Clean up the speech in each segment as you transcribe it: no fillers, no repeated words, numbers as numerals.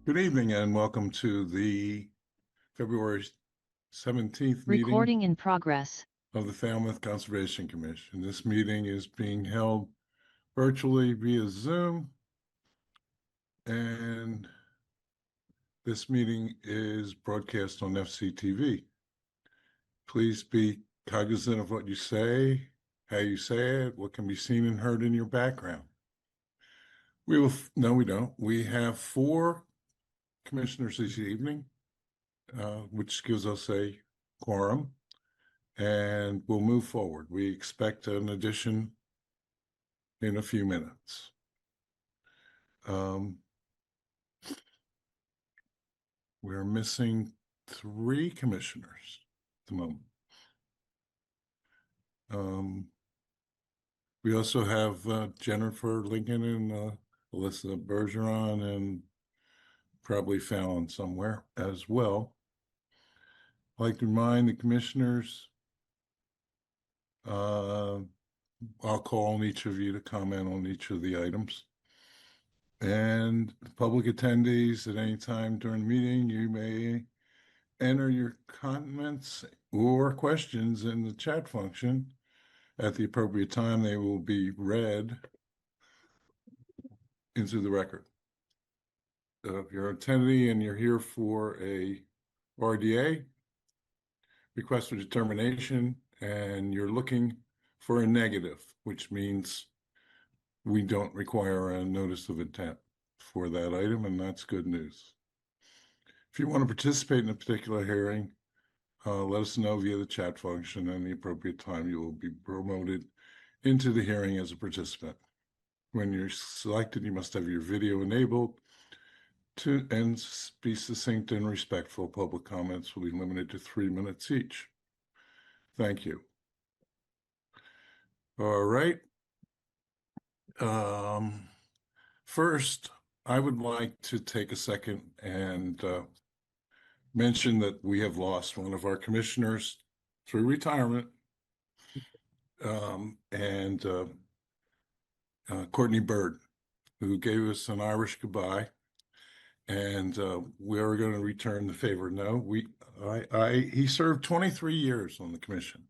Good evening and welcome to the February 17th Recording meeting in progress. of the Falmouth Conservation Commission. This meeting is being held virtually via Zoom, and this meeting is broadcast on FCTV. Please be cognizant of what you say, how you say it, what can be seen and heard in your background. No, we don't. We have 4 commissioners this evening, which gives us a quorum, and we'll move forward. We expect an addition in a few minutes. We're missing 3 commissioners at the moment. We also have Jennifer Lincoln and Alyssa Bergeron and probably Fallon somewhere as well. I'd like to remind the commissioners, I'll call on each of you to comment on each of the items. And public attendees, at any time during the meeting, you may enter your comments or questions in the chat function. At the appropriate time, they will be read into the record. If you're an attendee and you're here for a RDA, request for determination, and you're looking for a negative, which means we don't require a notice of intent for that item, and that's good news. If you want to participate in a particular hearing, let us know via the chat function, and the appropriate time you will be promoted into the hearing as a participant. When you're selected, you must have your video enabled and be succinct and respectful. Public comments will be limited to 3 minutes each. Thank you. All right. First, I would like to take a second and mention that we have lost one of our commissioners through retirement, and Courtney Bird, who gave us an Irish goodbye, and we are going to return the favor. No, he served 23 years on the commission.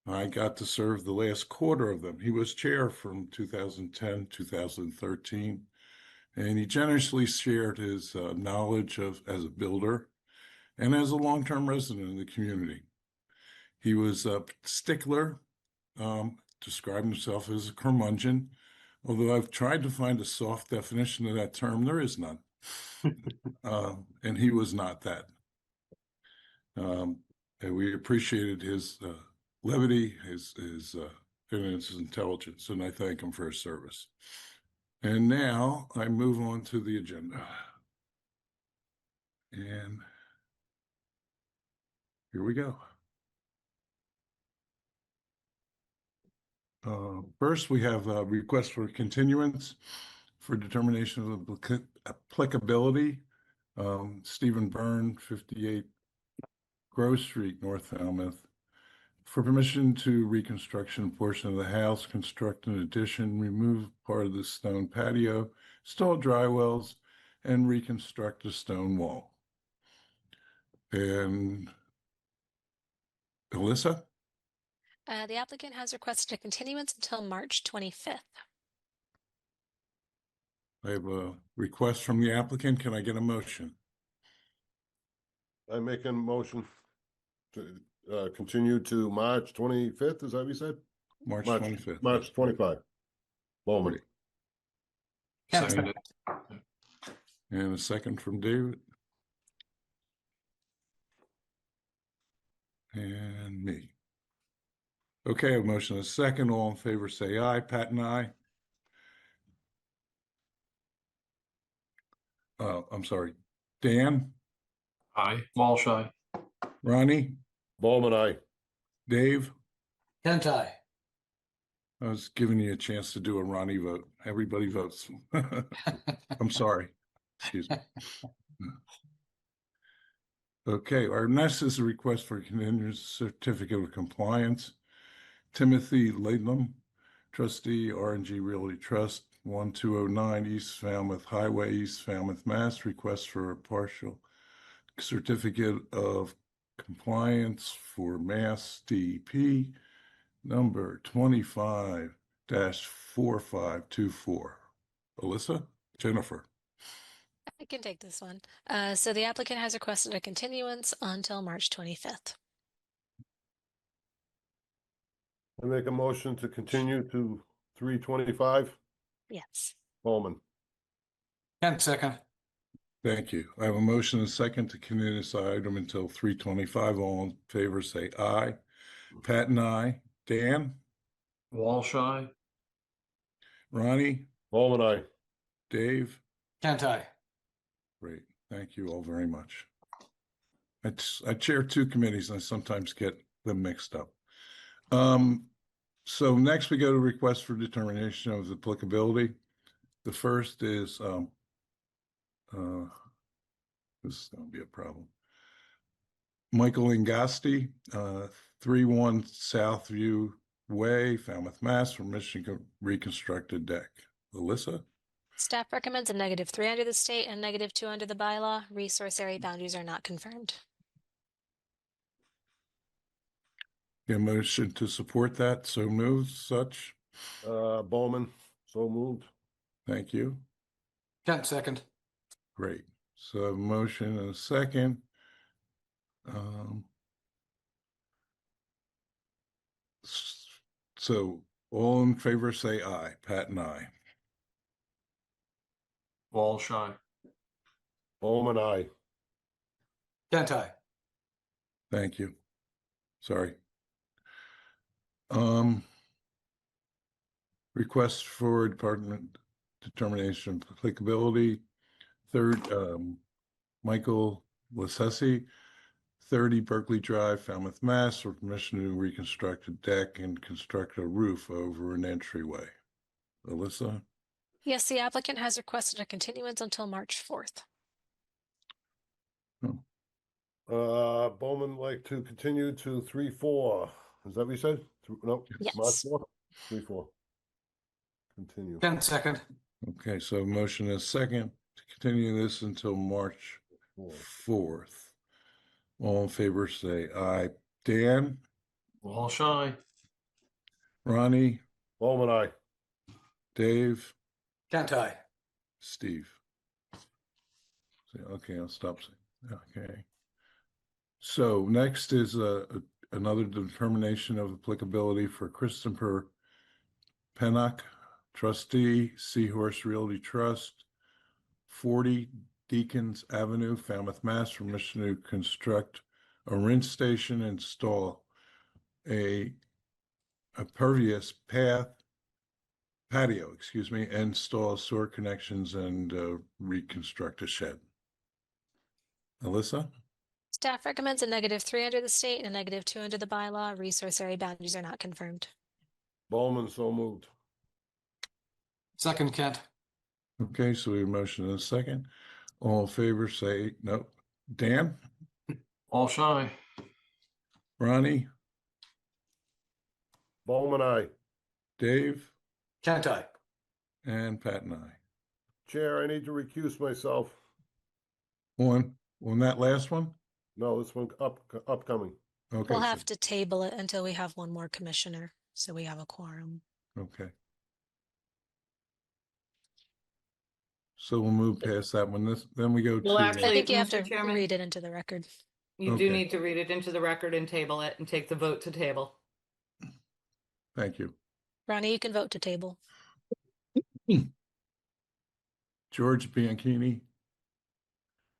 I got to serve the last quarter of them. He was chair from 2010, 2013, and he generously shared his knowledge as a builder and as a long-term resident in the community. He was a stickler, described himself as a curmudgeon, although I've tried to find a soft definition of that term. There is none. And he was not that. And we appreciated his levity, his intelligence, and I thank him for his service. And now I move on to the agenda. And here we go. First, we have a request for continuance for determination of applicability. Stephen Byrne, 58 Grove Street, North Falmouth, for permission to reconstruction a portion of the house, construct an addition, remove part of the stone patio, install dry wells, and reconstruct a stone wall. And Alyssa? The applicant has requested a continuance until March 25th. I have a request from the applicant. Can I get a motion? I make a motion to continue to March 25th. Is that what you said? March 25th. March 25. Moment. Second. And a second from David. And me. Okay, a motion is second. All in favor say aye. Pat and I. I'm sorry. Dan? Aye. Walsh, aye. Ronnie? Bowman, aye. Dave? Kent, aye. I was giving you a chance to do a Ronnie vote. Everybody votes. I'm sorry. Excuse me. Okay, our next is a request for a continuous certificate of compliance. Timothy Laidlam, trustee, R&G Realty Trust, 1209 East Falmouth Highway, East Falmouth, Mass. Request for a partial certificate of compliance for Mass DEP number 25-4524. Alyssa? Jennifer? I can take this one. So the applicant has requested a continuance until March 25th. I make a motion to continue to 3/25. Yes. Bowman. Kent second. Thank you. I have a motion and a second to continue this item until 3:25. All in favor, say aye. Pat and I. Dan? Walsh, aye. Ronnie? Bowman, aye. Dave? Kent, aye. Great. Thank you all very much. I chair two committees and I sometimes get them mixed up. So next we go to request for determination of applicability. The first is, this is going to be a problem. Michael Ingasti, 31 Southview Way, Falmouth, Mass. Permission to reconstruct a deck. Alyssa? Staff recommends a -3 under the state and -2 under the bylaw. Resource area boundaries are not confirmed. A motion to support that. So moved, such. Bowman, so moved. Thank you. Kent second. Great. So a motion and a second. So all in favor say aye. Pat and I. Walsh, aye. Bowman, aye. Kent, aye. Thank you. Sorry. Request for department determination of applicability. Third, Michael Lasesi, 30 Berkeley Drive, Falmouth, Mass. For permission to reconstruct a deck and construct a roof over an entryway. Alyssa? Yes, the applicant has requested a continuance until March 4th. Bowman like to continue to 3/4. Is that what you said? No, Yes. March 4th? 3/4. Continue. Kent second. Okay, so motion is second to continue this until March 4th. All in favor say aye. Dan? Walsh, aye. Ronnie? Bowman, aye. Dave? Kent, aye. Steve? Okay, I'll stop saying. Okay. So next is another determination of applicability for Christopher Pennock, trustee, Seahorse Realty Trust, 40 Deacons Avenue, Falmouth, Mass. Permission to construct a rinse station, install a pervious patio, install sewer connections and reconstruct a shed. Alyssa? Staff recommends a -3 under the state and a -2 under the bylaw. Resource area boundaries are not confirmed. Bowman, so moved. Second, Kent. Okay, so we have a motion and a second. All in favor say no. Dan? Walsh, aye. Ronnie? Bowman, aye. Dave? Kent, aye. And Pat and I. Chair, I need to recuse myself. On that last one? No, this one upcoming. Okay. We'll have to table it until we have one more commissioner, so we have a quorum. Okay. So we'll move past that one. Then we go Well, to. I actually, think you have Mr. to Chairman? read it into the record. You Okay. do need to read it into the record and table it and take the vote to table. Thank you. Ronnie, you can vote to table. George Bianchini,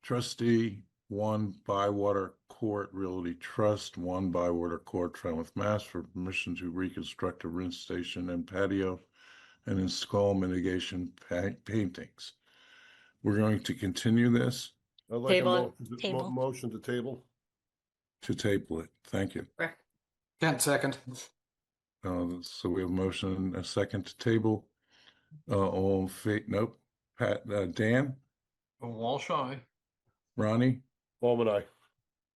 trustee, 1 Bywater Court Realty Trust, 1 Bywater Court, Falmouth, Mass. For permission to reconstruct a rinse station and patio and install mitigation paintings. We're going to continue this I'd like a Table it. Table. motion to table. to table it. Thank you. Correct. Kent second. So we have a motion and a second to table. All in nope. Pat, Dan, Walsh, aye. Ronnie, Bowman, aye.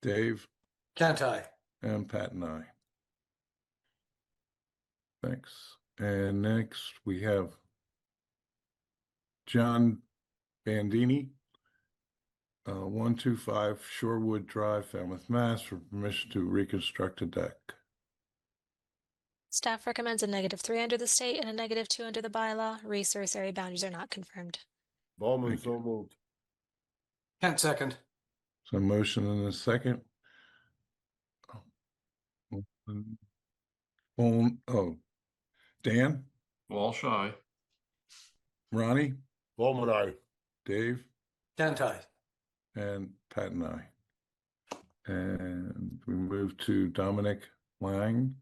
Dave, Kent, aye. and Pat and I. Thanks. And next we have John Bandini, 125 Shorewood Drive, Falmouth, Mass, for permission to reconstruct a deck. Staff recommends a -3 under the state and a -2 under the bylaw. Resource area boundaries are not confirmed. Bowman, Thank so you. moved. Kent second. So motion and a second. Oh, Dan, Walsh, aye. Ronnie, Bowman, aye. Dave, Kent, aye. and Pat and I. And we move to Dominic Lang,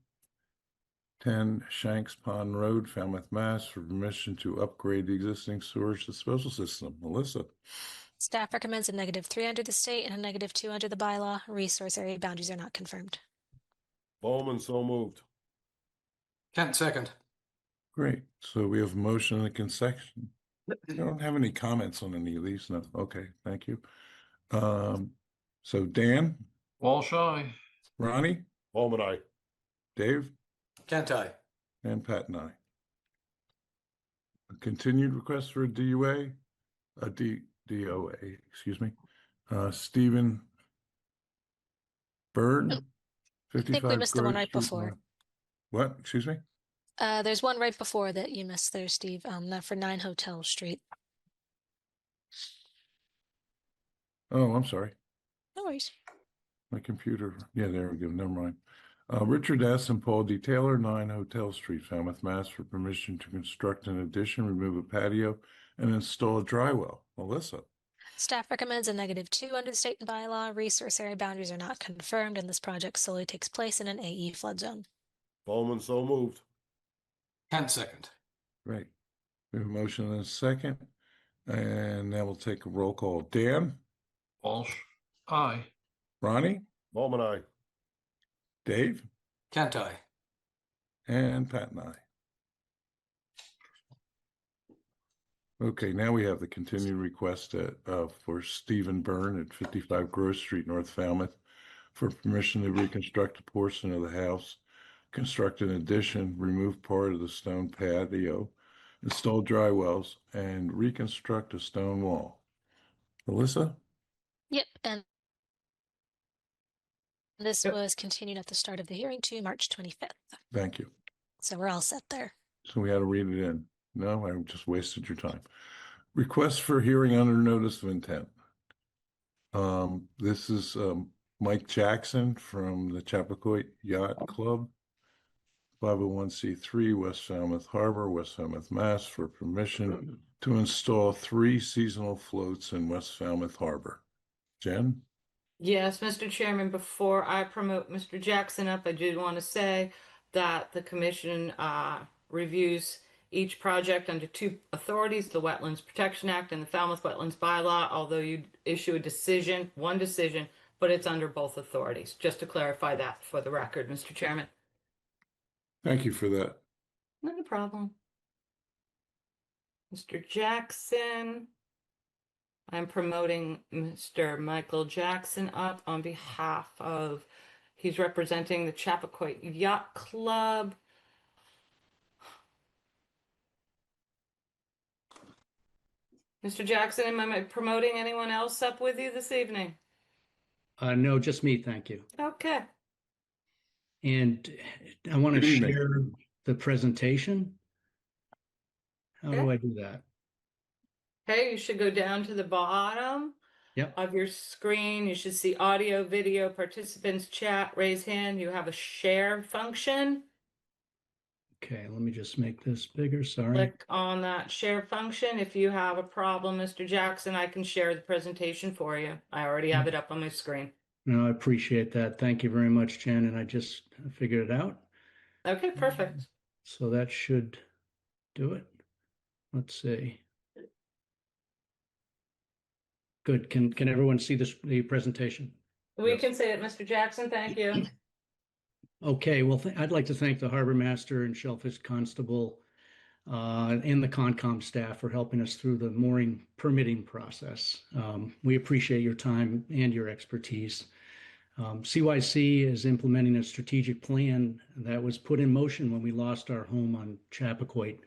10 Shanks Pond Road, Falmouth, Mass, for permission to upgrade the existing sewage disposal system. Melissa, Staff recommends a -3 under the state and a -2 under the bylaw. Resource area boundaries are not confirmed. Bowman, so moved. Kent second. great. So we have motion and a concession. I don't have any comments on any of these. No. Okay, thank you. So Dan, Walsh, aye. Ronnie, Bowman, aye. Dave, Kent, aye. and Pat and I. A continued request for a DOA, excuse me. Stephen Byrne, I think we 55 missed the one Grove right Street before. North. What? Excuse me? There's one right before that you missed there, Steve. That for 9 Hotel Street. Oh, I'm sorry. No worries. My computer. Yeah, there we go. Never mind. Richard S. and Paul D. Taylor, 9 Hotel Street, Falmouth, Mass, for permission to construct an addition, remove a patio, and install a dry well. Melissa, Staff recommends a -2 under the state and bylaw. Resource area boundaries are not confirmed, and this project solely takes place in an AE flood zone. Bowman, so moved. Kent second. great. We have a motion and a second. And now we'll take a roll call. Dan, Walsh, aye. Ronnie, Bowman, aye. Dave, Kent, aye. and Pat and I. Okay, now we have the continued request for Stephen Byrne at 55 Grove Street, North Falmouth, for permission to reconstruct a portion of the house, construct an addition, remove part of the stone patio, install dry wells, and reconstruct a stone wall. Melissa? Yep, and this Yep. was continued at the start of the hearing to March 25th. Thank you. So we're all set there. So we had to read it in. No, I just wasted your time. Request for hearing under notice of intent. This is Mike Jackson from the Chappaquiddick Yacht Club, 501c3, West Falmouth Harbor, West Falmouth, Mass, for permission to install 3 seasonal floats in West Falmouth Harbor. Jen? Yes, Mr. Chairman, before I promote Mr. Jackson up, I do want to say that the commission reviews each project under 2 authorities, the Wetlands Protection Act and the Falmouth Wetlands Bylaw, although you issue one decision, but it's under both authorities. Just to clarify that for the record, Mr. Chairman. Thank you for that. Not a problem. Mr. Jackson. I'm promoting Mr. Michael Jackson up on behalf of, he's representing the Chappaquiddick Yacht Club. Mr. Jackson, am I promoting anyone else up with you this evening? No, just me, thank you. Okay. And I want to Good evening. share the presentation. How do Okay. I do that? Okay, you should go down to the bottom Yep. of your screen. You should see audio, video, participants, chat, raise hand. You have a share function. Okay, let me just make this bigger, sorry. Click on that share function. If you have a problem, Mr. Jackson, I can share the presentation for you. I already have it up on my screen. No, I appreciate that. Thank you very much, Jen, and I just figured it out. Okay, perfect. So that should do it. Let's see. Good, can everyone see the presentation? We Yes. can say it, Mr. Jackson. Thank you. Okay, well, I'd like to thank the Harbor Master and Shellfish Constable and the Concom staff for helping us through the mooring permitting process. We appreciate your time and your expertise. CYC is implementing a strategic plan that was put in motion when we lost our home on Chappaquiddick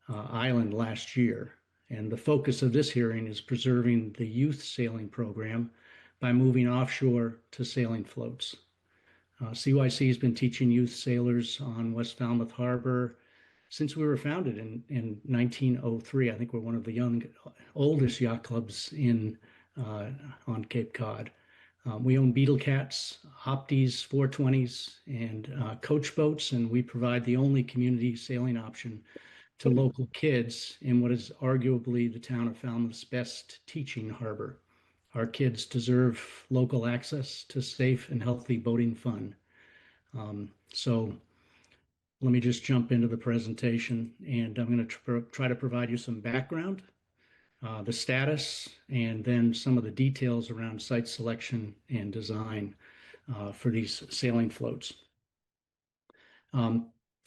Island last year. And the focus of this hearing is preserving the youth sailing program by moving offshore to sailing floats. CYC has been teaching youth sailors on West Falmouth Harbor since we were founded in 1903. I think we're one of the oldest yacht clubs on Cape Cod. We own Beetle Cats, Opties, 420s, and coach boats, and we provide the only community sailing option to local kids in what is arguably the town of Falmouth's best teaching harbor. Our kids deserve local access to safe and healthy boating fun. So let me just jump into the presentation, and I'm going to try to provide you some background, the status, and then some of the details around site selection and design for these sailing floats.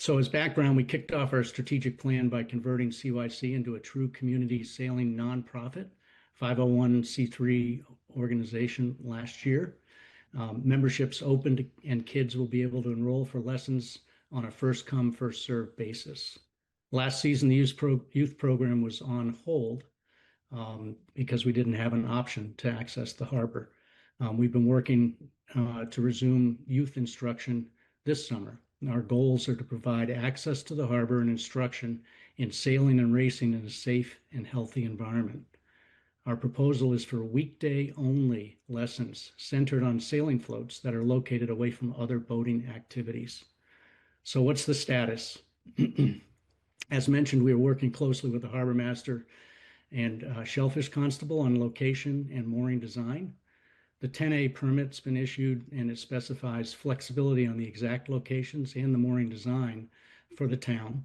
So as background, we kicked off our strategic plan by converting CYC into a true community sailing nonprofit, 501c3 organization last year. Memberships opened and kids will be able to enroll for lessons on a first come, first served basis. Last season, the youth program was on hold because we didn't have an option to access the harbor. We've been working to resume youth instruction this summer. Our goals are to provide access to the harbor and instruction in sailing and racing in a safe and healthy environment. Our proposal is for weekday only lessons centered on sailing floats that are located away from other boating activities. So what's the status? As mentioned, we are working closely with the harbor master and Shellfish Constable on location and mooring design. The 10A permit's been issued, and it specifies flexibility on the exact locations and the mooring design for the town,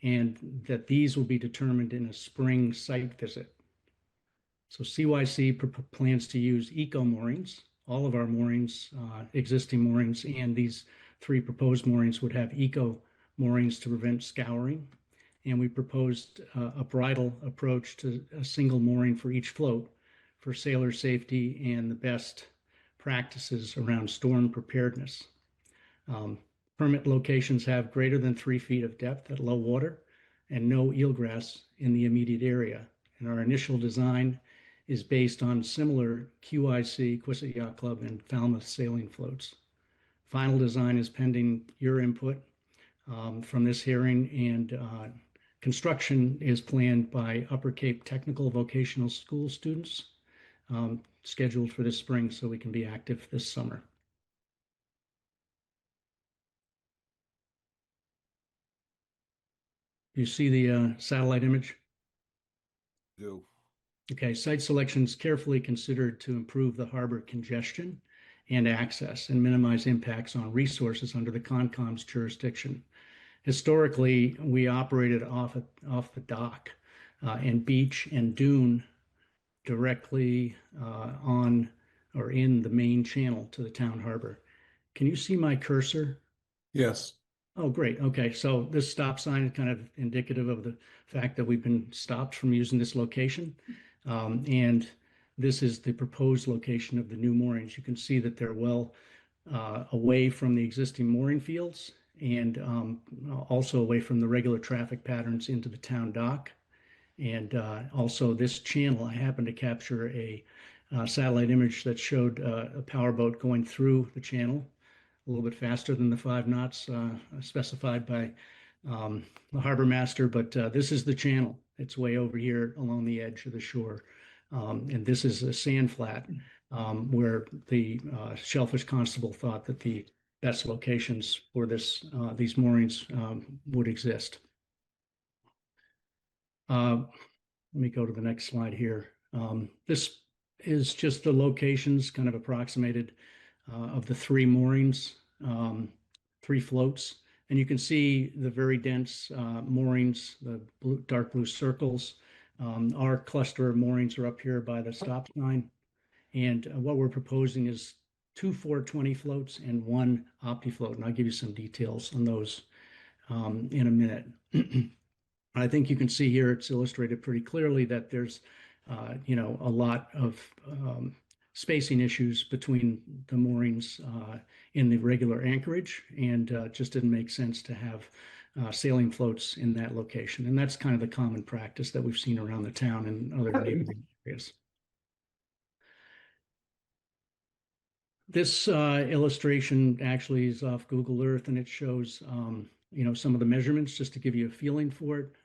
and that these will be determined in a spring site visit. So CYC plans to use eco moorings. All of our moorings, existing moorings, and these 3 proposed moorings would have eco moorings to prevent scouring. And we proposed a bridle approach to a single mooring for each float for sailor safety and the best practices around storm preparedness. Permit locations have greater than 3 feet of depth at low water and no eelgrass in the immediate area. And our initial design is based on similar QIC, Quissit Yacht Club, and Falmouth sailing floats. Final design is pending your input from this hearing, and construction is planned by Upper Cape Technical Vocational School students, scheduled for this spring so we can be active this summer. You see the satellite image? Do. Okay, site selection is carefully considered to improve the harbor congestion and access and minimize impacts on resources under the Concom's jurisdiction. Historically, we operated off the dock and beach and dune directly on or in the main channel to the town harbor. Can you see my cursor? Yes. Oh, great. Okay, so this stop sign is kind of indicative of the fact that we've been stopped from using this location. And this is the proposed location of the new moorings. You can see that they're well away from the existing mooring fields and also away from the regular traffic patterns into the town dock. And also this channel, I happened to capture a satellite image that showed a powerboat going through the channel a little bit faster than the 5 knots specified by the harbor master, but this is the channel. It's way over here along the edge of the shore. And this is a sand flat where the Shellfish Constable thought that the best locations for these moorings would exist. Let me go to the next slide here. This is just the locations kind of approximated of the 3 moorings, 3 floats. And you can see the very dense moorings, the dark blue circles. Our cluster of moorings are up here by the stop sign. And what we're proposing is 2 420 floats and 1 Opti float. And I'll give you some details on those in a minute. I think you can see here it's illustrated pretty clearly that there's, a lot of spacing issues between the moorings in the regular anchorage, and just didn't make sense to have sailing floats in that location. And that's kind of the common practice that we've seen around the town and other neighboring areas. This illustration actually is off Google Earth, and it shows some of the measurements just to give you a feeling for it.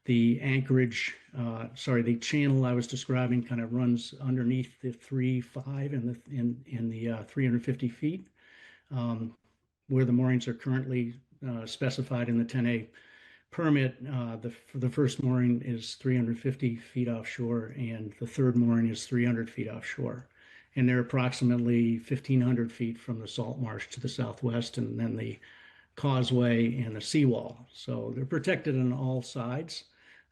The anchorage, the channel I was describing kind of runs underneath the 3.5 in the 350 feet, where the moorings are currently specified in the 10A permit. The first mooring is 350 feet offshore, and the third mooring is 300 feet offshore. And they're approximately 1,500 feet from the salt marsh to the southwest, and then the causeway and the seawall. So they're protected on all sides.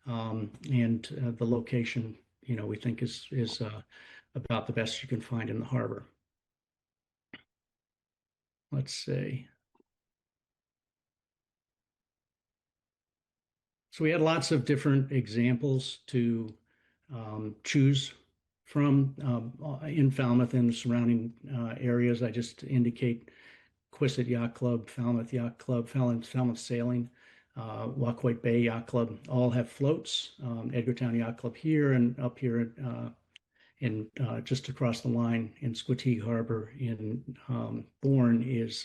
And the location, we think is about the best you can find in the harbor. Let's see. So we had lots of different examples to choose from in Falmouth and the surrounding areas. I just indicate Quissit Yacht Club, Falmouth Yacht Club, Falmouth Sailing, Waquoit Bay Yacht Club, all have floats. Edgartown Yacht Club here, and up here in just across the line in Squatigue Harbor in Bourne is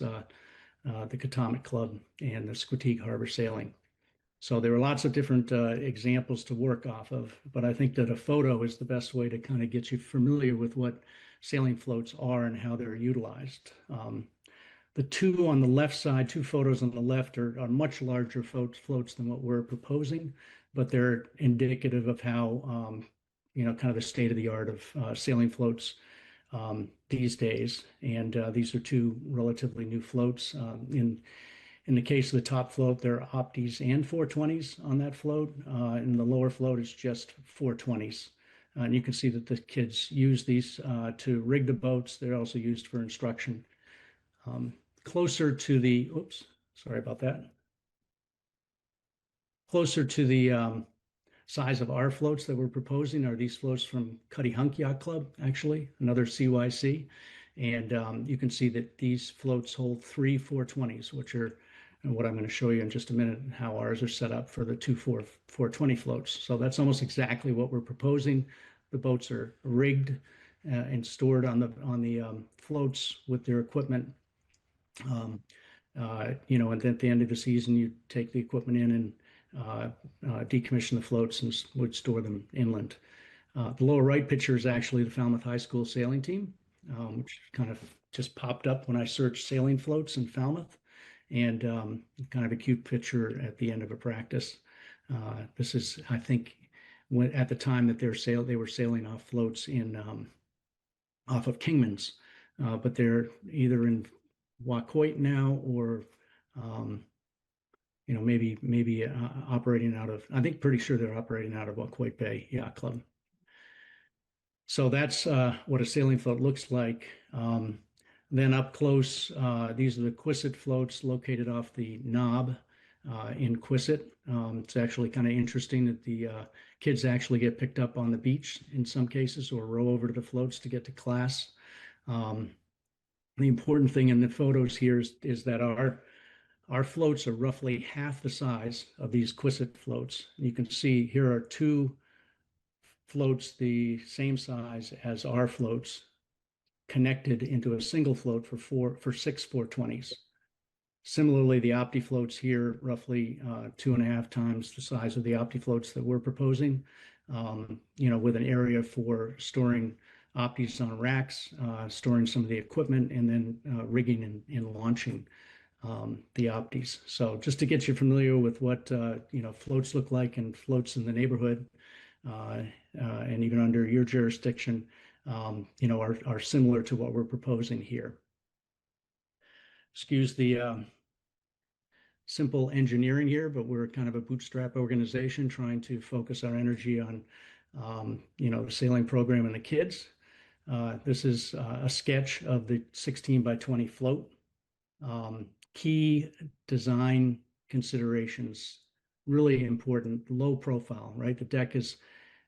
the Katomic Club and the Squatigue Harbor Sailing. So there are lots of different examples to work off of, but I think that a photo is the best way to kind of get you familiar with what sailing floats are and how they're utilized. The two on the left side, two photos on the left are much larger floats than what we're proposing, but they're indicative of how, kind of the state of the art of sailing floats these days. And these are two relatively new floats. In the case of the top float, there are Optis and 420s on that float. And the lower float is just 420s. And you can see that the kids use these to rig the boats. They're also used for instruction. Closer to the, oops, sorry about that. Closer to the size of our floats that we're proposing are these floats from Cuddy Hunk Yacht Club, actually, another CYC. And you can see that these floats hold 3 420s, which are what I'm going to show you in just a minute, how ours are set up for the 2 420 floats. So that's almost exactly what we're proposing. The boats are rigged and stored on the floats with their equipment. And then at the end of the season, you take the equipment in and decommission the floats and would store them inland. The lower right picture is actually the Falmouth High School sailing team, which kind of just popped up when I searched sailing floats in Falmouth, and kind of a cute picture at the end of a practice. This is, I think, at the time that they were sailing off floats off of Kingman's, but they're either in Waquoit now, or maybe operating out of, I think, pretty sure they're operating out of Waquoit Bay Yacht Club. So that's what a sailing float looks like. Then up close, these are the Quissit floats located off the knob in Quissit. It's actually kind of interesting that the kids actually get picked up on the beach in some cases, or row over to the floats to get to class. The important thing in the photos here is that our floats are roughly half the size of these Quissit floats. And you can see here are two floats the same size as our floats connected into a single float for 6 420s. Similarly, the Opti floats here, roughly 2.5 times the size of the Opti floats that we're proposing, with an area for storing Optis on racks, storing some of the equipment, and then rigging and launching the Optis. So just to get you familiar with what floats look like, and floats in the neighborhood, and even under your jurisdiction, are similar to what we're proposing here. Excuse the simple engineering here, but we're kind of a bootstrap organization trying to focus our energy on, the sailing program and the kids. This is a sketch of the 16 by 20 float. Key design considerations, really important, low profile, right? The deck is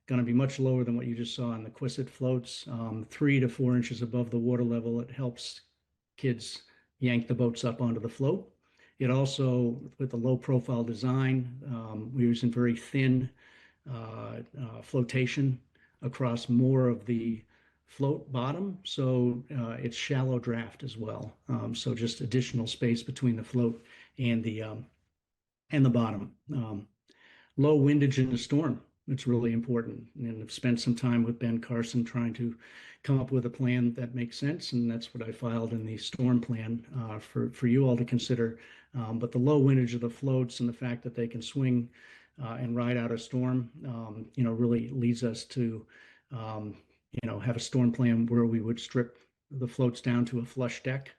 going to be much lower than what you just saw on the Quissit floats, 3 to 4 inches above the water level. It helps kids yank the boats up onto the float. It also, with the low profile design, we're using very thin flotation across more of the float bottom. So it's shallow draft as well. So just additional space between the float and the bottom. Low windage in the storm. It's really important. And I've spent some time with Ben Carson trying to come up with a plan that makes sense. And that's what I filed in the storm plan for you all to consider. But the low windage of the floats and the fact that they can swing and ride out a storm, really leads us to, have a storm plan where we would strip the floats down to a flush deck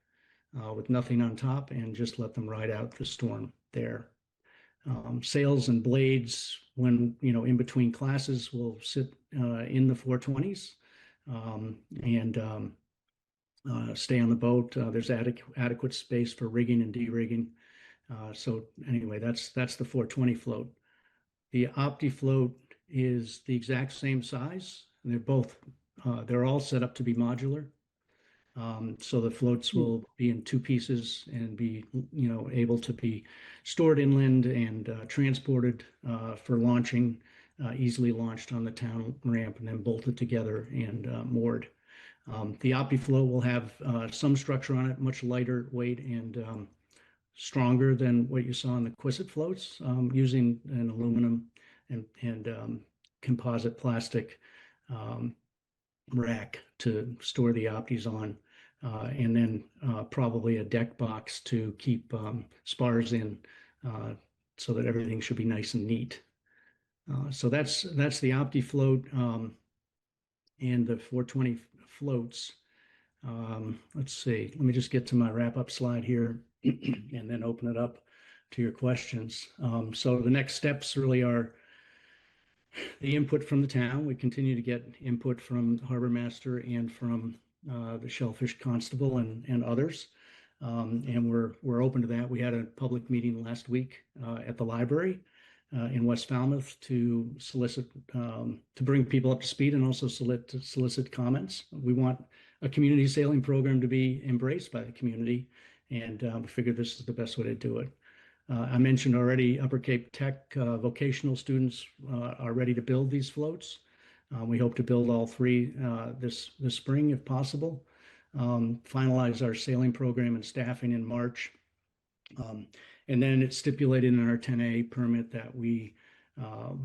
with nothing on top and just let them ride out the storm there. Sails and blades, when in between classes, will sit in the 420s and stay on the boat. There's adequate space for rigging and de-rigging. So anyway, that's the 420 float. The Opti float is the exact same size, and they're all set up to be modular. So the floats will be in two pieces and be, able to be stored inland and transported for launching, easily launched on the town ramp and then bolted together and moored. The Opti float will have some structure on it, much lighter weight and stronger than what you saw in the Quissit floats, using an aluminum and composite plastic rack to store the Optis on, and then probably a deck box to keep spars in, so that everything should be nice and neat. So that's the Opti float and the 420 floats. Let's see, let me just get to my wrap-up slide here and then open it up to your questions. So the next steps really are the input from the town. We continue to get input from the harbor master and from the Shellfish Constable and others. And we're open to that. We had a public meeting last week at the library in West Falmouth to solicit, to bring people up to speed and also solicit comments. We want a community sailing program to be embraced by the community, and we figured this is the best way to do it. I mentioned already Upper Cape Tech vocational students are ready to build these floats. We hope to build all three this spring if possible. Finalize our sailing program and staffing in March. And then it's stipulated in our 10A permit that we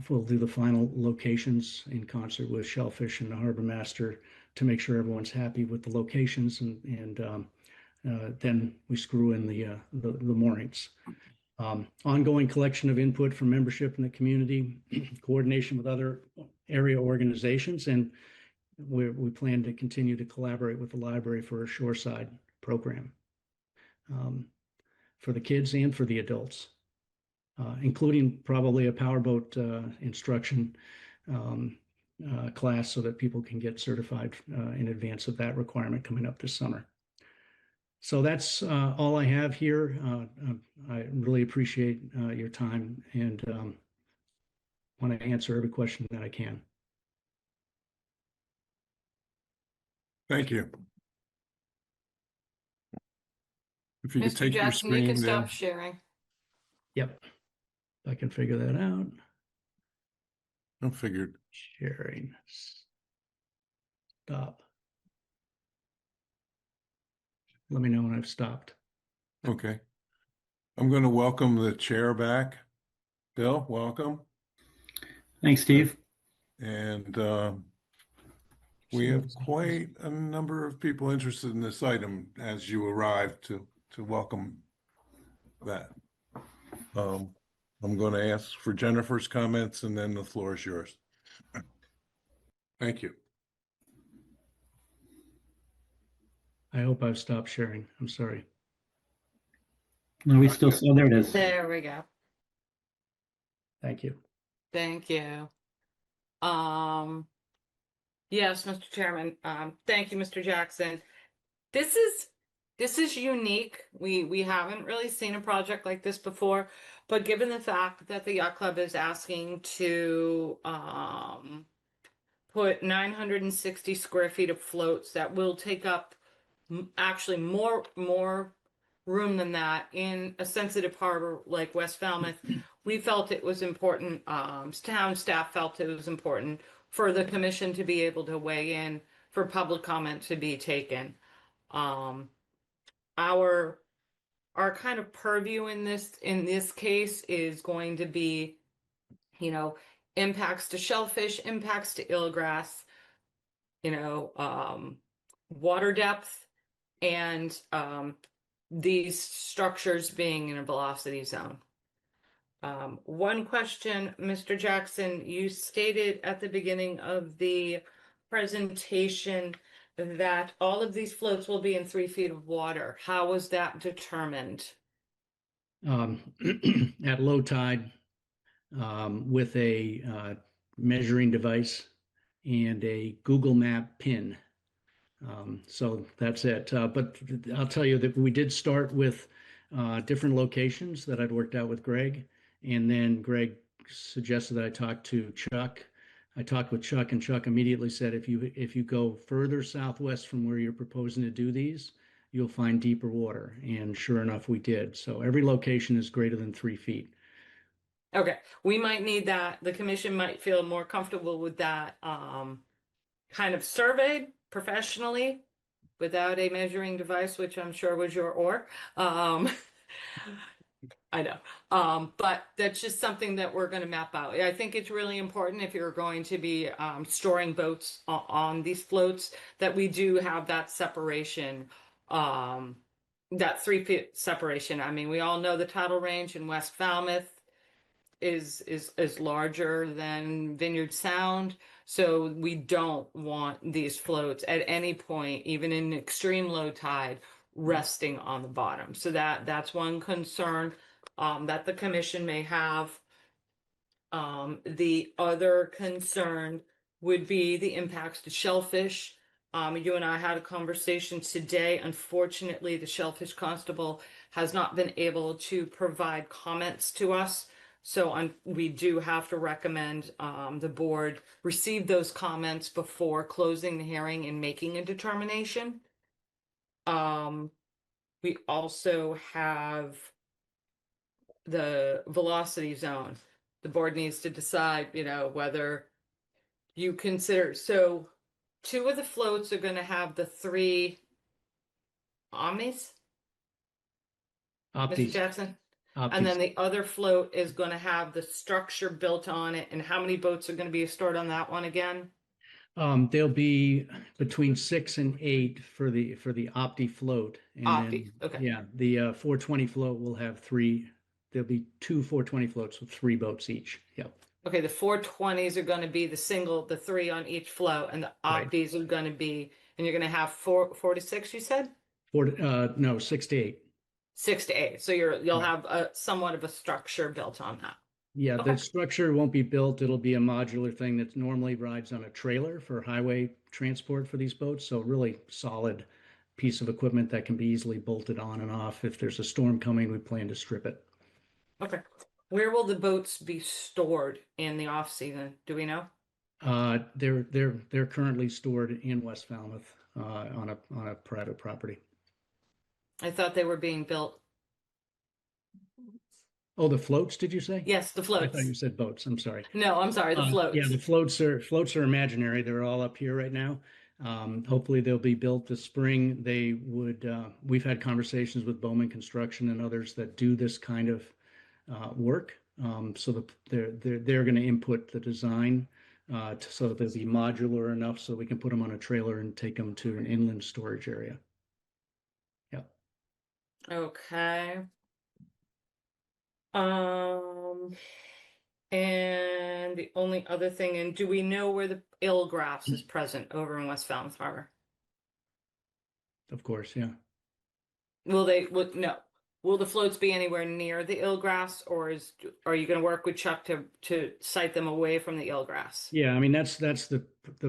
will do the final locations in concert with Shellfish and the harbor master to make sure everyone's happy with the locations, and then we screw in the moorings. Ongoing collection of input from membership in the community, coordination with other area organizations, and we plan to continue to collaborate with the library for a shoreside program for the kids and for the adults, including probably a powerboat instruction class so that people can get certified in advance of that requirement coming up this summer. So that's all I have here. I really appreciate your time and want to answer every question that I can. Thank you. If you could Mr. take your Jackson, you screen can down. stop sharing. Yep, I can figure that out. I figured. Sharing. Stop. Let me know when I've stopped. Okay. I'm going to welcome the chair back. Bill, welcome. Thanks, Steve. And we have quite a number of people interested in this item as you arrive to welcome that. I'm going to ask for Jennifer's comments and then the floor is yours. Thank you. I hope I've stopped sharing. I'm sorry. No, we still, oh, there it is. There we go. Thank you. Thank you. Yes, Mr. Chairman. Thank you, Mr. Jackson. This is unique. We haven't really seen a project like this before, but given the fact that the yacht club is asking to put 960 square feet of floats that will take up actually more room than that in a sensitive harbor like West Falmouth. We felt it was important, town staff felt it was important for the commission to be able to weigh in, for public comment to be taken. Our kind of purview in this case is going to be, you know, impacts to shellfish, impacts to eelgrass, you know, water depth, and these structures being in a velocity zone. One question, Mr. Jackson, you stated at the beginning of the presentation that all of these floats will be in 3 feet of water. How was that determined? At low tide, with a measuring device and a Google Map pin. So that's it. But I'll tell you that we did start with different locations that I'd worked out with Greg. And then Greg suggested that I talk to Chuck. I talked with Chuck, and Chuck immediately said, if you go further southwest from where you're proposing to do these, you'll find deeper water. And sure enough, we did. So every location is greater than 3 feet. Okay, we might need that. The commission might feel more comfortable with that kind of surveyed professionally without a measuring device, which I'm sure was your or. I know. But that's just something that we're going to map out. I think it's really important if you're going to be storing boats on these floats that we do have that separation, that 3 feet separation. I mean, we all know the tidal range in West Falmouth is larger than Vineyard Sound. So we don't want these floats at any point, even in extreme low tide, resting on the bottom. So that's one concern that the commission may have. The other concern would be the impacts to shellfish. You and I had a conversation today. Unfortunately, the shellfish constable has not been able to provide comments to us. So we do have to recommend the board receive those comments before closing the hearing and making a determination. We also have the velocity zone. The board needs to decide, you know, whether you consider, so 2 of the floats are going to have the 3 omnis, Mr. Opties. Jackson? Opties. And then the other float is going to have the structure built on it. And how many boats are going to be stored on that one again? There'll be between 6 and 8 for the Opti float. And Opti, then, okay. yeah, the 420 float will have 3. There'll be 2 420 floats with 3 boats each. Yep. Okay, the 420s are going to be the 3 on each float, and the Right. Optis are going to be, and you're going to have 4 to 6, you said? 6 to 8. 6 to 8. So you'll Right. have a somewhat of a structure built on that. Yeah, Okay. the structure won't be built. It'll be a modular thing that normally rides on a trailer for highway transport for these boats. So really solid piece of equipment that can be easily bolted on and off. If there's a storm coming, we plan to strip it. Okay. Where will the boats be stored in the off season? Do we know? They're currently stored in West Falmouth on a private property. I thought they were being built. Oh, the floats, did you say? Yes, the I floats. thought you said boats. I'm sorry. No, I'm sorry, the floats. Yeah, the floats are imaginary. They're all up here right now. Hopefully they'll be built this spring. They would, we've had conversations with Bowman Construction and others that do this kind of work. So they're going to input the design so that they'll be modular enough so we can put them on a trailer and take them to an inland storage area. Yeah. Okay. And the only other thing, and do we know where the eelgrass is present over in West Falmouth Harbor? Of course, yeah. Will the floats be anywhere near the eelgrass, or are you going to work with Chuck to site them away from the eelgrass? Yeah, I mean that's the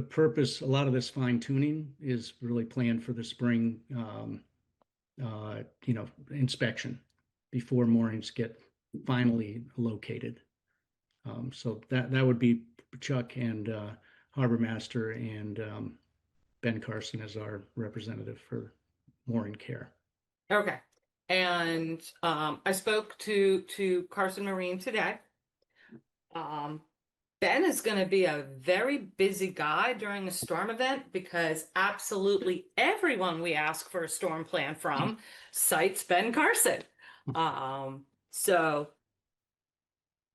purpose. A lot of this fine tuning is really planned for the spring, inspection before moorings get finally located. So that would be Chuck and Harbor Master and Ben Carson as our representative for mooring care. Okay. And I spoke to Carson Marine today. Ben is going to be a very busy guy during a storm event because absolutely everyone we ask for a storm plan from cites Ben Carson. So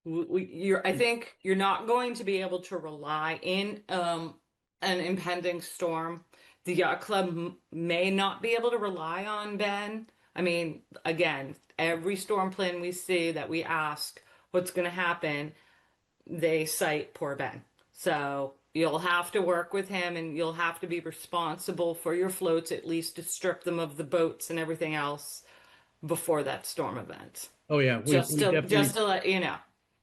I think you're not going to be able to rely in an impending storm. The yacht club may not be able to rely on Ben. I mean, again, every storm plan we see that we ask what's going to happen, they cite poor Ben. So you'll have to work with him and you'll have to be responsible for your floats, at least to strip them of the boats and everything else before that storm event. Oh, yeah. Just to let you know.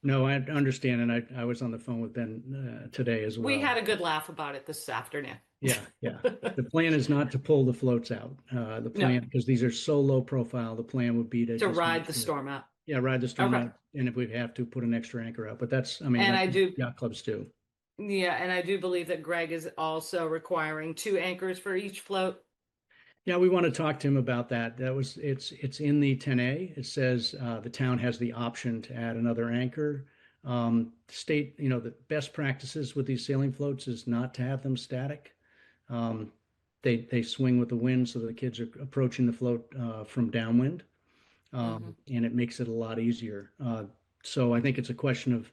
No, I understand. And I was on the phone with Ben today as well. We had a good laugh about it this afternoon. Yeah. The plan is not to pull the floats out. The plan, because these are so low profile, the plan would be to just ride the storm out. Yeah, ride the storm Okay. out. And if we have to, put an extra anchor out. But that's, I mean, And that's I do- what yacht clubs do. Yeah, and I do believe that Greg is also requiring 2 anchors for each float. Yeah, we want to talk to him about that. It's in the 10A. It says the town has the option to add another anchor. State, the best practices with these sailing floats is not to have them static. They swing with the wind, so the kids are approaching the float from downwind, and it makes it a lot easier. So I think it's a question of,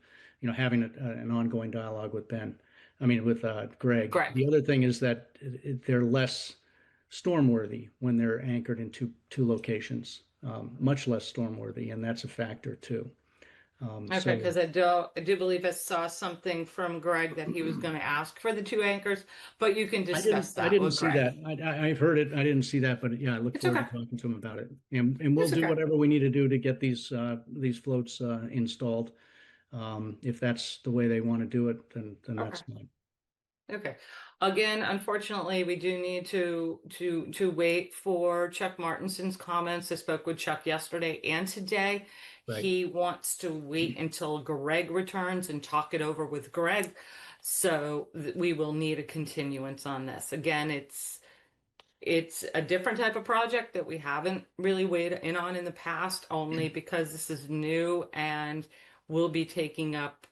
having an ongoing dialogue with Greg. The other thing is that they're less stormworthy when they're anchored in two locations, much less stormworthy, and that's a factor too. Okay, because I do believe I saw something from Greg that he was going to ask for the 2 anchors, but you can discuss that. I didn't with see Greg. that. I've heard it. I didn't see that, but yeah, I look It's forward okay. to talking to him about it. And we'll It's do okay. whatever we need to do to get these floats installed. If that's the way they want to do it, then that's fine. Okay. Again, unfortunately, we do need to wait for Chuck Martinson's comments. I spoke with Chuck yesterday and today. Right. He wants to wait until Greg returns and talk it over with Greg. So we will need a continuance on this. Again, it's a different type of project that we haven't really weighed in on in the past, only because this is new and will be taking up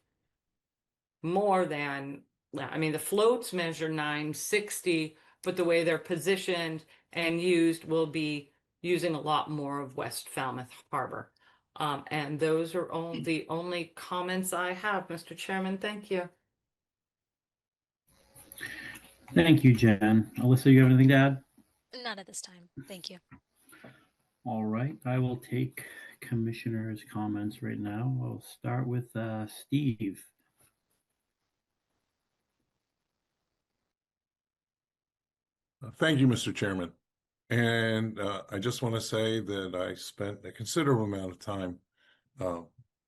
more than, the floats measure 960, but the way they're positioned and used will be using a lot more of West Falmouth Harbor. And those are the only comments I have, Mr. Chairman. Thank you. Thank you, Jen. Alyssa, you have anything to add? Not at this time. Thank you. All right, I will take commissioners' comments right now. I'll start with Steve. Thank you, Mr. Chairman. And I just want to say that I spent a considerable amount of time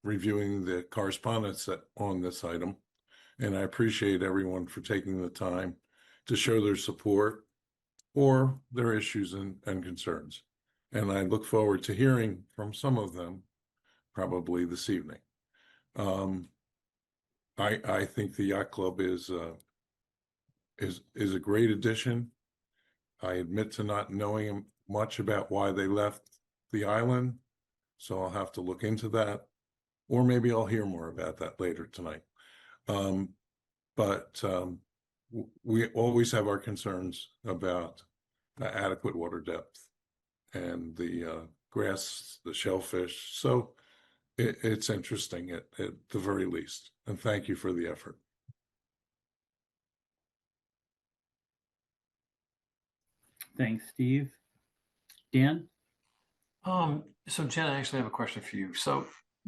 reviewing the correspondence on this item. And I appreciate everyone for taking the time to show their support or their issues and concerns. And I look forward to hearing from some of them probably this evening. I think the yacht club is a great addition. I admit to not knowing much about why they left the island, so I'll have to look into that, or maybe I'll hear more about that later tonight. But we always have our concerns about adequate water depth and the grass, the shellfish. So it's interesting at the very least. And thank you for the effort. Thanks, Steve. Dan? So Jen, I actually have a question for you. So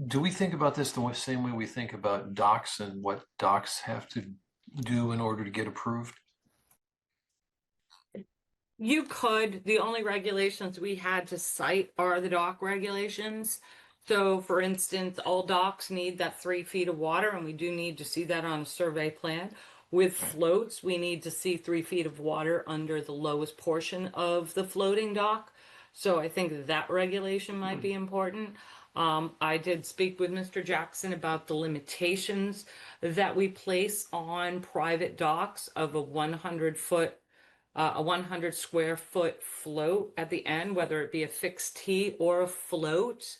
do we think about this the same way we think about docks and what docks have to do in order to get approved? You could. The only regulations we had to cite are the dock regulations. So for instance, all docks need that 3 feet of water, and we do need to see that on a survey plan. With floats, we need to see 3 feet of water under the lowest portion of the floating dock. So I think that regulation might be important. I did speak with Mr. Jackson about the limitations that we place on private docks of a 100-foot a 100 square foot float at the end, whether it be a fixed tee or a float.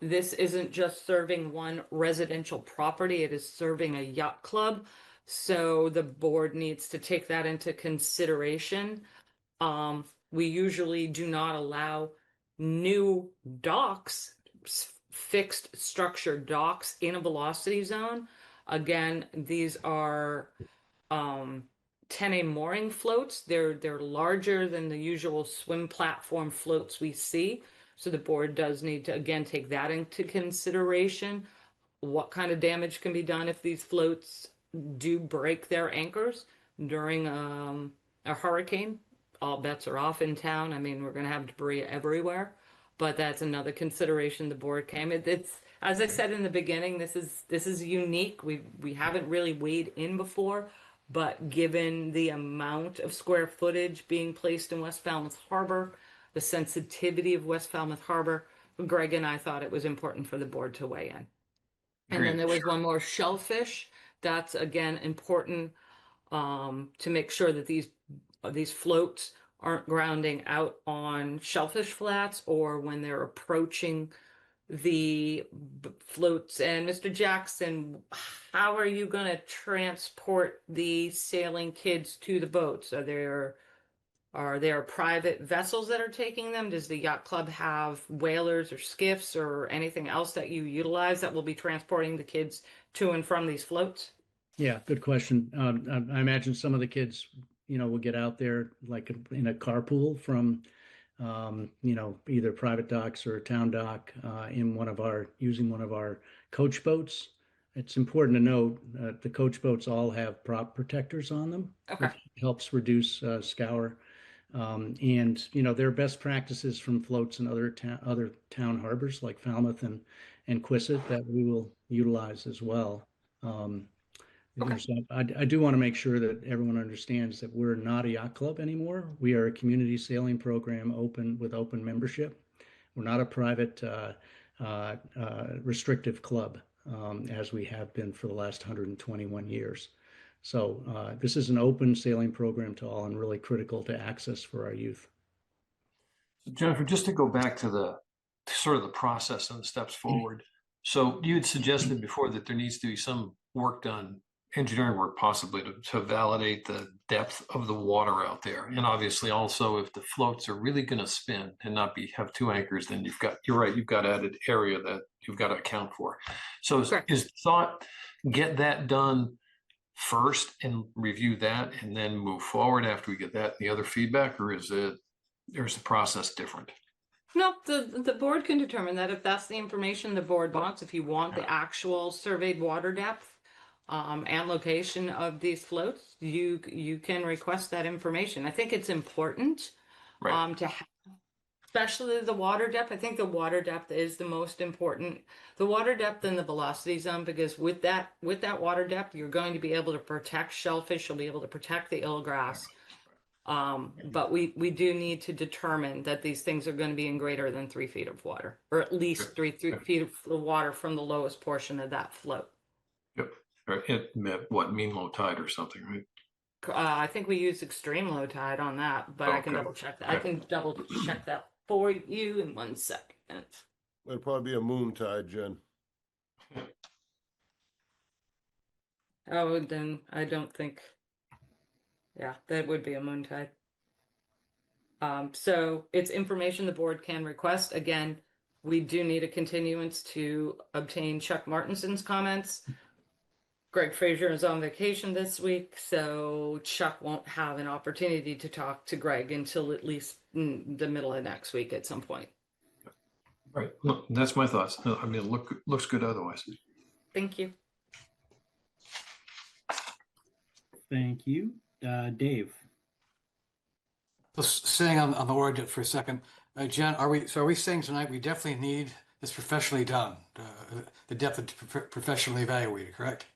This isn't just serving one residential property, it is serving a yacht club. So the board needs to take that into consideration. We usually do not allow new docks, fixed structure docks in a velocity zone. Again, these are 10A mooring floats. They're larger than the usual swim platform floats we see. So the board does need to again take that into consideration. What kind of damage can be done if these floats do break their anchors during a hurricane? All bets are off in town. I mean, we're going to have debris everywhere, but that's another consideration the board came. It's as I said in the beginning, this is unique. We haven't really weighed in before, but given the amount of square footage being placed in West Falmouth Harbor, the sensitivity of West Falmouth Harbor, Greg and I thought it was important for the board to weigh in. And then Agreed. there was one more, shellfish. That's again important to make sure that these floats aren't grounding out on shellfish flats or when they're approaching the floats. And Mr. Jackson, how are you going to transport the sailing kids to the boats? Are there private vessels that are taking them? Does the yacht club have whalers or skiffs or anything else that you utilize that will be transporting the kids to and from these floats? Yeah, good question. I imagine some of the kids, will get out there like in a carpool from, either private docks or a town dock using one of our coach boats. It's important to note the coach boats all have prop protectors on them, Okay. which helps reduce scour. And there are best practices from floats in other town harbors like Falmouth and Quissit that we will utilize as well. Okay. So I do want to make sure that everyone understands that we're not a yacht club anymore. We are a community sailing program with open membership. We're not a private restrictive club as we have been for the last 121 years. So this is an open sailing program to all and really critical to access for our youth. Jennifer, just to go back to the sort of the process and the steps forward. So you had suggested before that there needs to be some work done, engineering work possibly to validate the depth of the water out there. And obviously also if the floats are really going to spin and not have two anchors, then you're right, you've got added area that you've got to account for. So is thought, get that done first and review that and then move forward after we get that and the other feedback, or is the process different? No, the board can determine that if that's the information the board wants. If you want the actual surveyed water depth and location of these floats, you can request that information. I think it's important Right. to have, especially the water depth. I think the water depth is the most important. The water depth and the velocity zone, because with that water depth, you're going to be able to protect shellfish. You'll be able to protect the eelgrass. But we do need to determine that these things are going to be in greater than 3 feet of water, or at least 3 feet of water from the lowest portion of that float. Yep. It mean low tide or something, right? I think we use extreme low tide on that, but I can Okay. double check that. I can double check that for you in 1 second. It'd probably be a moon tide, Jen. Oh, then I don't think. Yeah, that would be a moon tide. So it's information the board can request. Again, we do need a continuance to obtain Chuck Martinson's comments. Greg Frazier is on vacation this week, so Chuck won't have an opportunity to talk to Greg until at least the middle of next week at some point. Right. Look, that's my thoughts. I mean, it looks good otherwise. Thank you. Thank you. Dave. Just staying on the word for a second, Jen, are we saying tonight we definitely need this professionally done, the depth professionally evaluated, correct?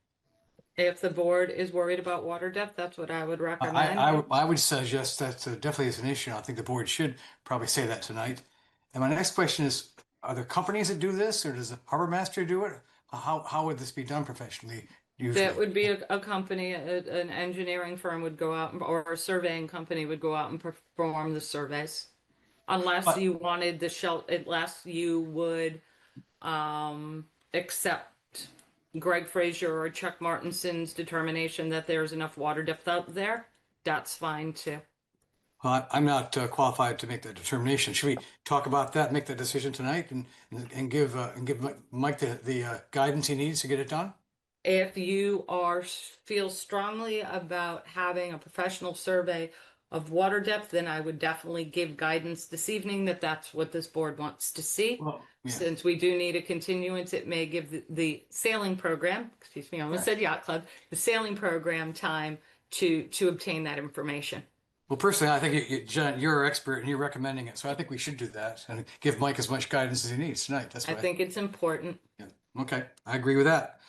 If the board is worried about water depth, that's what I would recommend. I would suggest that definitely is an issue. I think the board should probably say that tonight. And my next question is, are there companies that do this, or does the harbor master do it? How would this be done professionally? usually? That would be a company, an engineering firm would go out or a surveying company would go out and perform the surveys. Unless But- you wanted unless you would accept Greg Fraser or Chuck Martinson's determination that there's enough water depth out there, that's fine too. Well, I'm not qualified to make that determination. Should we talk about that, make that decision tonight and give Mike the guidance he needs to get it done? If you feel strongly about having a professional survey of water depth, then I would definitely give guidance this evening that that's what this board wants to see. Well, yeah. Since we do need a continuance, it may give the sailing program, excuse me, I almost said yacht club, the sailing program time to obtain that information. Well, personally, I think Jen, you're our expert and you're recommending it, so I think we should do that and give Mike as much guidance as he needs tonight. That's I what think it's important. Yeah. Okay, I agree with that.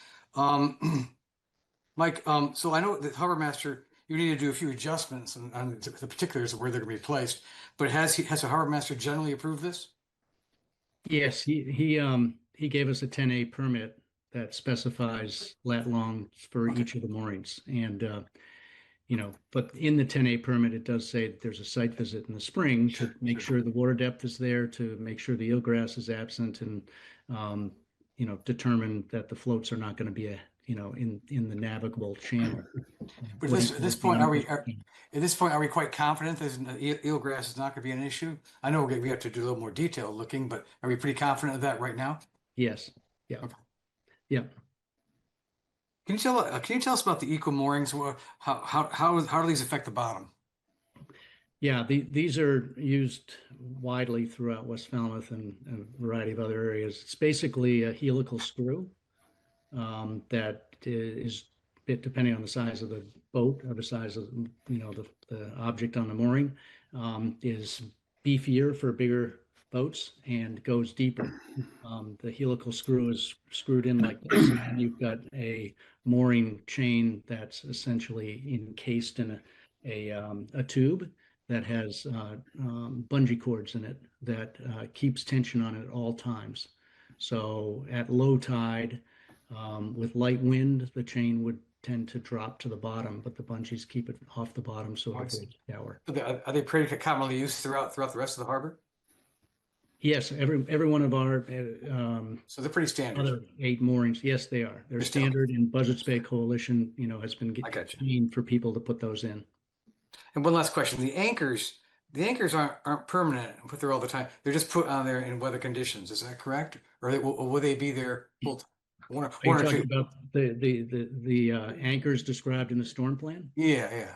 Mike, so I know that Harbor Master, you need to do a few adjustments on the particulars of where they're going to be placed, but has the Harbor Master generally approved this? Yes, he gave us a 10A permit that specifies lat long for Okay. each of the moorings. And, but in the 10A permit, it does say that there's a site visit in the spring to make sure the water depth is there, to make sure the eelgrass is absent, and, determine that the floats are not going to be in the navigable channel. But at this point, are we quite confident that eelgrass is not going to be an issue? I know we have to do a little more detailed looking, but are we pretty confident of that right now? Yes. Yeah. Okay. Yeah. Can you tell us about the eco moorings? How do these affect the bottom? Yeah, these are used widely throughout West Falmouth and a variety of other areas. It's basically a helical screw that is, depending on the size of the boat or the size of the object on the mooring, is beefier for bigger boats and goes deeper. The helical screw is screwed in like this, and you've got a mooring chain that's essentially encased in a tube that has bungee cords in it that keeps tension on it at all times. So at low tide, with light wind, the chain would tend to drop to the bottom, but the bungees keep it off the bottom so it avoids tower. Are they pretty commonly used throughout the rest of the harbor? Yes, every one of our So they're pretty standard. other 8 moorings, yes, they are. They're standard, and Buzzards Bay Coalition, has been getting for people to put those in. And one last question: the anchors aren't permanent and put there all the time. They're just put on there in weather conditions. Is that correct? Or will they be there full time? One Are or you talking two? about the anchors described in the storm plan? Yeah.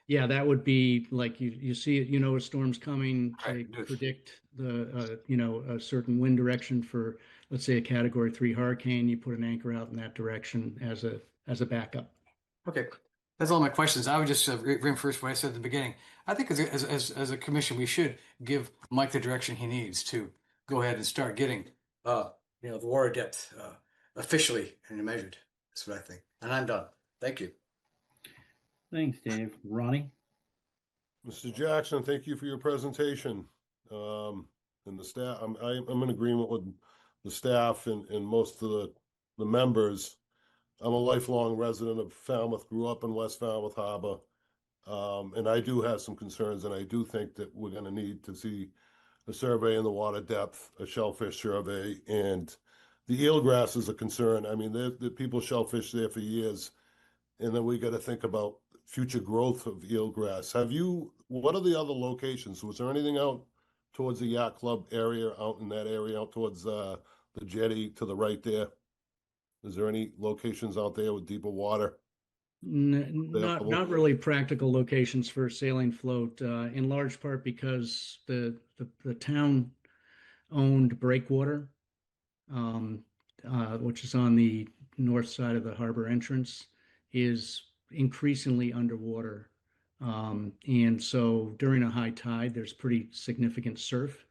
Yeah, that would be like you see it, a storm's coming, they Right, good. predict a certain wind direction for, let's say, a Category 3 hurricane. You put an anchor out in that direction as a backup. Okay, that's all my questions. I would just reinforce what I said at the beginning. I think as a commission, we should give Mike the direction he needs to go ahead and start getting the water depth officially and measured. That's what I think. And I'm done. Thank you. Thanks, Dave. Ronnie? Mr. Jackson, thank you for your presentation. And the staff, I'm in agreement with the staff and most of the members. I'm a lifelong resident of Falmouth, grew up in West Falmouth Harbor. And I do have some concerns, and I do think that we're gonna need to see a survey in the water depth, a shellfish survey, and the eelgrass is a concern. I mean, the people shellfish there for years, and then we gotta think about future growth of eelgrass. What are the other locations? Was there anything out towards the yacht club area, out in that area, out towards the jetty to the right there? Is there any locations out there with deeper water? Not really practical locations for a sailing float, in large part because the town owned breakwater, which is on the north side of the harbor entrance, is increasingly underwater. And so during a high tide, there's pretty significant surf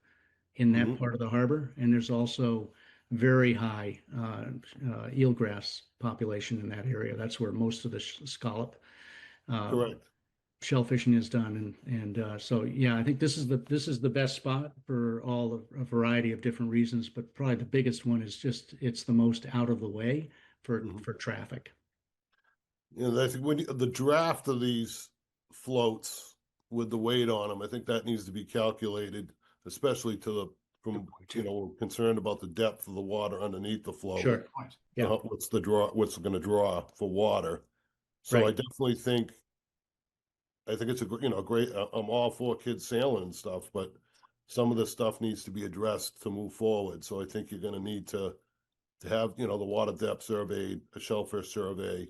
in that part of the harbor. And there's also very high eelgrass population in that area. That's where most of the scallop shellfishing is done. And so, yeah, I think this is the best spot for a variety of different reasons, but probably the biggest one is just it's the most out of the way for traffic. You know, I think the draft of these floats with the weight on them, I think that needs to be calculated, especially from, you know, we're concerned about the depth of the water underneath the float. Sure. Yeah. What's going to draw for water. So I Right. definitely think, it's a, you know, great, I'm all for kids sailing and stuff, but some of this stuff needs to be addressed to move forward. So I think you're going to need to have, you know, the water depth survey, a shellfish survey,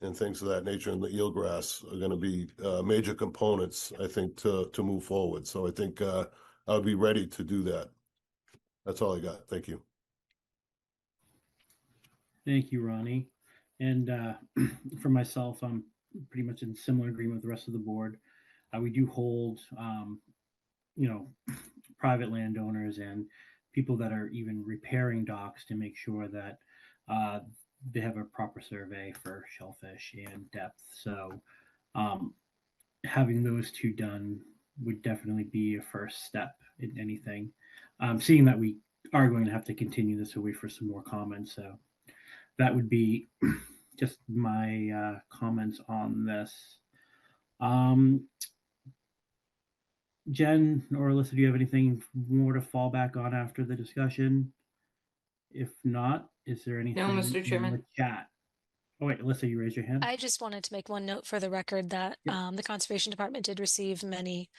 and things of that nature, and the eelgrass are going to be major components, I think, to move forward. So I think I'll be ready to do that. That's all I got. Thank you. Thank you, Ronnie. And for myself, I'm pretty much in similar agreement with the rest of the board. We do hold, you know, private landowners and people that are even repairing docks to make sure that they have a proper survey for shellfish and depth. So having those two done would definitely be a first step in anything. Seeing that we are going to have to continue this away for some more comments. So that would be just my comments on this. Jen or Alyssa, do you have anything more to fall back on after the discussion? If not, is there anything Mr. in Chairman. the chat? Oh wait, Alyssa, you raised your hand. I just wanted to make one note for the record that Yep. the Conservation Department did receive many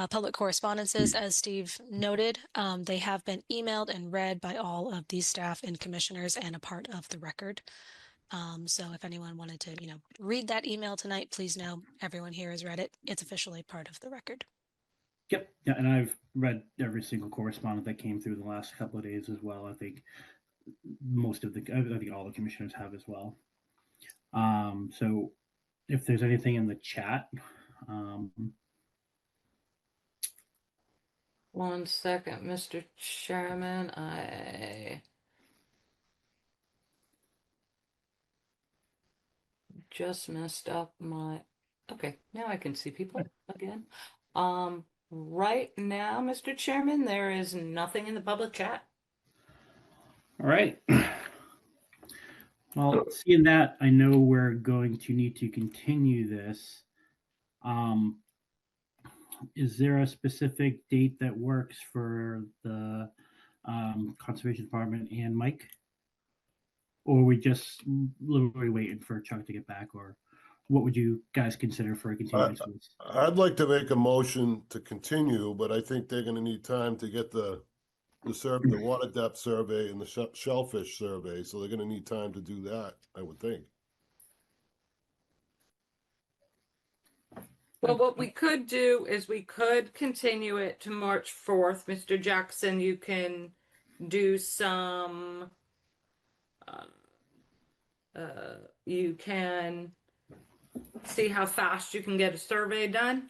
public correspondences, as Steve noted. They have been emailed and read by all of these staff and commissioners and a part of the record. So if anyone wanted to, read that email tonight, please know everyone here has read it. It's officially part of the record. Yep. Yeah, and I've read every single correspondence that came through the last couple of days as well. I think I think all the commissioners have as well. So if there's anything in the chat, 1 second, Mr. Chairman. I just messed up my. Okay, now I can see people again. Right now, Mr. Chairman, there is nothing in the public chat. all right. Well, seeing that, I know we're going to need to continue this. Is there a specific date that works for the Conservation Department and Mike? Or are we just literally waiting for Chuck to get back? Or what would you guys consider for a continuance? I'd like to make a motion to continue, but I think they're going to need time to get the water depth survey and the shellfish survey. So they're going to need time to do that, I would think. Well, what we could do is we could continue it to March 4th. Mr. Jackson, you can do some, you can see how fast you can get a survey done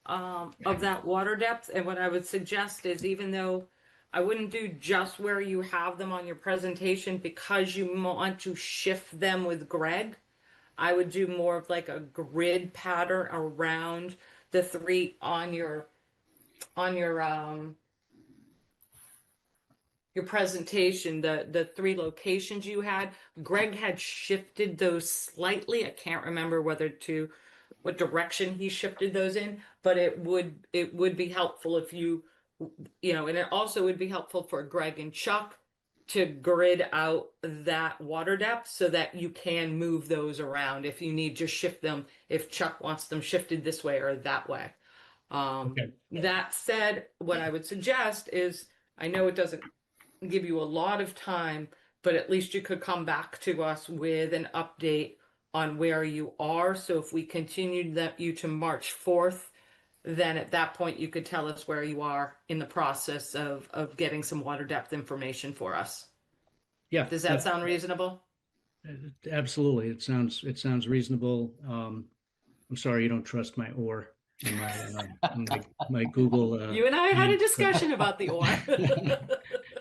of that water depth. And what I would suggest is, even though I wouldn't do just where you have them on your presentation, because you want to shift them with Greg, I would do more of like a grid pattern around the three on your presentation, the three locations you had. Greg had shifted those slightly. I can't remember what direction he shifted those in, but it would be helpful if you and it also would be helpful for Greg and Chuck to grid out that water depth so that you can move those around if you need to shift them, if Chuck wants them shifted this way or that way. Okay. That said, what I would suggest is, I know it doesn't give you a lot of time, but at least you could come back to us with an update on where you are. So if we continued you to March 4th, then at that point you could tell us where you are in the process of getting some water depth information for us. Yeah. Does that sound reasonable? Absolutely. It sounds reasonable. I'm sorry you don't trust my oar in my Google. You and I had a discussion about the oar.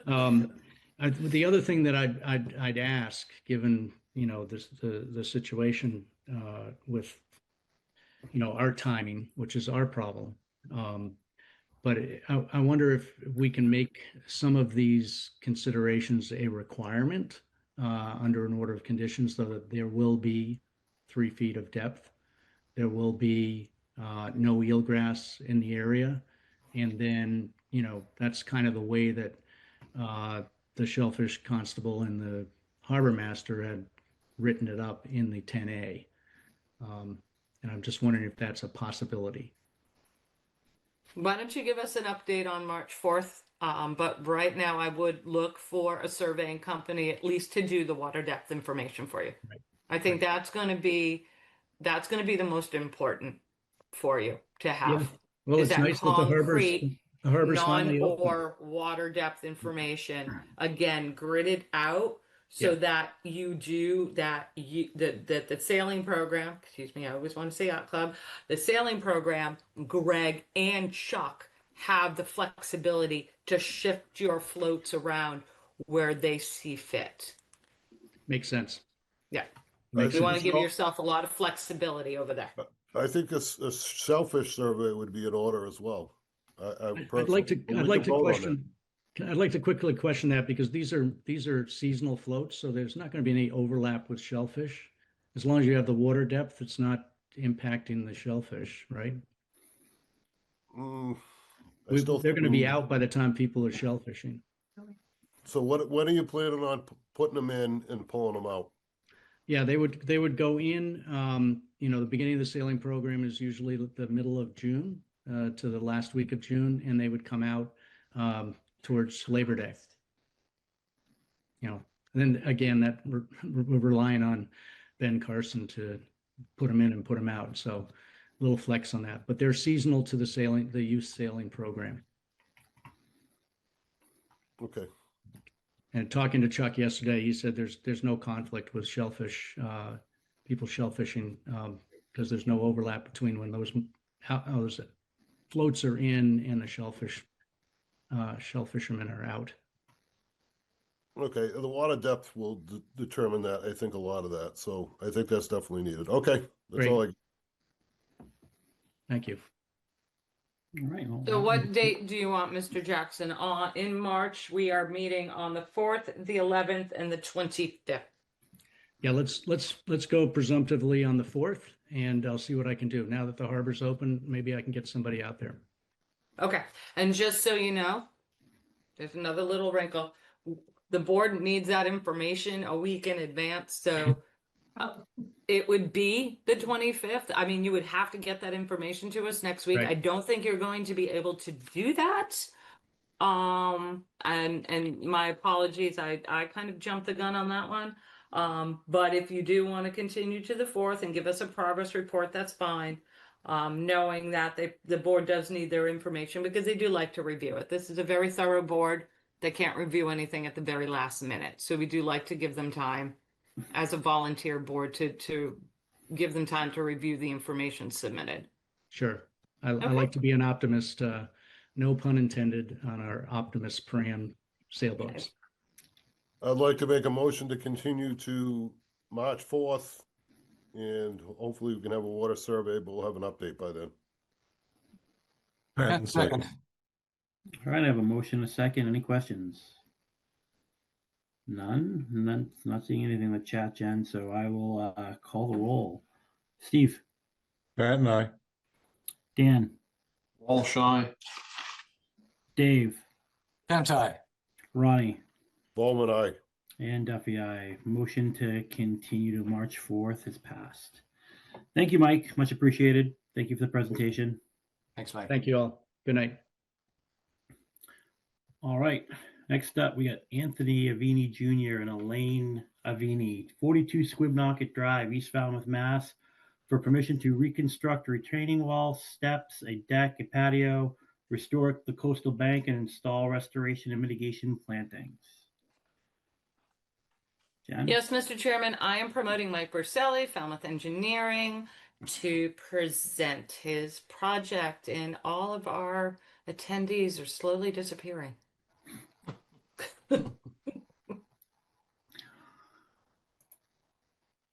The other thing that I'd ask, given the situation with our timing, which is our problem, but I wonder if we can make some of these considerations a requirement under an order of conditions, so that there will be 3 feet of depth. There will be no eelgrass in the area. And then, that's kind of the way that the Shellfish Constable and the Harbor Master had written it up in the 10A. And I'm just wondering if that's a possibility. Why don't you give us an update on March 4th? But right now I would look for a surveying company at least to do the water depth information for you. Right. I think that's going to be the most important for you to have. Yeah. Well, Is it's that nice that the harbor's finally open. non-ore water depth information, again, gridded out so Yeah. that you do that, the sailing program, excuse me, I always want to say yacht club, the sailing program, Greg and Chuck have the flexibility to shift your floats around where they see fit. Makes sense. Yeah. Makes You want to sense. give yourself a lot of flexibility over there. I think a shellfish survey would be in order as well. I'd like to quickly question that, because these are seasonal floats, so there's not going to be any overlap with shellfish. As long as you have the water depth, it's not impacting the shellfish, right? They're going to be out by the time people are shellfishing. So when are you planning on putting them in and pulling them out? Yeah, they would go in, the beginning of the sailing program is usually the middle of June to the last week of June, and they would come out towards Labor Day. And then again, that we're relying on Ben Carson to put them in and put them out. So a little flex on that, but they're seasonal to the youth sailing program. Okay. And talking to Chuck yesterday, he said there's no conflict with shellfish, people shellfishing, because there's no overlap between when those floats are in and the shellfishermen are out. Okay, the water depth will determine that. I think a lot of that. So I think that's definitely needed. Okay, that's Great. all I. Thank you. All right. Well, So what date do you want, Mr. Jackson? In March, we are meeting on the 4th, the 11th, and the 25th. Yeah, let's go presumptively on the 4th, and I'll see what I can do. Now that the harbor's open, maybe I can get somebody out there. Okay, and just so you know, there's another little wrinkle. The board needs that information a week in advance, so it would be the 25th. I mean, you would have to get that information to us next week. Right. I don't think you're going to be able to do that. And my apologies, I kind of jumped the gun on that one. But if you do want to continue to the 4th and give us a progress report, that's fine. Knowing that the board does need their information because they do like to review it. This is a very thorough board. They can't review anything at the very last minute. So we do like to give them time as a volunteer board to give them time to review the information submitted. Sure. I like to be an optimist, no pun intended on our Optimus Pram sailboats. I'd like to make a motion to continue to March 4th, and hopefully we can have a water survey, but we'll have an update by then. Patton second. All right, I have a motion, a second. Any questions? None. Not seeing anything in the chat, Jen. So I will call the roll. Steve, Pat and I. Dan, Walsh, aye. Dave, Pentai. Ronnie, Bowman, aye. and Duffy. I motion to continue to March 4th is passed. Thank you, Mike. Much appreciated. Thank you for the presentation. Thanks, Mike. Thank you all. Good night. All right. Next up, we got Anthony Avini Jr. and Elaine Avini, 42 Squibnocket Drive, East Falmouth, Mass, for permission to reconstruct a retaining wall, steps, a deck, a patio, restore the coastal bank, and install restoration and mitigation plantings. Jen? Yes, Mr. Chairman, I am promoting Mike Berselli, Falmouth Engineering, to present his project, and all of our attendees are slowly disappearing.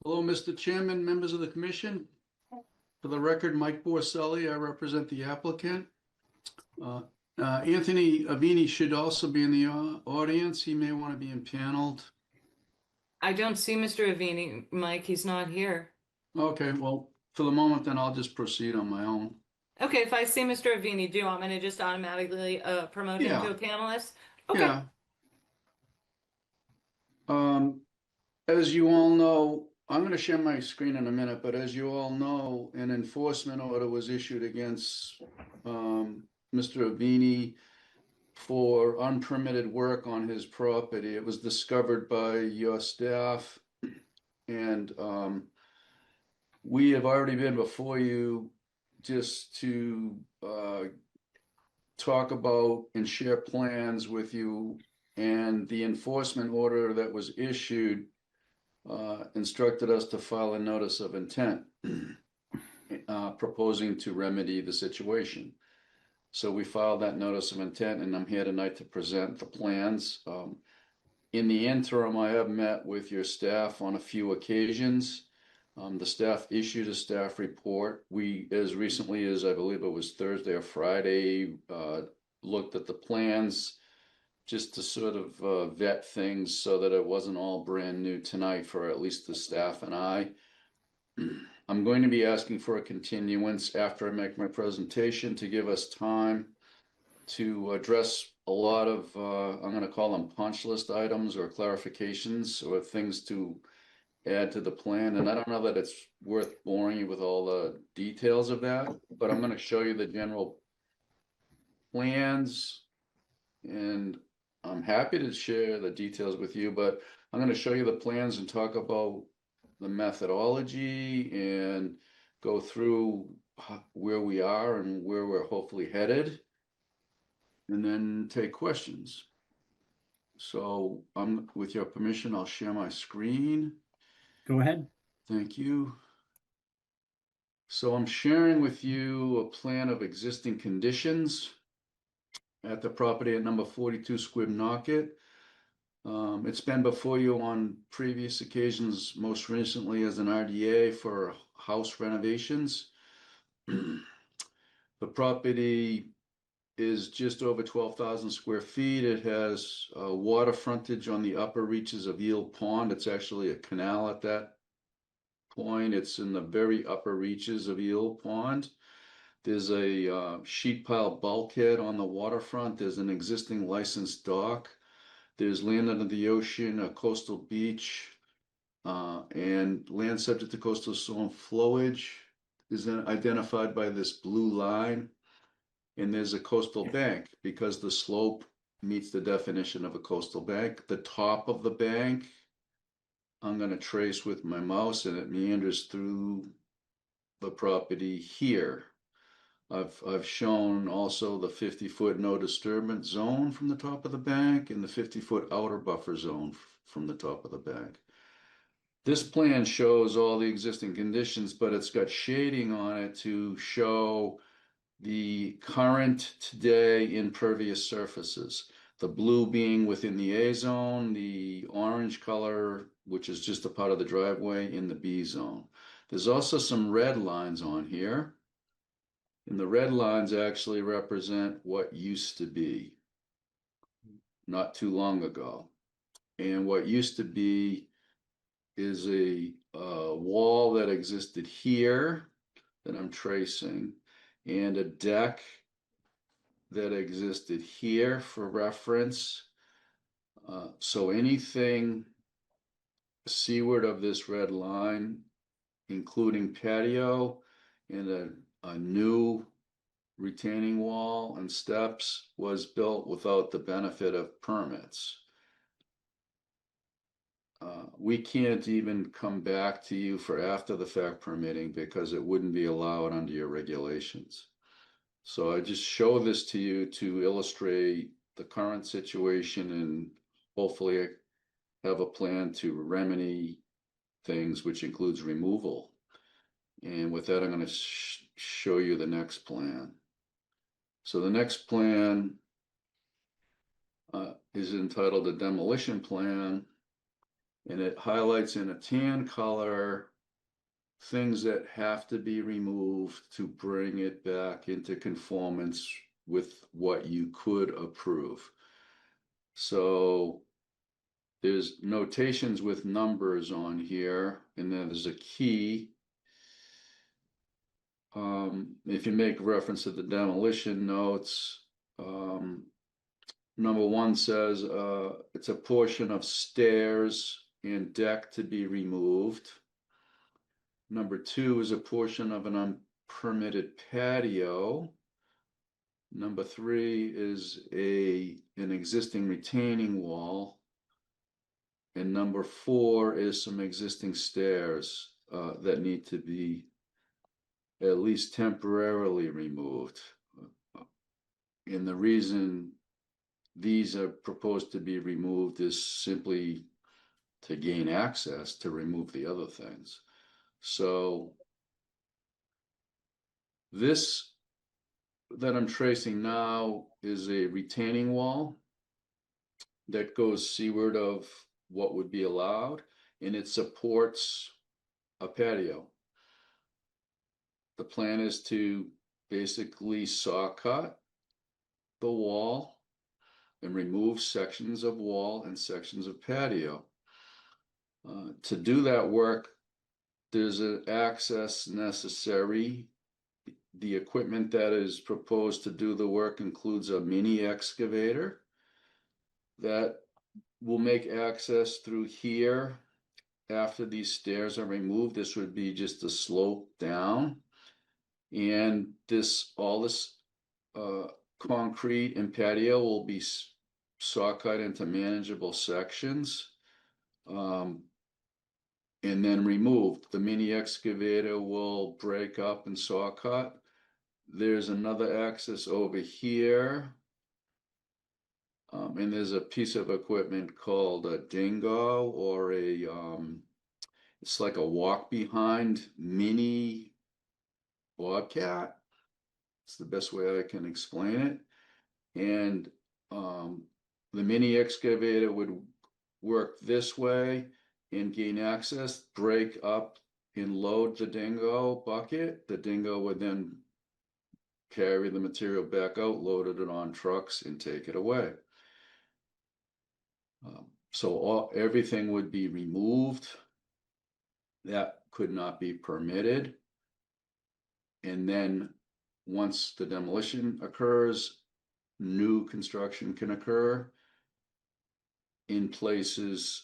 Hello, Mr. Chairman, members of the commission. For the record, Mike Borselli, I represent the applicant. Anthony Avini should also be in the audience. He may want to be impaneled. I don't see Mr. Avini, Mike, he's not here. Okay, well, for the moment, then I'll just proceed on my own. Okay, if I see Mr. Avini, do you want me to just automatically promote him to Yeah. a panelist? Okay. Yeah. As you all know, I'm going to share my screen in a minute, but as you all know, an enforcement order was issued against Mr. Avini for unpermitted work on his property. It was discovered by your staff, and we have already been before you just to talk about and share plans with you. And the enforcement order that was issued instructed us to file a notice of intent proposing to remedy the situation. So we filed that notice of intent, and I'm here tonight to present the plans. In the interim, I have met with your staff on a few occasions. The staff issued a staff report. We, as recently as I believe it was Thursday or Friday, looked at the plans just to sort of vet things so that it wasn't all brand new tonight for at least the staff and I. I'm going to be asking for a continuance after I make my presentation to give us time to address a lot of, I'm going to call them punch list items or clarifications or things to add to the plan. And I don't know that it's worth boring you with all the details of that, but I'm going to show you the general plans, and I'm happy to share the details with you, but I'm going to show you the plans and talk about the methodology and go through where we are and where we're hopefully headed, and then take questions. So with your permission, I'll share my screen. Go ahead. Thank you. So I'm sharing with you a plan of existing conditions at the property at number 42 Squibnocket. It's been before you on previous occasions, most recently as an RDA for house renovations. The property is just over 12,000 square feet. It has water frontage on the upper reaches of Eel Pond. It's actually a canal at that point. It's in the very upper reaches of Eel Pond. There's a sheet pile bulkhead on the waterfront. There's an existing licensed dock. There's land under the ocean, a coastal beach, and land subject to coastal storm flowage is then identified by this blue line. And there's a coastal bank because the slope meets the definition of a coastal bank. The top of the bank, I'm going to trace with my mouse, and it meanders through the property here. I've shown also the 50-foot no disturbance zone from the top of the bank and the 50-foot outer buffer zone from the top of the bank. This plan shows all the existing conditions, but it's got shading on it to show the current today impervious surfaces. The blue being within the A zone, the orange color, which is just a part of the driveway, in the B zone. There's also some red lines on here. And the red lines actually represent what used to be not too long ago. And what used to be is a wall that existed here that I'm tracing, and a deck that existed here for reference. So anything seaward of this red line, including patio and a new retaining wall and steps, was built without the benefit of permits. We can't even come back to you for after the fact permitting because it wouldn't be allowed under your regulations. So I just show this to you to illustrate the current situation and hopefully have a plan to remedy things, which includes removal. And with that, I'm going to show you the next plan. So the next plan is entitled a demolition plan, and it highlights in a tan color things that have to be removed to bring it back into conformance with what you could approve. So there's notations with numbers on here, and then there's a key. if you make reference to the demolition notes, number one says, it's a portion of stairs and deck to be removed. Number two is a portion of an unpermitted patio. Number three is an existing retaining wall. And number four is some existing stairs that need to be at least temporarily removed. And the reason these are proposed to be removed is simply to gain access to remove the other things. So this that I'm tracing now is a retaining wall that goes seaward of what would be allowed, and it supports a patio. The plan is to basically saw cut the wall and remove sections of wall and sections of patio. To do that work, there's an access necessary. The equipment that is proposed to do the work includes a mini excavator that will make access through here. After these stairs are removed, this would be just a slope down. And all this concrete and patio will be saw cut into manageable sections. And then removed. The mini excavator will break up and saw cut. There's another access over here. And there's a piece of equipment called a dingo, or it's like a walk behind mini bobcat. It's the best way I can explain it. And the mini excavator would work this way and gain access, break up and load the dingo bucket. The dingo would then carry the material back out, loaded it on trucks, and take it away. So everything would be removed that could not be permitted. And then once the demolition occurs, new construction can occur in places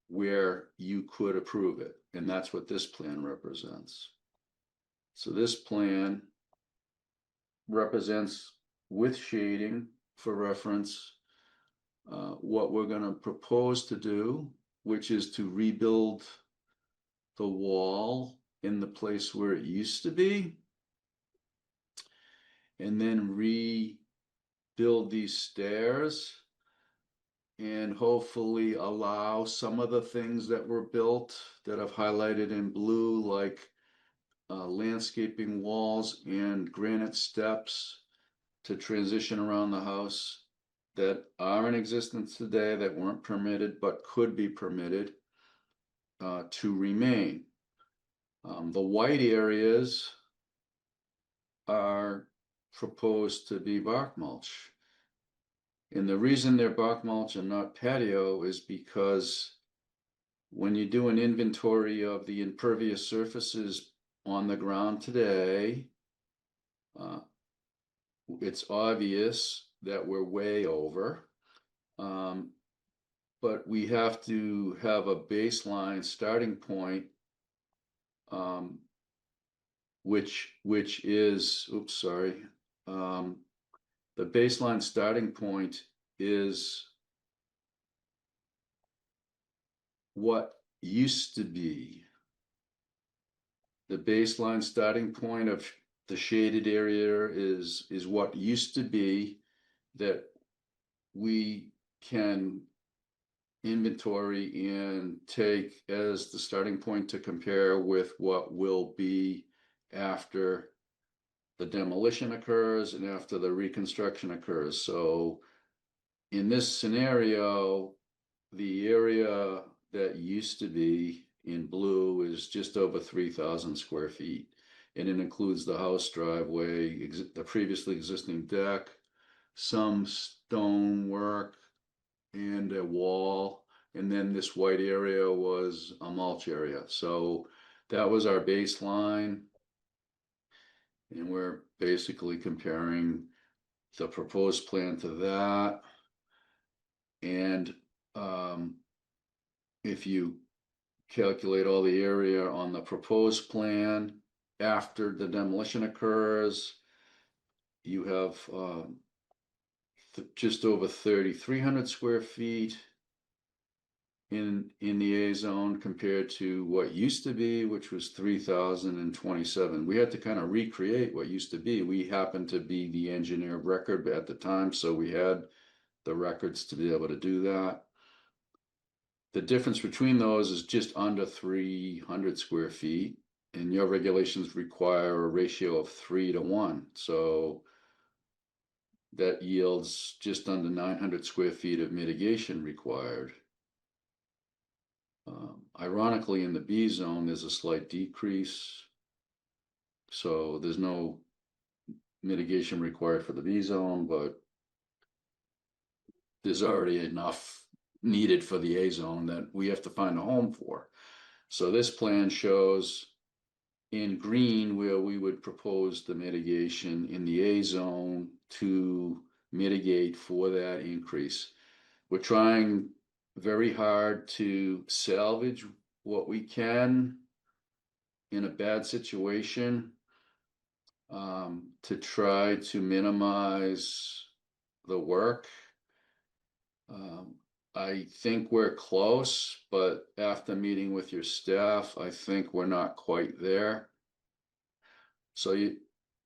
where you could approve it. And that's what this plan represents. So this plan represents, with shading for reference, what we're going to propose to do, which is to rebuild the wall in the place where it used to be, and then rebuild these stairs, and hopefully allow some of the things that were built that I've highlighted in blue, like landscaping walls and granite steps, to transition around the house that are in existence today that weren't permitted but could be permitted to remain. The white areas are proposed to be bark mulch. And the reason they're bark mulch and not patio is because when you do an inventory of the impervious surfaces on the ground today, it's obvious that we're way over. But we have to have a baseline starting point, which is, oops, sorry. The baseline starting point is what used to be. The baseline starting point of the shaded area is what used to be, that we can inventory and take as the starting point to compare with what will be after the demolition occurs and after the reconstruction occurs. So in this scenario, the area that used to be in blue is just over 3,000 square feet. And it includes the house driveway, the previously existing deck, some stonework, and a wall. And then this white area was a mulch area. So that was our baseline. And we're basically comparing the proposed plan to that. And if you calculate all the area on the proposed plan after the demolition occurs, you have just over 3,300 square feet in the A zone compared to what used to be, which was 3,027. We had to kind of recreate what used to be. We happened to be the engineer of record at the time, so we had the records to be able to do that. The difference between those is just under 300 square feet, and your regulations require a ratio of 3:1. So that yields just under 900 square feet of mitigation required. Ironically, in the B zone, there's a slight decrease. So there's no mitigation required for the B zone, but there's already enough needed for the A zone that we have to find a home for. So this plan shows in green where we would propose the mitigation in the A zone to mitigate for that increase. We're trying very hard to salvage what we can in a bad situation, to try to minimize the work. I think we're close, but after meeting with your staff, I think we're not quite there. So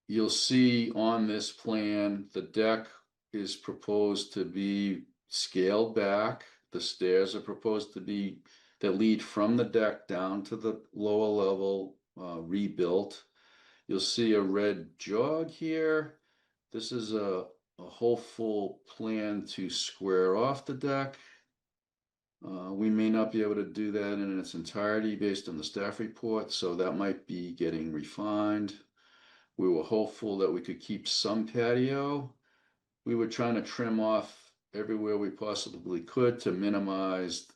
you'll see on this plan, the deck is proposed to be scaled back. The stairs are proposed to be that lead from the deck down to the lower level, rebuilt. You'll see a red jog here. This is a hopeful plan to square off the deck. We may not be able to do that in its entirety based on the staff report, so that might be getting refined. We were hopeful that we could keep some patio. We were trying to trim off everywhere we possibly could to minimize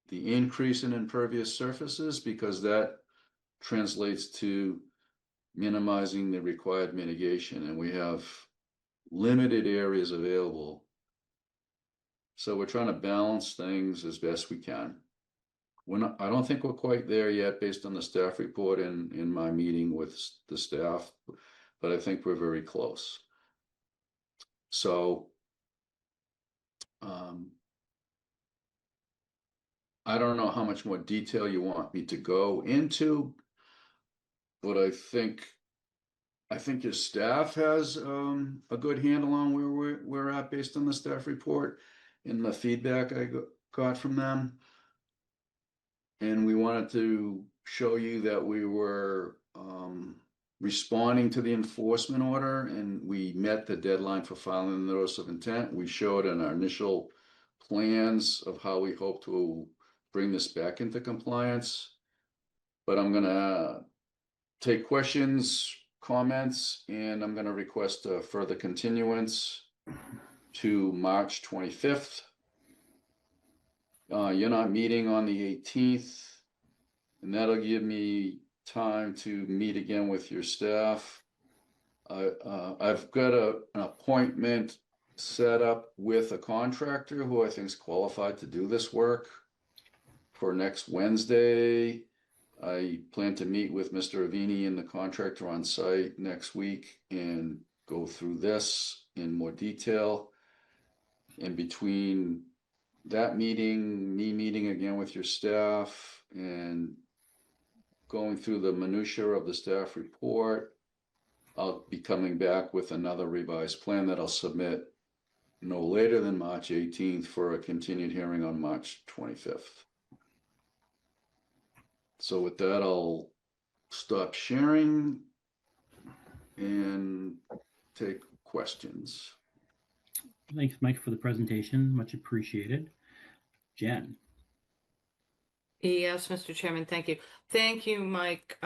the increase in impervious surfaces, because that translates to minimizing the required mitigation, and we have limited areas available. So we're trying to balance things as best we can. I don't think we're quite there yet based on the staff report and in my meeting with the staff, but I think we're very close. So I don't know how much more detail you want me to go into, but I think your staff has a good handle on where we're at based on the staff report and the feedback I got from them. And we wanted to show you that we were responding to the enforcement order, and we met the deadline for filing the notice of intent. We showed in our initial plans of how we hope to bring this back into compliance. But I'm gonna take questions, comments, and I'm gonna request a further continuance to March 25th. You're not meeting on the 18th, and that'll give me time to meet again with your staff. I've got an appointment set up with a contractor who I think is qualified to do this work for next Wednesday. I plan to meet with Mr. Avini and the contractor on site next week and go through this in more detail. In between that meeting, me meeting again with your staff and going through the minutia of the staff report, I'll be coming back with another revised plan that I'll submit no later than March 18th for a continued hearing on March 25th. So with that, I'll stop sharing and take questions. Thanks, Mike, for the presentation. Much appreciated. Jen. Yes, Mr. Chairman, thank you. Thank you, Mike.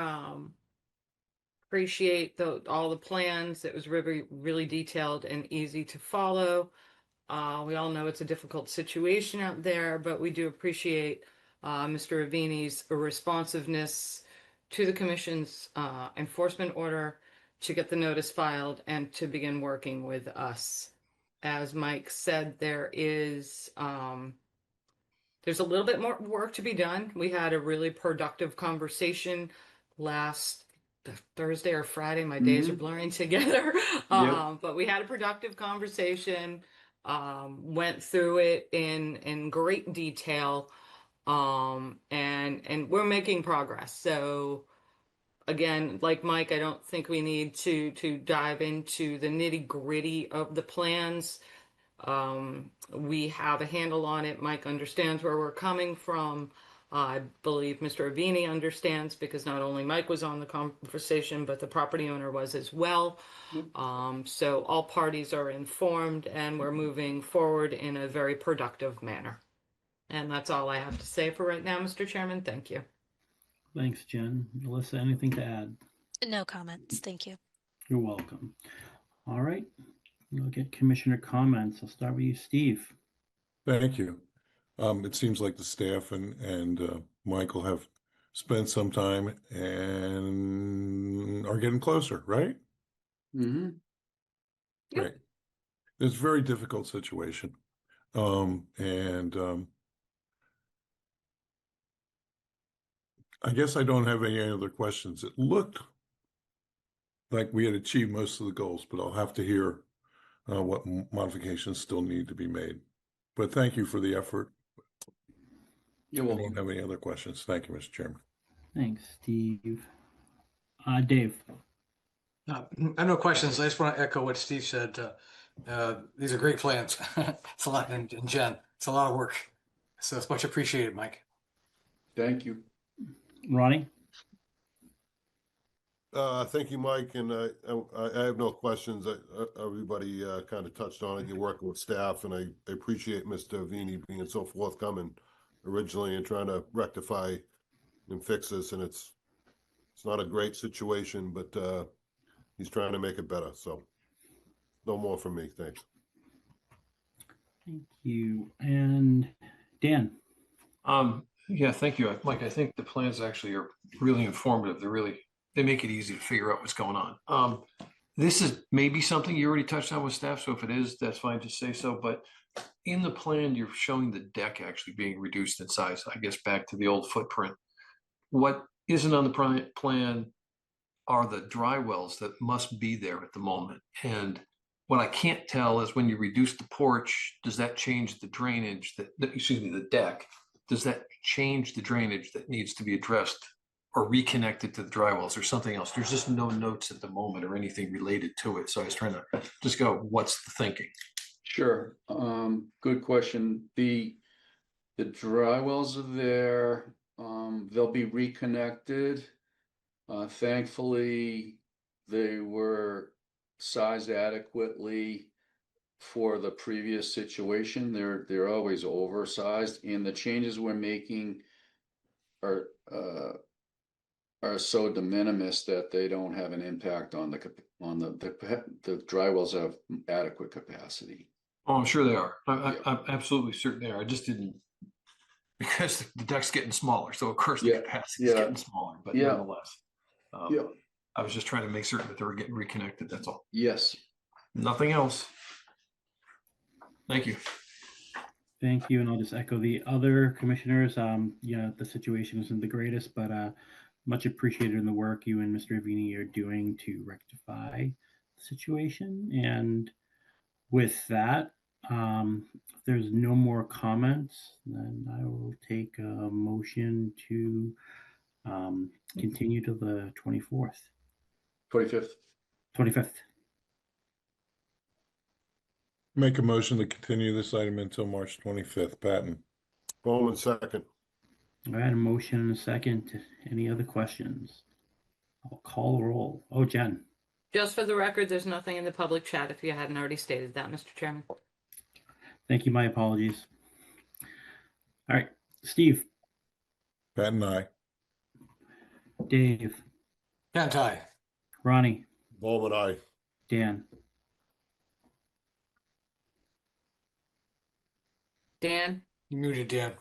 Appreciate all the plans. It was really, really detailed and easy to follow. We all know it's a difficult situation out there, but we do appreciate Mr. Avini's responsiveness to the Commission's enforcement order to get the notice filed and to begin working with us. As Mike said, there's a little bit more work to be done. We had a really productive conversation last Thursday or Friday. My days are blurring together. But we had a productive conversation, went through it in great detail, and we're making progress. So again, like Mike, I don't think we need to dive into the nitty-gritty of the plans. We have a handle on it. Mike understands where we're coming from. I believe Mr. Avini understands, because not only Mike was on the conversation, but the property owner was as well. So all parties are informed, and we're moving forward in a very productive manner. And that's all I have to say for right now, Mr. Chairman. Thank you. Thanks, Jen. Alyssa, anything to add? No comments. Thank you. You're welcome. All right. We'll get commissioner comments. I'll start with you, Steve. Thank you. It seems like the staff and Michael have spent some time and are getting closer, right? Mm-hmm. Yep. Right. It's a very difficult situation. I guess I don't have any other questions. It looked like we had achieved most of the goals, but I'll have to hear what modifications still need to be made. But thank you for the effort. You're I welcome. don't have any other questions. Thank you, Mr. Chairman. Thanks, Steve. Dave. I have no questions. I just want to echo what Steve said. These are great plans. It's a lot, and Jen, it's a lot of work. So it's much appreciated, Mike. Thank you. Ronnie. Thank you, Mike, and I have no questions. Everybody kind of touched on it. You're working with staff, and I appreciate Mr. Avini being so forthcoming originally and trying to rectify and fix this. And it's not a great situation, but he's trying to make it better. So no more from me. Thanks. Thank you. And Dan. Yeah, thank you, Mike. I think the plans actually are really informative. They make it easy to figure out what's going on. This is maybe something you already touched on with staff, so if it is, that's fine to say so. But in the plan, you're showing the deck actually being reduced in size, I guess back to the old footprint. What isn't on the plan are the dry wells that must be there at the moment. And what I can't tell is when you reduce the porch, does that change the drainage the deck? Does that change the drainage that needs to be addressed or reconnected to the dry wells or something else? There's just no notes at the moment or anything related to it. So I was trying to just go, what's the thinking? Sure. Good question. The dry wells are there. They'll be reconnected. Thankfully, they were sized adequately for the previous situation. They're always oversized, and the changes we're making are so de minimis that they don't have an impact on the dry wells have adequate capacity. Oh, I'm sure they are. I'm absolutely certain they are. I just didn't, because the deck's getting smaller. So of course the capacity is getting smaller, but nonetheless, I was just trying to make certain that they were getting reconnected. That's all. Yes. Nothing else. Thank you. Thank you. And I'll just echo the other commissioners. The situation isn't the greatest, but much appreciated in the work you and Mr. Avini are doing to rectify the situation. And with that, if there's no more comments, then I will take a motion to continue to the 24th. 25th. Make a motion to continue this item until March 25th. Patton. Bowman, second. All right, a motion and a second. Any other questions? I'll call the roll. Oh, Jen. Just for the record, there's nothing in the public chat if you hadn't already stated that, Mr. Chairman. Thank you. My apologies. All right, Steve. Patton, aye. Dave. Can't tie. Ronnie. Bowman, aye. Dan. Dan? You muted, Dan.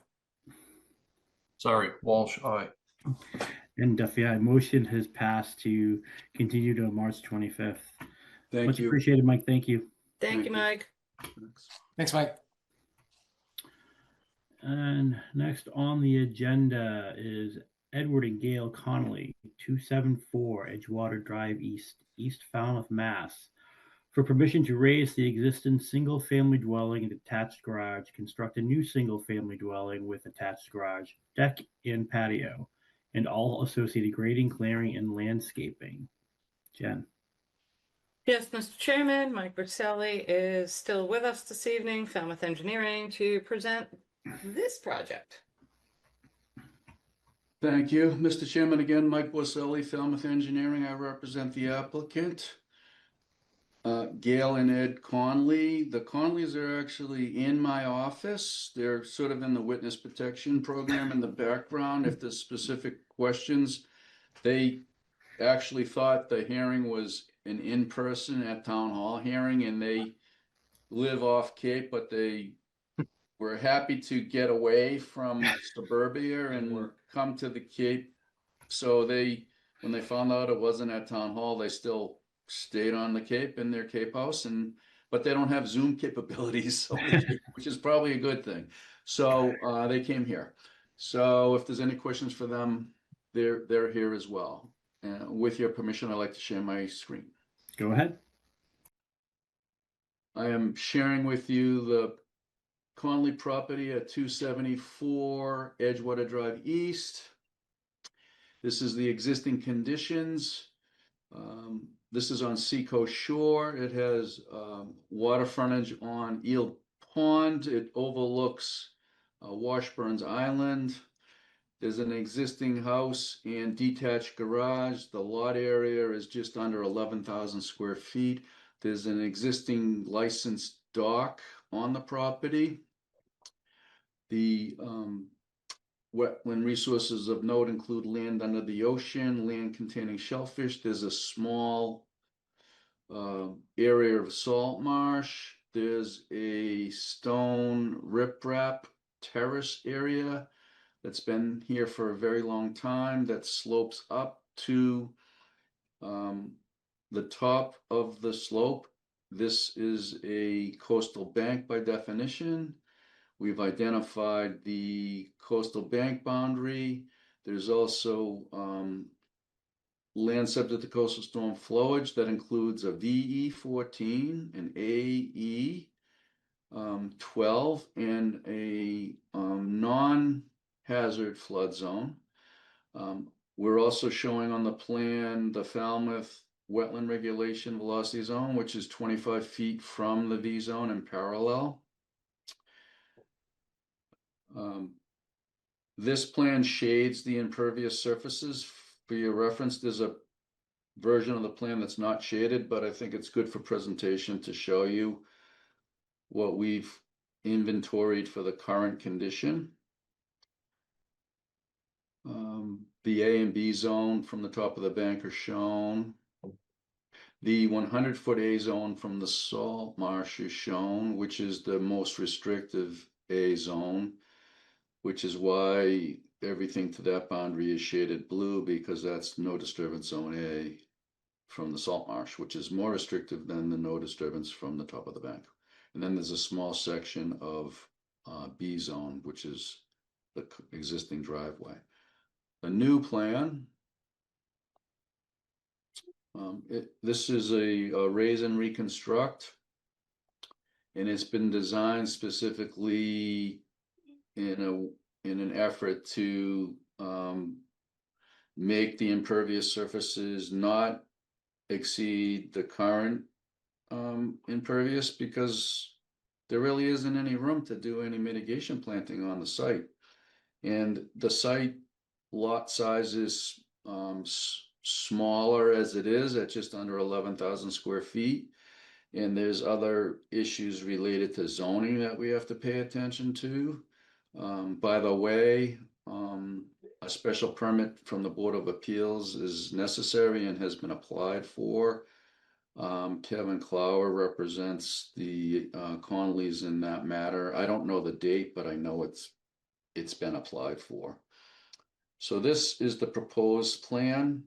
Sorry, Walsh, aye. And yeah, motion has passed to continue to March 25th. Thank Much you. appreciated, Mike. Thank you. Thank you, Mike. Thanks, Mike. And next on the agenda is Edward and Gail Connolly, 274 Edgewater Drive East, East Falmouth, Mass, for permission to raise the existing single-family dwelling and attached garage, construct a new single-family dwelling with attached garage, deck, and patio, and all associated grading, clearing, and landscaping. Jen. Yes, Mr. Chairman, Mike Bricelli is still with us this evening, Falmouth Engineering, to present this project. Thank you, Mr. Chairman. Again, Mike Borselli, Falmouth Engineering. I represent the applicant. Gail and Ed Conley. The Conleys are actually in my office. They're sort of in the witness protection program in the background. If there's specific questions, they actually thought the hearing was an in-person at town hall hearing, and they live off Cape, but they were happy to get away from suburbia and come to the Cape. So when they found out it wasn't at town hall, they still stayed on the Cape in their Cape house, but they don't have Zoom capabilities, which is probably a good thing. So they came here. So if there's any questions for them, they're here as well. With your permission, I'd like to share my screen. Go ahead. I am sharing with you the Conley property at 274 Edgewater Drive East. This is the existing conditions. This is on Seacoast Shore. It has water frontage on Eel Pond. It overlooks Washburn's Island. There's an existing house and detached garage. The lot area is just under 11,000 square feet. There's an existing licensed dock on the property. The wetland resources of note include land under the ocean, land containing shellfish. There's a small area of salt marsh. There's a stone riprap terrace area that's been here for a very long time that slopes up to the top of the slope. This is a coastal bank by definition. We've identified the coastal bank boundary. There's also land subject to coastal storm flowage that includes a VE14, an AE 12, and a non-hazard flood zone. We're also showing on the plan the Falmouth wetland regulation velocity zone, which is 25 feet from the V zone in parallel. This plan shades the impervious surfaces. For your reference, there's a version of the plan that's not shaded, but I think it's good for presentation to show you what we've inventoried for the current condition. The A and B zone from the top of the bank are shown. The 100-foot A zone from the salt marsh is shown, which is the most restrictive A zone, which is why everything to that boundary is shaded blue, because that's no disturbance zone A from the salt marsh, which is more restrictive than the no disturbance from the top of the bank. And then there's a small section of B zone, which is the existing driveway. The new plan, this is a raise and reconstruct, and it's been designed specifically in an effort to make the impervious surfaces not exceed the current impervious, because there really isn't any room to do any mitigation planting on the site. And the site lot size is smaller as it is at just under 11,000 square feet. And there's other issues related to zoning that we have to pay attention to. By the way, a special permit from the Board of Appeals is necessary and has been applied for. Kevin Clower represents the Conleys in that matter. I don't know the date, but I know it's been applied for. So this is the proposed plan.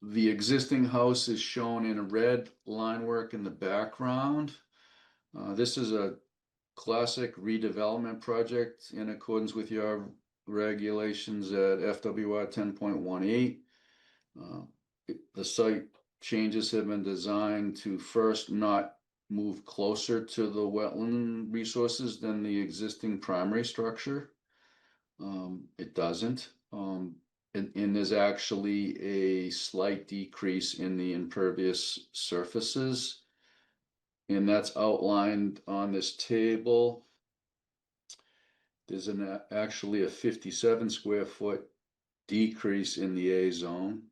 The existing house is shown in red line work in the background. This is a classic redevelopment project in accordance with your regulations at FWR 10.18. The site changes have been designed to first not move closer to the wetland resources than the existing primary structure. It doesn't. And there's actually a slight decrease in the impervious surfaces. And that's outlined on this table. There's actually a 57 square foot decrease in the A zone.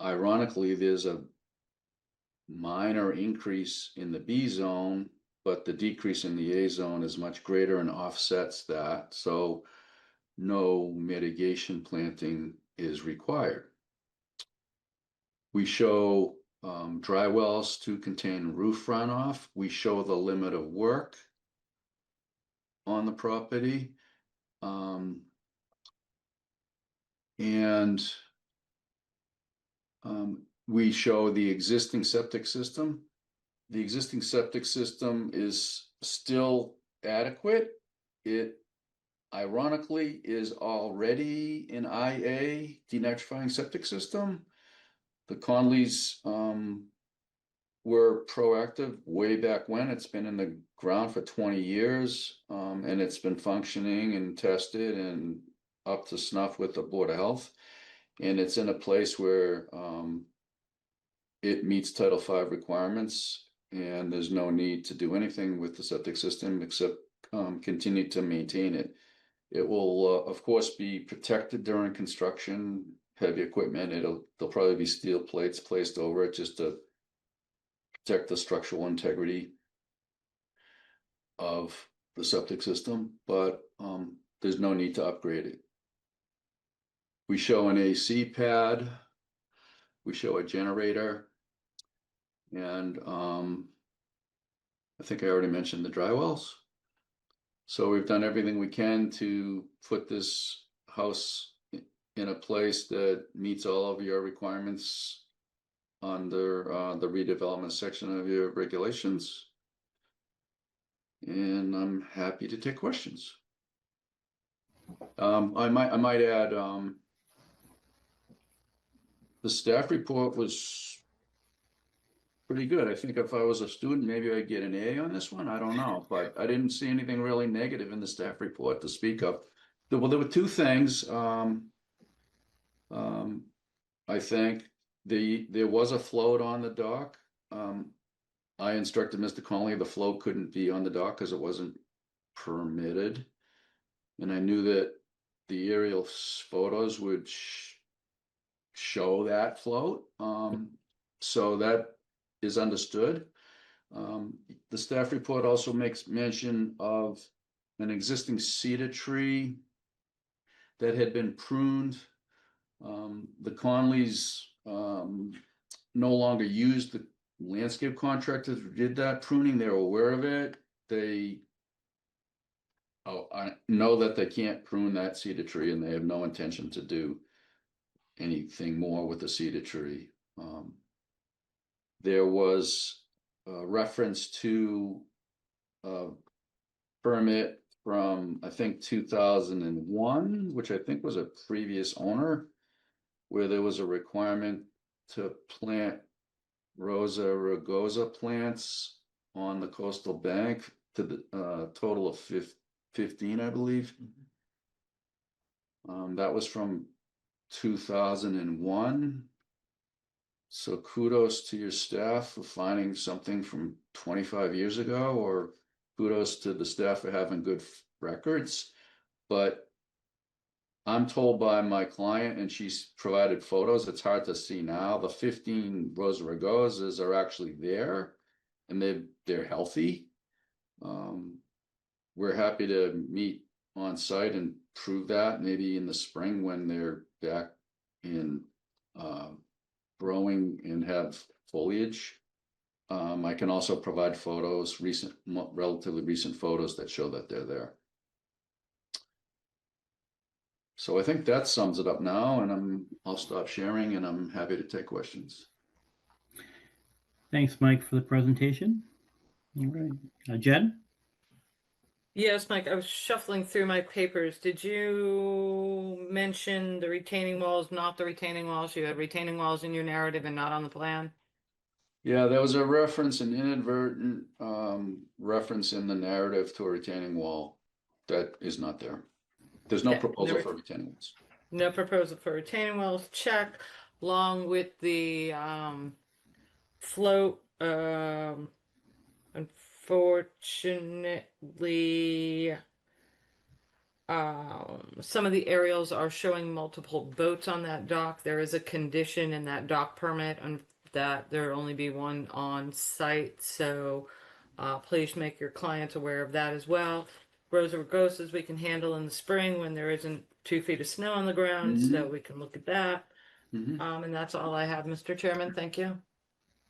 Ironically, there's a minor increase in the B zone, but the decrease in the A zone is much greater and offsets that. So no mitigation planting is required. We show dry wells to contain roof runoff. We show the limit of work on the property. We show the existing septic system. The existing septic system is still adequate. It ironically is already an IA denitrifying septic system. The Conleys were proactive way back when. It's been in the ground for 20 years, and it's been functioning and tested and up to snuff with the Board of Health. And it's in a place where it meets Title V requirements, and there's no need to do anything with the septic system except continue to maintain it. It will, of course, be protected during construction, heavy equipment. There'll probably be steel plates placed over it just to protect the structural integrity of the septic system, but there's no need to upgrade it. We show an AC pad, we show a generator, and I think I already mentioned the dry wells. So we've done everything we can to put this house in a place that meets all of your requirements under the redevelopment section of your regulations. And I'm happy to take questions. I might add, the staff report was pretty good. I think if I was a student, maybe I'd get an A on this one. I don't know, but I didn't see anything really negative in the staff report to speak of. Well, there were two things. I think there was a float on the dock. I instructed Mr. Conley the float couldn't be on the dock because it wasn't permitted. And I knew that the aerial photos would show that float. So that is understood. The staff report also makes mention of an existing cedar tree that had been pruned. The Conleys no longer used the landscape contractors who did that pruning. They're aware of it. I know that they can't prune that cedar tree, and they have no intention to do anything more with the cedar tree. There was a reference to a permit from, I think, 2001, which I think was a previous owner, where there was a requirement to plant Rosa rugosa plants on the coastal bank to the total of 15, I believe. That was from 2001. So kudos to your staff for finding something from 25 years ago, or kudos to the staff for having good records. But I'm told by my client, and she's provided photos, it's hard to see now, the 15 Rosa rugosas are actually there, and they're healthy. We're happy to meet on site and prove that maybe in the spring when they're back in growing and have foliage. I can also provide photos, relatively recent photos that show that they're there. So I think that sums it up now, and I'll stop sharing, and I'm happy to take questions. Thanks, Mike, for the presentation. All right. Jen? Yes, Mike, I was shuffling through my papers. Did you mention the retaining walls, not the retaining walls? You had retaining walls in your narrative and not on the plan? Yeah, there was a reference, an inadvertent reference in the narrative to a retaining wall that is not there. There's no Okay, proposal never- for retaining walls. No proposal for retaining walls, check, along with the float. Unfortunately, some of the aerials are showing multiple boats on that dock. There is a condition in that dock permit that there only be one on site, so please make your clients aware of that as well. Rows of rugosas we can handle in the spring when there isn't 2 feet of snow on the ground, so we can look at that. Mhm. And that's all I have, Mr. Chairman. Thank you.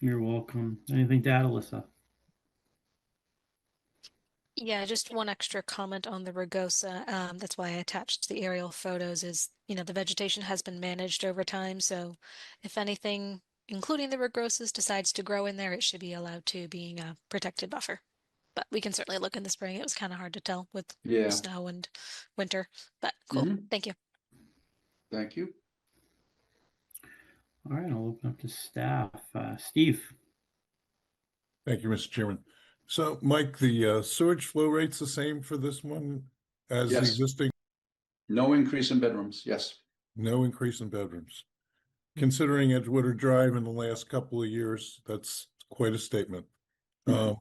You're welcome. Anything to add, Alyssa? Yeah, just one extra comment on the rugosa. That's why I attached the aerial photos is, the vegetation has been managed over time. So if anything, including the rugosas, decides to grow in there, it should be allowed to, being a protected buffer. But we can certainly look in the spring. It was kind of hard to tell with Yeah. snow and winter, but cool. Thank you. Thank you. All right, I'll open up to staff. Steve? Thank you, Mr. Chairman. So, Mike, the sewage flow rate's the same for this one as the Yes. existing, No increase in bedrooms. Yes. no increase in bedrooms. Considering Edgewater Drive in the last couple of years, that's quite a statement. I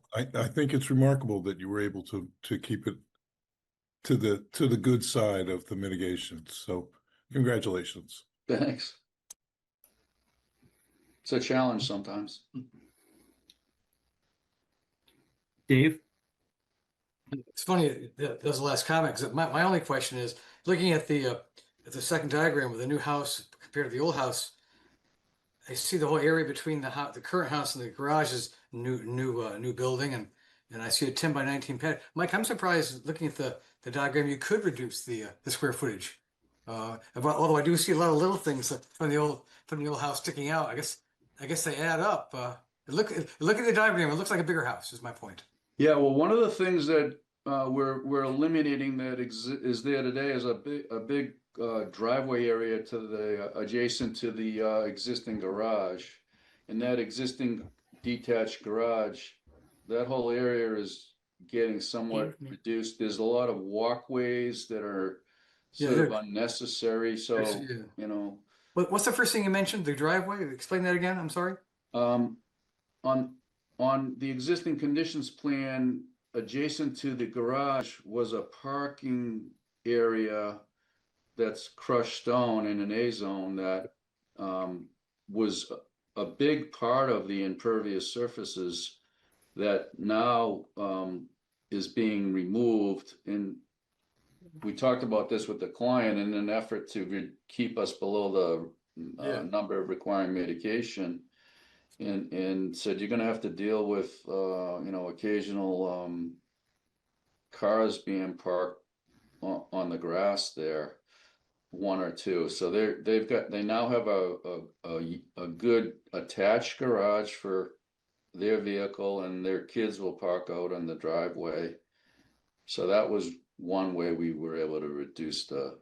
think it's remarkable that you were able to keep it to the good side of the mitigations. So, congratulations. Thanks. It's a challenge sometimes. Dave? It's funny, that was the last comment, because my only question is, looking at the second diagram with the new house compared to the old house, I see the whole area between the current house and the garage is new building, and I see a 10 by 19 pad. Mike, I'm surprised looking at the diagram, you could reduce the square footage. Although I do see a lot of little things from the old house sticking out. I guess they add up. Look at the diagram. It looks like a bigger house. Is my point. Yeah, well, one of the things that we're eliminating that is there today is a big driveway area to the adjacent to the existing garage, and that existing detached garage, that whole area is getting somewhat reduced. There's a lot of walkways that are sort of unnecessary. So What's the first thing you mentioned? The driveway. Explain that again. I'm sorry. On the existing conditions plan, adjacent to the garage was a parking area that's crushed stone in an A zone that was a big part of the impervious surfaces that now is being removed. And we talked about this with the client in an effort to keep us below the number requiring mitigation. And said you're going to have to deal with occasional cars being parked on the grass there, one or two. So they now have a good attached garage for their vehicle, and their kids will park out on the driveway. So that was one way we were able to reduce the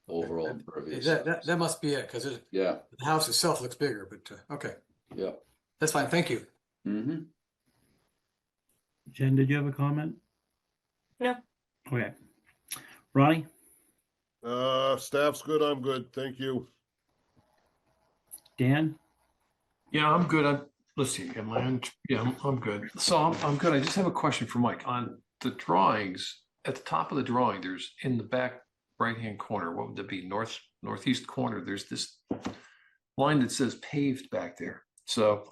overall impervious. That must be it, because the house itself looks bigger. But okay. Yeah. That's fine. Thank you. Jen, did you have a comment? No. Okay. Ronnie? Staff's good. I'm good. Thank you. Dan? Yeah, I'm good. Let's see. I'm good. So I'm good. I just have a question for Mike on the drawings. At the top of the drawing, there's in the back right-hand corner. What would that be? Northeast corner. There's this line that says paved back there. So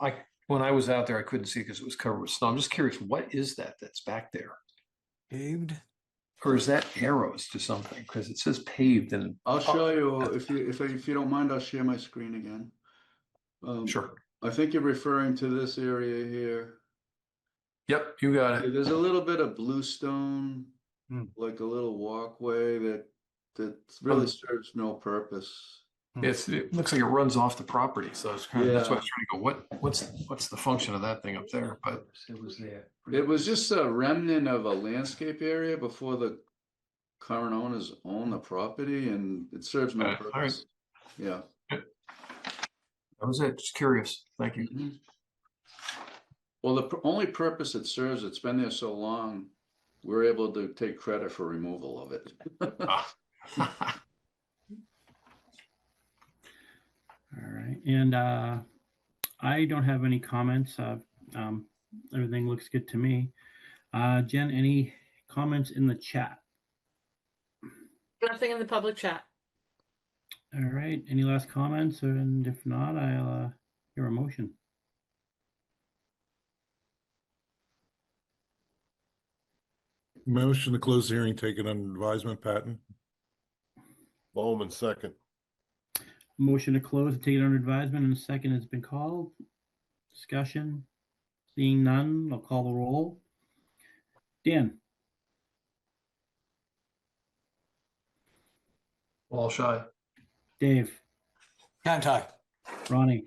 when I was out there, I couldn't see because it was covered with snow. I'm just curious, what is that's back there? Paved? Or is that arrows to something? Because it says paved, and I'll show you if you don't mind. I'll share my screen again. Sure. I think you're referring to this area here. Yep, you got it. There's a little bit of bluestone, like a little walkway that that really serves no purpose. It looks like it runs off the property, so it's kind of, that's why I Yeah. was trying to go, what's the function of that thing up there? But It was there. It was just a remnant of a landscape area before the current owners own the property, and it serves no all right. purpose. Yeah. That was it. Just curious. Thank you. Mhm. Well, the only purpose it serves, it's been there so long, we're able to take credit for removal of it. Ah. All right, and I don't have any comments. Everything looks good to me. Jen, any comments in the chat? Nothing in the public chat. All right, any last comments? And if not, I'll hear a motion. Motion to close the hearing, take it under advisement, Patton. Bowman, second. Motion to close and take it under advisement, and a second has been called. Discussion. Seeing none, I'll call the roll. Dan, All shy. Dave, Conti. Ronnie,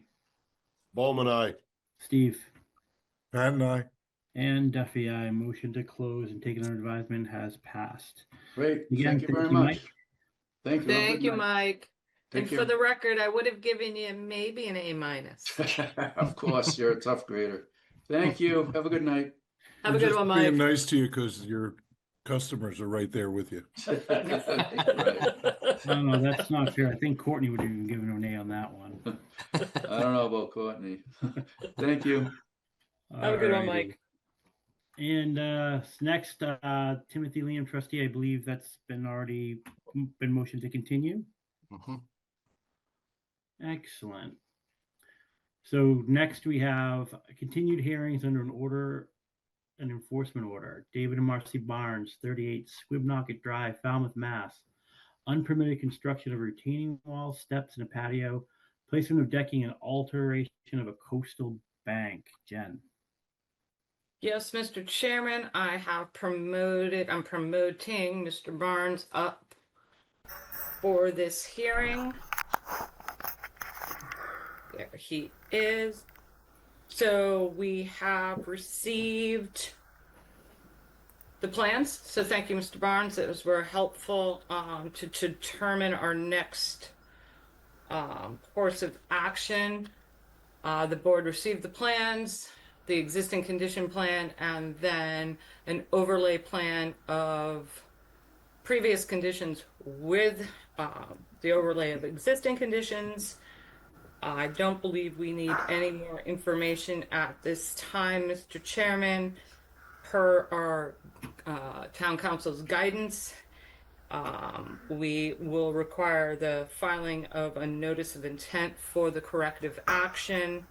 Bowman, aye. Steve, Patton, aye. and Duffy, aye. Motion to close and take it under advisement has passed. Great, Again, thank you very thank you, much. Mike. Thank you. Have a Thank good you, night. Mike. Take And for care. the record, I would have given you maybe an A-. Of course, you're a tough grader. Thank you. Have a good night. Have We're a good just one, being Mike. nice to you because your customers are right there with you. Right. No, that's not fair. I think Courtney would have even given an A on that one. I don't know about Courtney. Thank you. Have a good one, Alrighty. Mike. And next, Timothy Liam, trustee, I believe that's been motioned to continue. Excellent. So next we have continued hearings under an enforcement order. David and Marcy Barnes, 38 Squibnocket Drive, Falmouth, Mass. Unpermitted construction of a retaining wall, steps, and a patio, placement of decking, and alteration of a coastal bank. Jen. Yes, Mr. Chairman, I'm promoting Mr. Barnes up for this hearing. There he is. So we have received the plans. So thank you, Mr. Barnes. It was very helpful to determine our next course of action. The board received the plans, the existing condition plan, and then an overlay plan of previous conditions with the overlay of existing conditions. I don't believe we need any more information at this time, Mr. Chairman. Per our town council's guidance, we will require the filing of a notice of intent for the corrective action,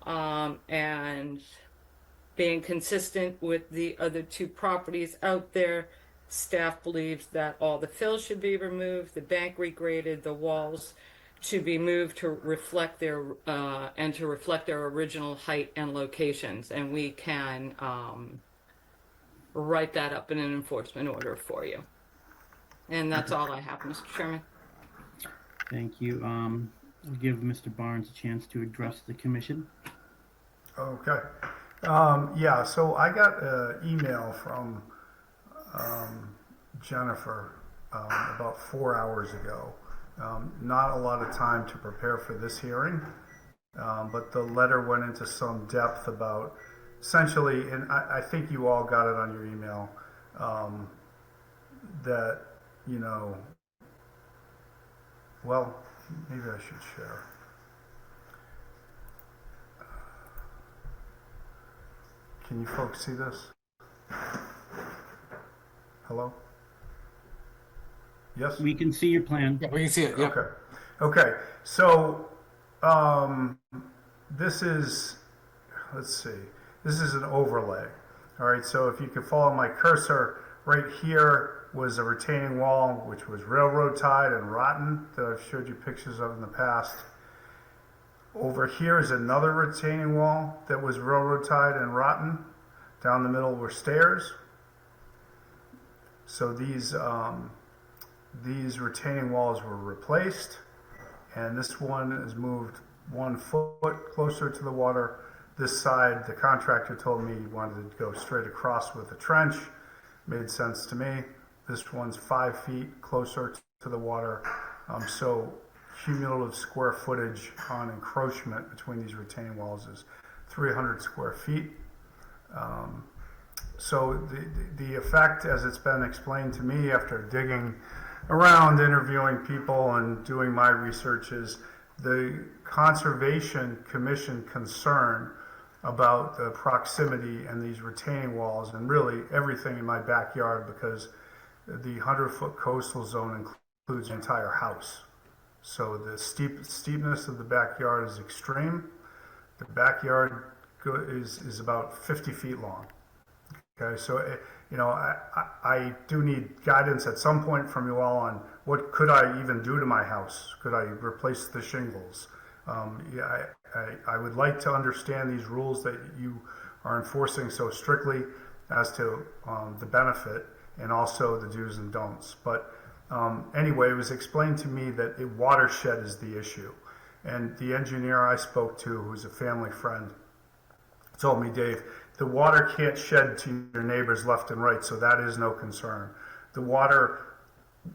and being consistent with the other two properties out there, staff believes that all the fill should be removed, the bank regraded, the walls to be moved to reflect their original height and locations, and we can write that up in an enforcement order for you. And that's all I have, Mr. Chairman. Thank you. I'll give Mr. Barnes a chance to address the commission. Okay. Yeah, so I got an email from Jennifer about 4 hours ago. Not a lot of time to prepare for this hearing, but the letter went into some depth about essentially, and I think you all got it on your email, that, you know, well, maybe I should share. Can you folks see this? Hello? Yes? We can see your plan. Yeah, we can see it. Yep. Okay. Okay. So, this is, let's see, this is an overlay. All right. So if you could follow my cursor, right here was a retaining wall, which was railroad tied and rotten that I've showed you pictures of in the past. Over here is another retaining wall that was railroad tied and rotten. Down the middle were stairs. So these, these retaining walls were replaced, and this one is moved 1 foot closer to the water. This side, the contractor told me he wanted to go straight across with a trench. Made sense to me. This one's 5 feet closer to the water. So cumulative square footage on encroachment between these retaining walls is 300 square feet. So the effect, as it's been explained to me after digging around, interviewing people and doing my research, is the Conservation Commission concern about the proximity and these retaining walls and really everything in my backyard, because the 100-foot coastal zone includes the entire house. So the steepness of the backyard is extreme. The backyard is about 50 feet long. Okay, so you know, I do need guidance at some point from you all on what could I even do to my house? Could I replace the shingles? Yeah, I would like to understand these rules that you are enforcing so strictly as to the benefit and also the do's and don'ts. But anyway, it was explained to me that a watershed is the issue. And the engineer I spoke to, who's a family friend, told me, Dave, the water can't shed to your neighbors left and right, so that is no concern. The water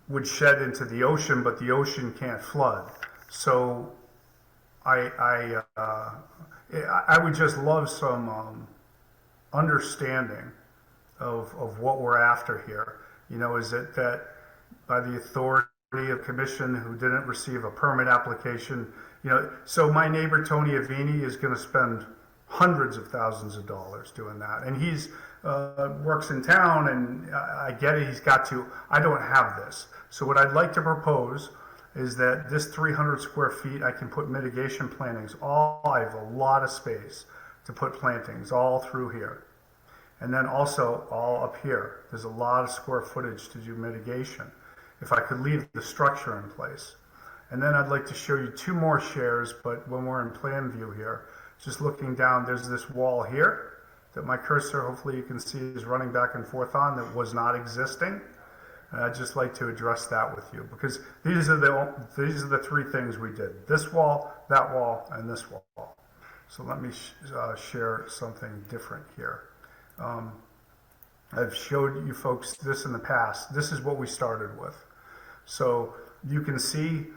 would shed into the ocean, but the ocean can't flood. So I would just love some understanding of what we're after here. You know, is it that by the authority of commission who didn't receive a permit application, you know, so my neighbor Tony Avini is going to spend hundreds of thousands of dollars doing that, and he's works in town, and I get it, he's got to. I don't have this. So what I'd like to propose is that this 300 square feet, I can put mitigation plantings. I have a lot of space to put plantings all through here. And then also all up here. There's a lot of square footage to do mitigation if I could leave the structure in place. And then I'd like to show you 2 more shares, but when we're in plan view here, just looking down, there's this wall here that my cursor, hopefully you can see, is running back and forth on, that was not existing. And I'd just like to address that with you, because these are the 3 things we did: this wall, that wall, and this wall. So let me share something different here. I've showed you folks this in the past. This is what we started with. So you can see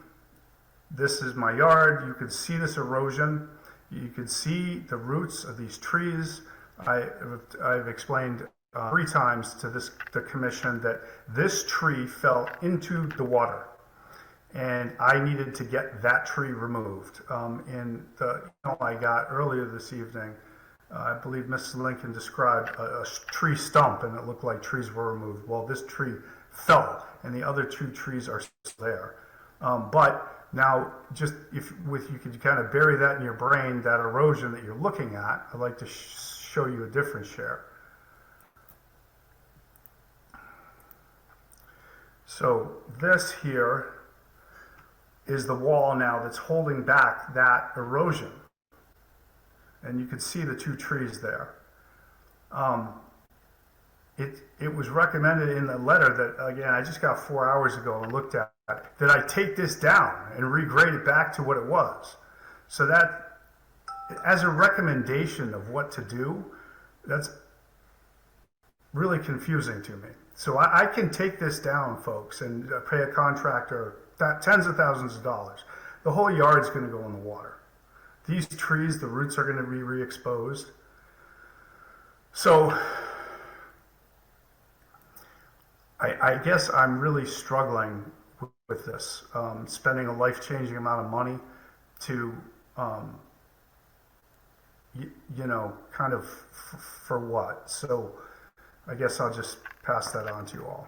this is my yard. You can see this erosion. You can see the roots of these trees. I've explained 3 times to the commission that this tree fell into the water, and I needed to get that tree removed. In the email I got earlier this evening, I believe Mrs. Lincoln described a tree stump, and it looked like trees were removed. Well, this tree fell, and the other 2 trees are still there. But now, just if you could kind of bury that in your brain, that erosion that you're looking at, I'd like to show you a different share. So this here is the wall now that's holding back that erosion. And you can see the 2 trees there. It was recommended in the letter that, again, I just got 4 hours ago and looked at, that I take this down and regrade it back to what it was. So that, as a recommendation of what to do, that's really confusing to me. So I can take this down, folks, and pay a contractor tens of thousands of dollars. The whole yard's going to go in the water. These trees, the roots are going to be re-exposed. So I guess I'm really struggling with this, spending a life-changing amount of money to, you know, kind of for what? So I guess I'll just pass that on to you all.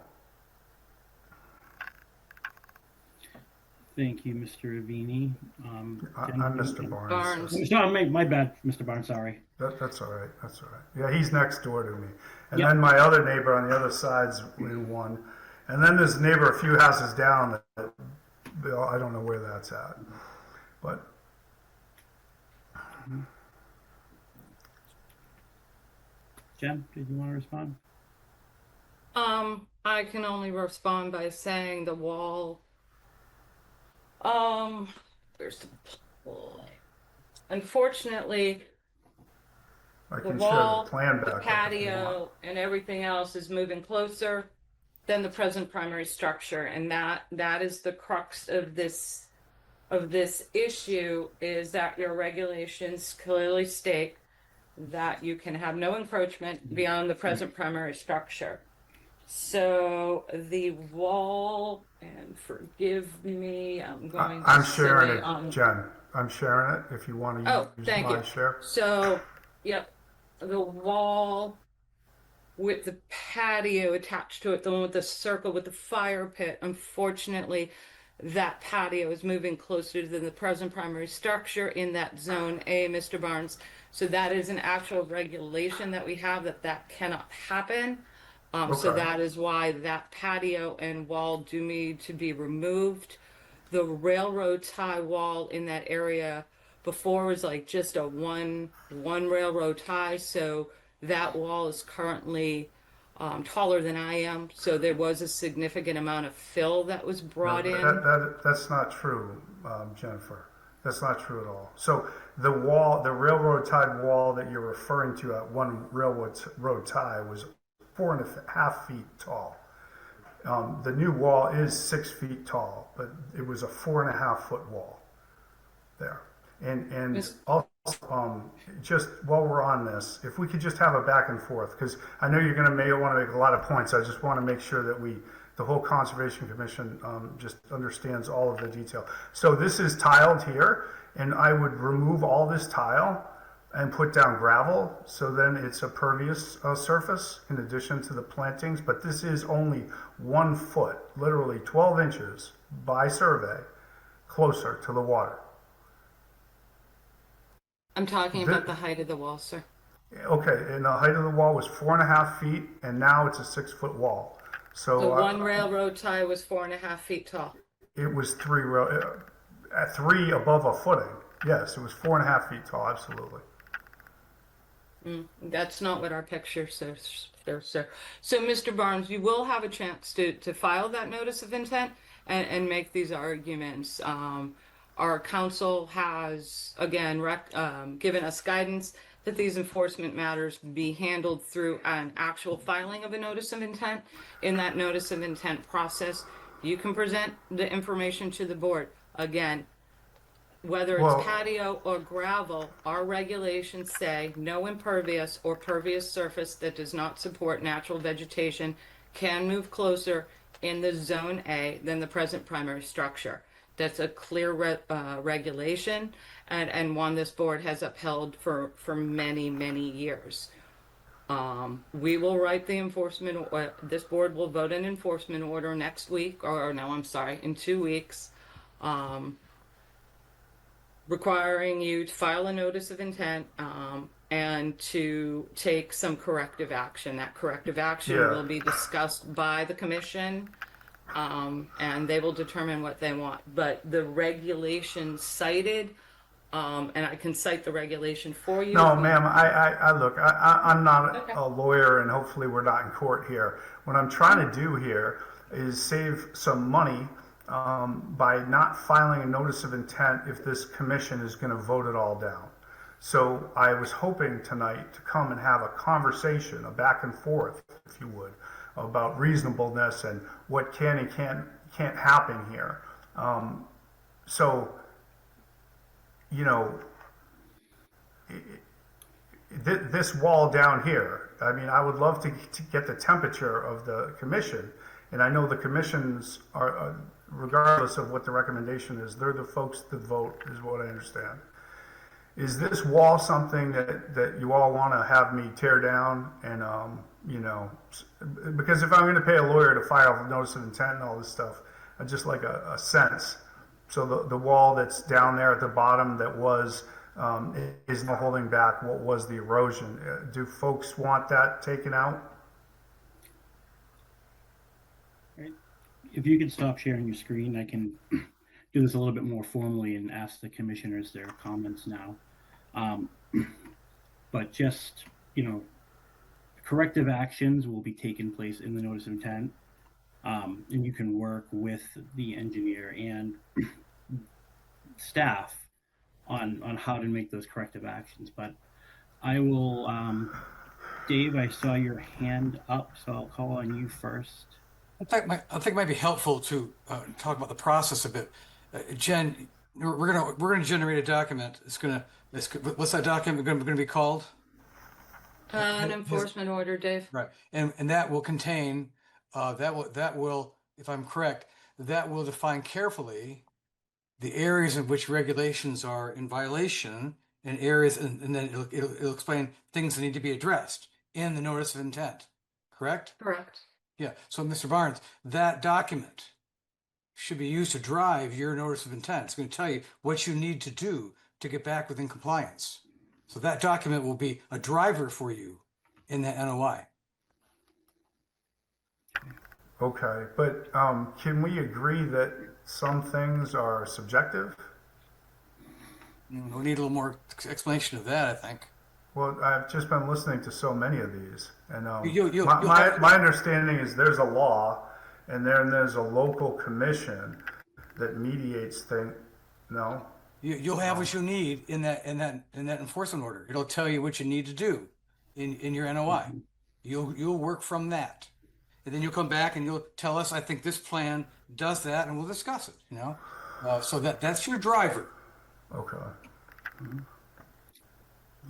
Thank you, Mr. Avini. I'm Mr. Barnes. My bad, Mr. Barnes, sorry. That's all right. That's all right. Yeah, he's next door to me. And Yep. then my other neighbor on the other side's in one. And then there's a neighbor a few houses down that I don't know where that's at. But Jen, did you want to respond? I can only respond by saying the wall. Where's the pl- Unfortunately, I the can share the wall, plan the back up if you want. patio, and everything else is moving closer than the present primary structure, and that is the crux of this issue, is that your regulations clearly state that you can have no encroachment beyond the present primary structure. So the wall, and forgive me, I'm going to I'm sharing say it, Jen. I'm sharing it if you want to oh, use thank my you. share. So, yep, the wall with the patio attached to it, the one with the circle with the fire pit. Unfortunately, that patio is moving closer to the present primary structure in that zone A, Mr. Barnes. So that is an actual regulation that we have, that cannot happen. So Okay. that is why that patio and wall do need to be removed. The railroad tie wall in that area before was like just a one railroad tie, so that wall is currently taller than I am. So there was a significant amount of fill that was No, brought in. that's not true, Jennifer. That's not true at all. So the wall, the railroad tied wall that you're referring to at one road tie was 4.5 feet tall. The new wall is 6 feet tall, but it was a 4.5 foot wall there. And Miss- also, just while we're on this, if we could just have a back and forth, because I know you're going to may want to make a lot of points. I just want to make sure that the whole Conservation Commission, just understands all of the detail. So this is tiled here, and I would remove all this tile and put down gravel, so then it's a pervious surface in addition to the plantings. But this is only 1 foot, literally 12 inches by survey, closer to the water. I'm talking about the height of the wall, sir. Okay, and the height of the wall was 4.5 feet, and now it's a 6 foot wall. The So one railroad tie was 4.5 feet tall. it was at 3 above a footing. Yes, it was 4.5 feet tall. Absolutely. That's not what our picture says there, sir. So, Mr. Barnes, you will have a chance to file that notice of intent and make these arguments. Our council has, again, given us guidance that these enforcement matters be handled through an actual filing of a notice of intent. In that notice of intent process, you can present the information to the board. Again, whether it's Well- patio or gravel, our regulations say no impervious or pervious surface that does not support natural vegetation can move closer in the zone A than the present primary structure. That's a clear regulation, and one this board has upheld for many, many years. We will write the enforcement, this board will vote an enforcement order next week, or no, I'm sorry, in 2 weeks. Requiring you to file a notice of intent, and to take some corrective action. That corrective action Yeah. will be discussed by the commission, and they will determine what they want. But the regulation cited, and I can cite the regulation for you. No, ma'am, I look, I'm not Okay. a lawyer, and hopefully we're not in court here. What I'm trying to do here is save some money by not filing a notice of intent if this commission is going to vote it all down. So I was hoping tonight to come and have a conversation, a back and forth, if you would, about reasonableness and what can and can't happen here. So, you know, this wall down here, I mean, I would love to get the temperature of the commission. And I know the commissions are, regardless of what the recommendation is, they're the folks that vote, is what I understand. Is this wall something that you all want to have me tear down? And, you know, because if I'm going to pay a lawyer to file a notice of intent and all this stuff, I'd just like a sense. So the wall that's down there at the bottom that was, is not holding back what was the erosion. Do folks want that taken out? If you could stop sharing your screen, I can do this a little bit more formally and ask the commissioners their comments now. But just, you know, corrective actions will be taking place in the notice of intent. And you can work with the engineer and staff on how to make those corrective actions. But I will, Dave, I saw your hand up, so I'll call on you first. I think it might be helpful to talk about the process a bit. Jen, we're gonna generate a document. What's that document gonna be called? An enforcement order, Dave. Right, and that will contain that will, if I'm correct, that will define carefully the areas in which regulations are in violation and areas, and then it'll explain things that need to be addressed in the notice of intent. Correct? Correct. Yeah. So, Mr. Barnes, that document should be used to drive your notice of intent. It's going to tell you what you need to do to get back within compliance. So that document will be a driver for you in that NOI. Okay, but can we agree that some things are subjective? We need a little more explanation of that, I think. Well, I've just been listening to so many of these, and my understanding is there's a law, and then there's a local commission that mediates things. No, You'll have what you need in that enforcement order. It'll tell you what you need to do in your NOI. You'll work from that, and then you'll come back and you'll tell us, I think this plan does that, and we'll discuss it. You know, so that's your driver. Okay.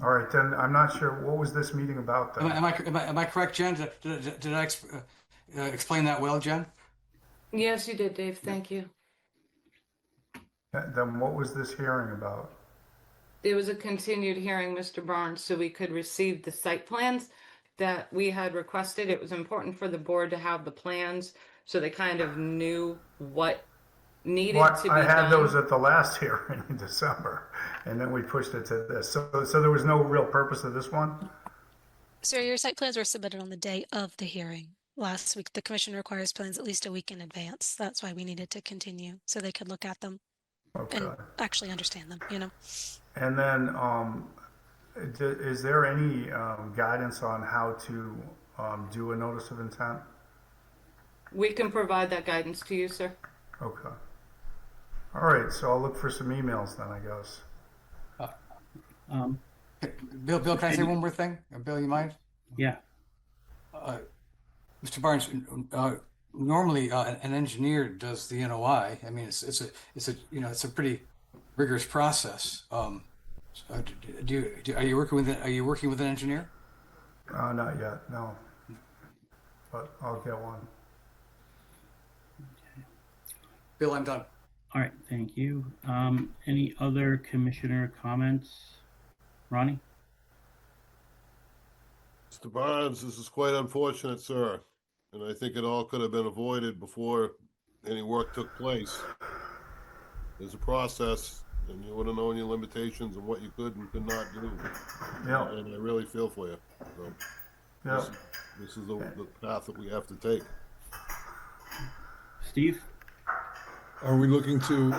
All right, then I'm not sure, what was this meeting about then? Am I correct, Jen? Did I explain that well, Jen? Yes, you did, Dave. Thank you. Then what was this hearing about? It was a continued hearing, Mr. Barnes, so we could receive the site plans that we had requested. It was important for the board to have the plans so they kind of knew what needed to be I had done. those at the last hearing in December, and then we pushed it to this. So there was no real purpose of this one? So your site plans were submitted on the day of the hearing last week. The commission requires plans at least a week in advance. That's why we needed to continue so they could look at them and actually understand them, you know. And then, is there any guidance on how to do a notice of intent? We can provide that guidance to you, sir. Okay. All right, so I'll look for some emails then, I guess. Bill, can I say one more thing? Bill, you mind? Yeah. Mr. Barnes, normally an engineer does the NOI. I mean, it's a pretty rigorous process. Are you working with an engineer? Not yet, no. But I'll get one. Bill, I'm done. All right, thank you. Any other commissioner comments? Ronnie? Mr. Barnes, this is quite unfortunate, sir. And I think it all could have been avoided before any work took place. There's a process, and you would have known your limitations and what you could and could not do. Yeah. And I really feel for you. So Yeah. this is the path that we have to take. Steve? Are we looking to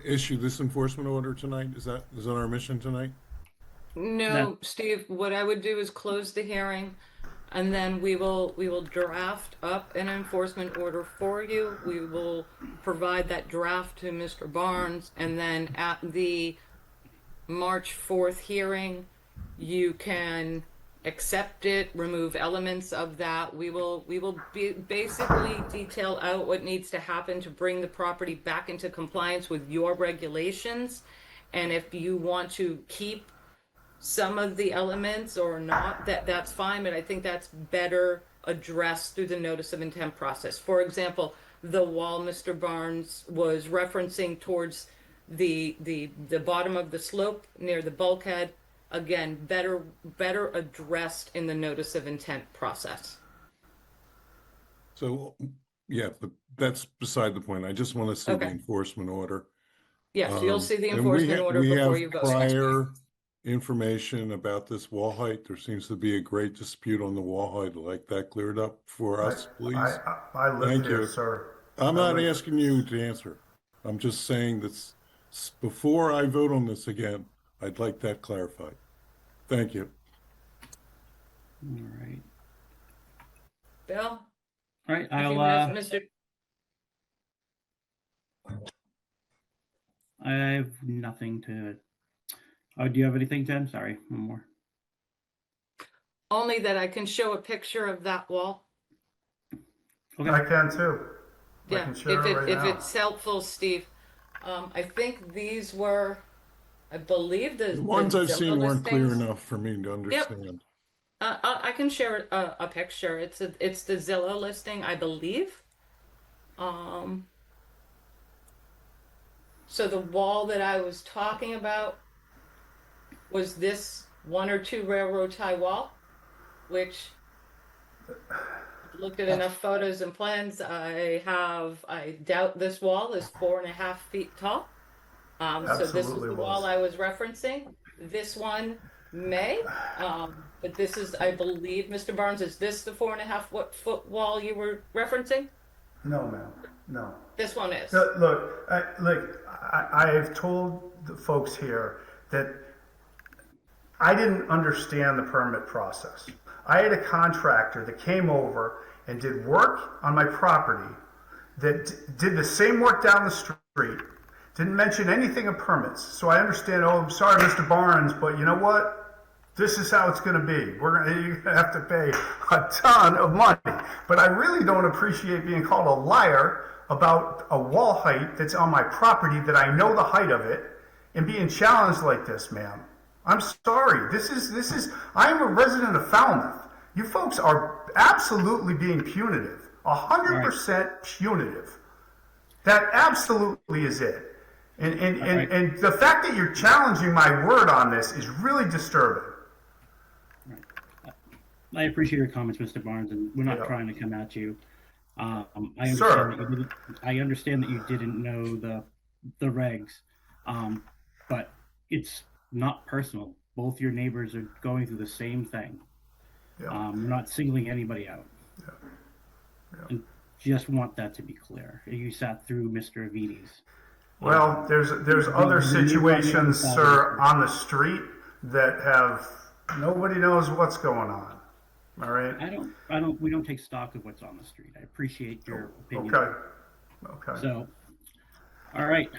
issue this enforcement order tonight? Is that our mission tonight? No, Steve, what I would do is close the hearing and then we will draft up an enforcement order for you. We will provide that draft to Mr. Barnes, and then at the March 4th hearing, you can accept it, remove elements of that. We will basically detail out what needs to happen to bring the property back into compliance with your regulations. And if you want to keep some of the elements or not, that's fine, but I think that's better addressed through the notice of intent process. For example, the wall Mr. Barnes was referencing towards the bottom of the slope near the bulkhead, again, better addressed in the notice of intent process. So, yeah, but that's beside the point. I just want to see the Okay. enforcement order. Yes, you'll see the And enforcement order we before have you vote. prior information about this wall height. There seems to be a great dispute on the wall height. I'd like that cleared up for us, please. I live Thank here, you. sir. I'm not asking you to answer. I'm just saying that before I vote on this again, I'd like that clarified. Thank you. All right. Bill? All right, If you I'll, has Mr. I have nothing to, oh, do you have anything, Jen? Sorry, one more. Only that I can show a picture of that wall. Okay. I can too. I Yeah, can share it right if now. it's helpful, Steve. I think these were, I believe The ones I've seen Zillow weren't clear listings. enough for me to understand. I can share a picture. It's the Zillow listing, I believe. So the wall that I was talking about was this 1 or 2 railroad tie wall, which looked at enough photos and plans. I doubt this wall is 4.5 feet tall. So this is Absolutely the was. wall I was referencing. This one may, but this is, I believe, Mr. Barnes, is this the 4.5 foot wall you were referencing? No, ma'am. No. This one is. Look, I've told the folks here that I didn't understand the permit process. I had a contractor that came over and did work on my property that did the same work down the street, didn't mention anything of permits. So I understand, oh, I'm sorry, Mr. Barnes, but you know what? This is how it's going to be. You're going to have to pay a ton of money. But I really don't appreciate being called a liar about a wall height that's on my property that I know the height of it and being challenged like this, ma'am. I'm sorry. This is, I'm a resident of Falmouth. You folks are absolutely being punitive, 100% punitive. That absolutely is it. And the fact that you're challenging my word on this is really disturbing. I appreciate your comments, Mr. Barnes, and we're not Yeah. trying to come at you. I Sir. understand that you didn't, I understand that you didn't know the regs, but it's not personal. Both your neighbors are going through the same thing. Yeah. We're not singling anybody out. Yeah. And just want that to be clear. You sat through Mr. Aviti's. Well, there's other situations, sir, on the street that have, nobody knows what's going on. All right? We don't take stock of what's on the street. I appreciate your opinion. Okay. So, all right,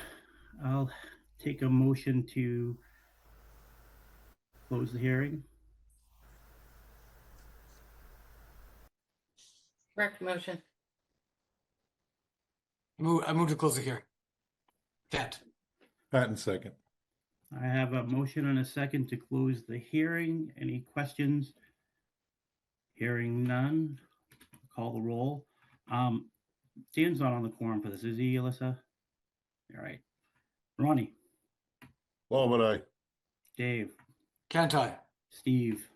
I'll take a motion to close the hearing. Correct motion. I move to close the hearing. Kent. Patton second. I have a motion and a second to close the hearing. Any questions? Hearing none. Call the roll. Dan's not on the quorum for this, is he, Alyssa? All right. Ronnie. Bowman, aye. Dave. Kent, aye. Steve.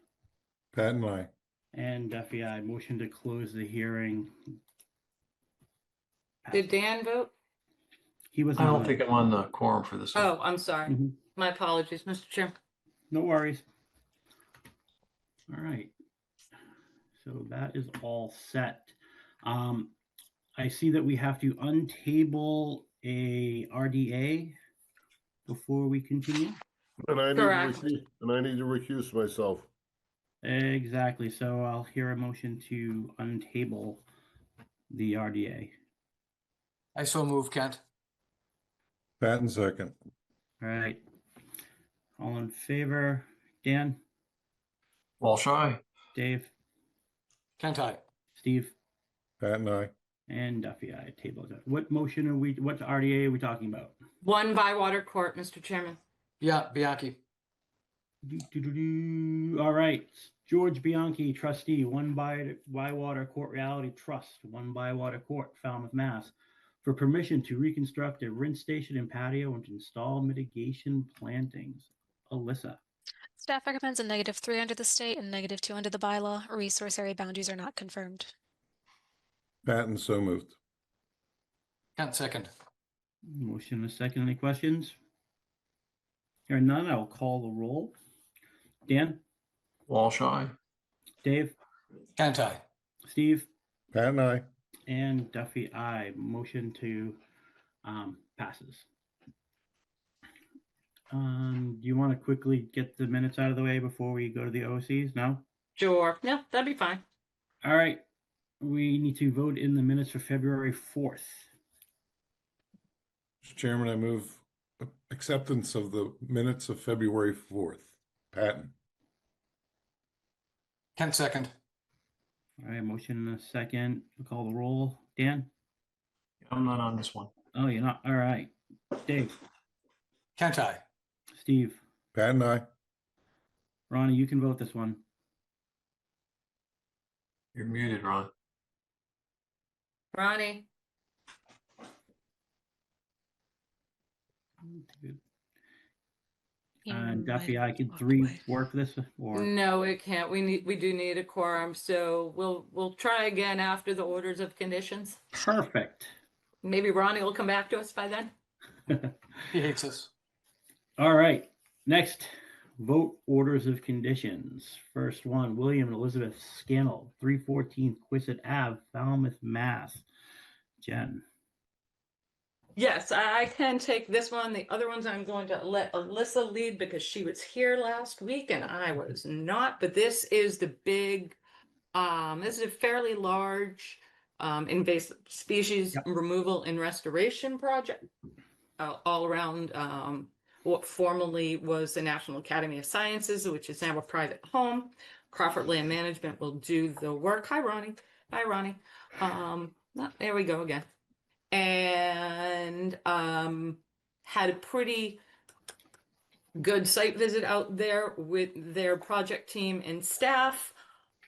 Patton, aye. And Duffy, I motion to close the hearing. Did Dan vote? He was. I don't think I'm on the quorum for this one. Oh, I'm sorry. Mhm. My apologies, Mr. Chair. No worries. All right. So that is all set. I see that we have to untable a RDA before we continue. And I Correct. need to recuse myself. Exactly. So I'll hear a motion to untable the RDA. I so move, Kent. Patton second. All right. All in favor? Dan, Walsh, aye. Dave, Kent, aye. Steve, Patton, aye. and Duffy. I table that. What motion are we? What RDA are we talking about? 1 Bywater Court, Mr. Chairman. Yeah, Bianchi. All right. George Bianchi, trustee, 1 Bywater Court Reality Trust, 1 Bywater Court, Falmouth, Mass, for permission to reconstruct a rinse station and patio and to install mitigation plantings. Alyssa. Staff recommends a -3 under the state and -2 under the bylaw. Resource area boundaries are not confirmed. Patton so moved. Kent, second. Motion and a second. Any questions? Hearing none, I will call the roll. Dan, Walsh, aye. Dave, Kent, aye. Steve, Patton, aye. and Duffy, aye. Motion to passes. Do you want to quickly get the minutes out of the way before we go to the OCs? No? Sure. No, that'd be fine. All right. we need to vote in the minutes for February 4th. Mr. Chairman, I move acceptance of the minutes of February 4th. Patton. Kent second. All right, motion and a second. We'll call the roll. Dan? I'm not on this one. Oh, you're not. All right. Dave? Kent I. Steve? Patton, aye. Ronnie, you can vote this one. You're muted, Ron. Ronnie, Good. You And might Duffy, have I could walked three away. work this or no, it can't. We do need a quorum, so we'll try again after the orders of conditions. perfect. Maybe Ronnie will come back to us by then. He hates us. All right. Next, vote orders of conditions. First one, William and Elizabeth Scannell, 314 Quissit Ave, Falmouth, Mass. Jen. Yes, I can take this one. The other ones I'm going to let Alyssa lead because she was here last week and I was not. But this is the big, this is a fairly large invasive species Yep. removal and restoration project all around what formerly was the National Academy of Sciences, which is now a private home. Crawford Land Management will do the work. Hi, Ronnie. Hi, Ronnie. There we go again. And had a pretty good site visit out there with their project team and staff.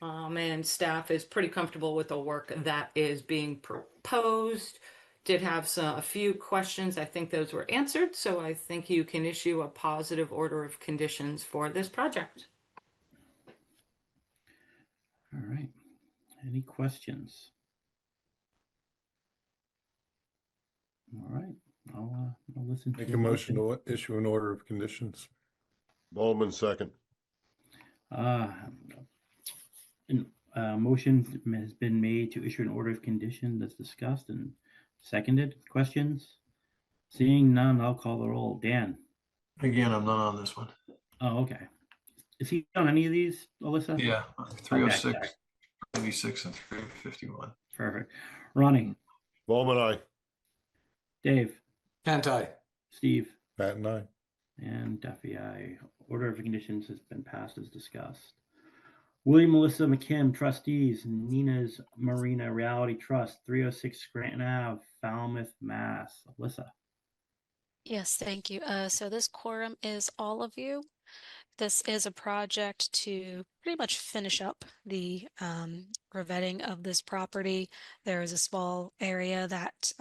And staff is pretty comfortable with the work that is being proposed. Did have a few questions. I think those were answered. So I think you can issue a positive order of conditions for this project. All right. Any questions? All right. I'll listen to Make the a motion to issue an order of conditions. Bowman second. Motion has been made to issue an order of condition that's discussed and seconded. Questions? Seeing none, I'll call the roll. Dan? Again, I'm not on this one. Oh, okay. Is he on any of these, Alyssa? Yeah, Okay, 306, sorry. 96, and 351. Perfect. Ronnie? Bowman, aye. Dave? Kent I. Steve? Patton, aye. And Duffy, aye. Order of conditions has been passed as discussed. William Melissa McKim, trustees, Nina's Marina Reality Trust, 306 Scranton Ave, Falmouth, Mass. Alyssa. Yes, thank you. So this quorum is all of you. This is a project to pretty much finish up the revetting of this property. There is a small area that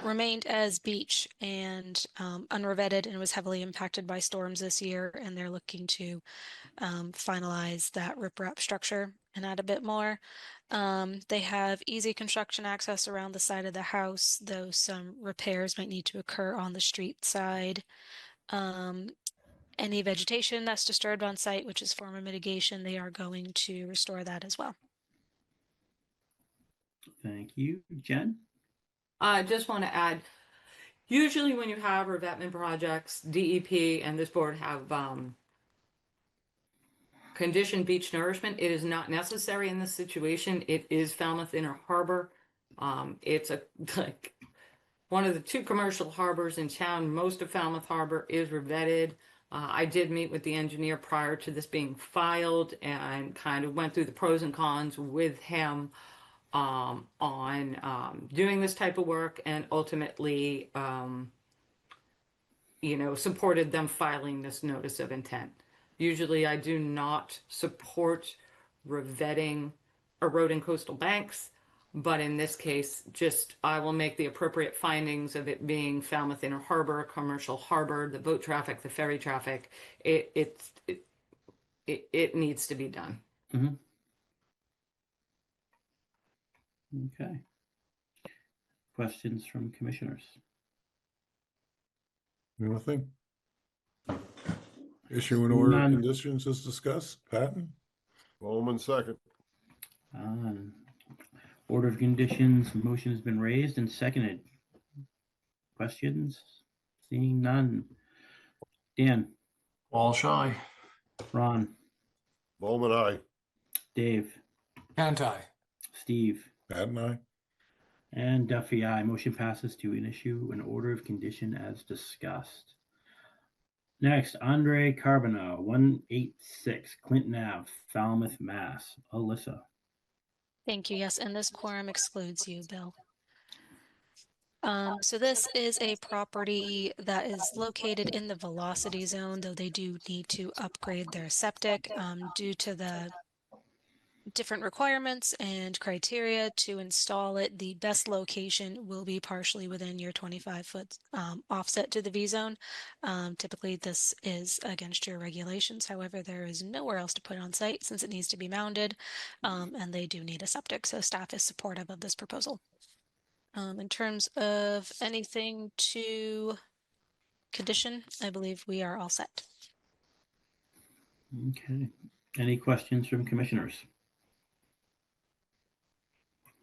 remained as beach and unrevetted and was heavily impacted by storms this year, and they're looking to finalize that riprap structure and add a bit more. They have easy construction access around the side of the house, though some repairs might need to occur on the street side. Any vegetation that's disturbed on site, which is form of mitigation, they are going to restore that as well. Thank you. Jen? I just want to add, usually when you have revetment projects, DEP and this board have conditioned beach nourishment. It is not necessary in this situation. It is Falmouth Inner Harbor. It's like one of the two commercial harbors in town. Most of Falmouth Harbor is revetted. I did meet with the engineer prior to this being filed and kind of went through the pros and cons with him on doing this type of work, and ultimately, supported them filing this notice of intent. Usually I do not support revetting eroding coastal banks, but in this case, I will make the appropriate findings of it being Falmouth Inner Harbor, a commercial harbor, the boat traffic, the ferry traffic. It needs to be done. Mm-hmm. Okay. Questions from commissioners? Nothing? Issue an order of None. conditions as discussed. Patton? Bowman second. Order of conditions, motion has been raised and seconded. Questions? Seeing none. Dan? All shy. Ron? Bowman, aye. Dave? Kent I. Steve, Pat and I. and Duffy, aye. Motion passes to issue an order of condition as discussed. Next, Andre Carbonneau, 186 Clinton Ave, Falmouth, Mass. Alyssa. Thank you. Yes, and this quorum excludes you, Bill. So this is a property that is located in the velocity zone, though they do need to upgrade their septic due to the different requirements and criteria to install it. The best location will be partially within your 25-foot offset to the V zone. Typically, this is against your regulations. However, there is nowhere else to put on site since it needs to be mounted, and they do need a septic. So staff is supportive of this proposal. In terms of anything to condition, I believe we are all set. Okay. Any questions from commissioners?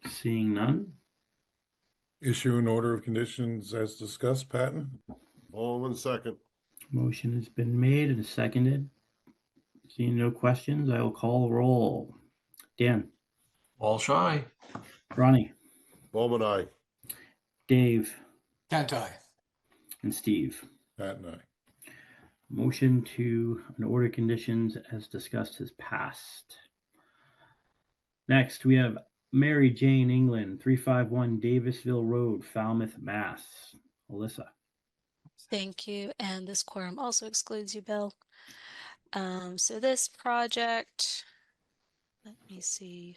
Seeing none. Issue an order of conditions as discussed, Patton. Bowman second. Motion has been made and seconded. Seeing no questions, I will call the roll. Dan, Walsh, aye. Ronnie, Bowman, aye. Dave, Can't I? and Steve. Pat and I. Motion to an order of conditions as discussed has passed. Next, we have Mary Jane England, 351 Davisville Road, Falmouth, Mass. Alyssa. Thank you. And this quorum also excludes you, Bill. So this project, let me see.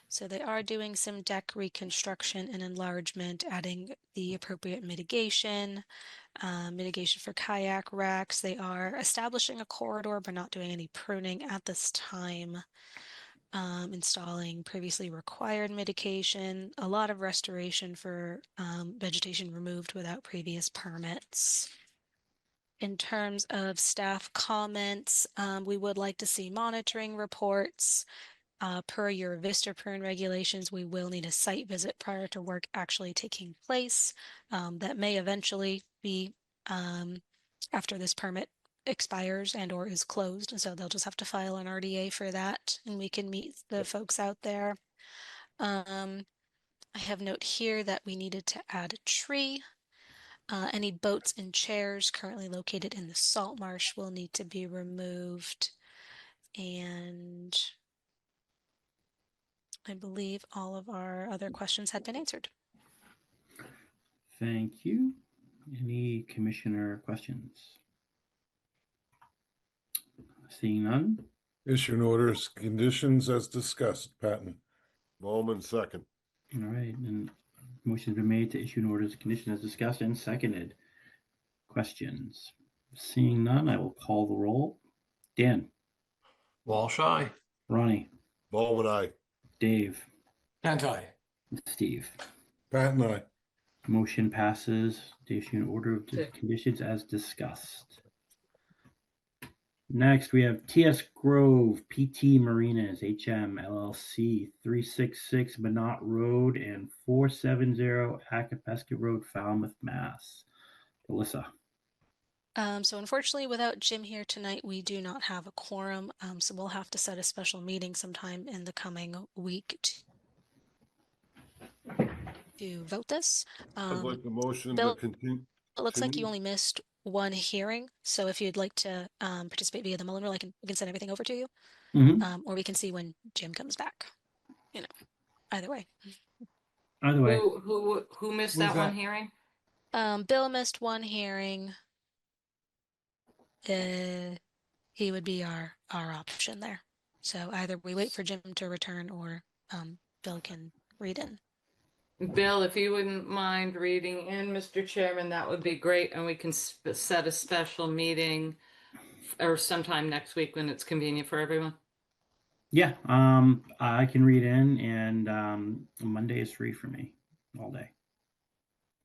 So they are doing some deck reconstruction and enlargement, adding the appropriate mitigation, mitigation for kayak racks. They are establishing a corridor, but not doing any pruning at this time. Installing previously required mitigation, a lot of restoration for vegetation removed without previous permits. In terms of staff comments, we would like to see monitoring reports. Per your Vista prune regulations, we will need a site visit prior to work actually taking place. That may eventually be after this permit expires and or is closed, and so they'll just have to file an RDA for that, and we can meet the folks out there. I have note here that we needed to add a tree. Any boats and chairs currently located in the salt marsh will need to be removed, and I believe all of our other questions had been answered. Thank you. Any commissioner questions? Seeing none. Issue an order of conditions as discussed, Patton. Bowman second. All right, and motion's been made to issue an order of condition as discussed and seconded. Questions? Seeing none, I will call the roll. Dan, Walsh, aye. Ronnie, Bowman, aye. Dave, Can't I? and Steve. Pat and I. Motion passes to issue an order of conditions as discussed. Next, we have TS Grove PT Marinas HM LLC 366 Minot Road and 470 Acapesca Road, Falmouth, Mass. Alyssa. So unfortunately, without Jim here tonight, we do not have a quorum. So we'll have to set a special meeting sometime in the coming week to vote this. I'd like the motion to Bill, continue. It looks like you only missed one hearing. So if you'd like to participate via the Mullen Rule, we can send everything over to you. Or we can see when Jim comes back. You know, either way. Either way. Who missed that one hearing? Bill missed one hearing. He would be our option there. So either we wait for Jim to return or Bill can read in. Bill, if you wouldn't mind reading in, Mr. Chairman, that would be great, and we can set a special meeting or sometime next week when it's convenient for everyone. Yeah, I can read in, and Monday is free for me all day.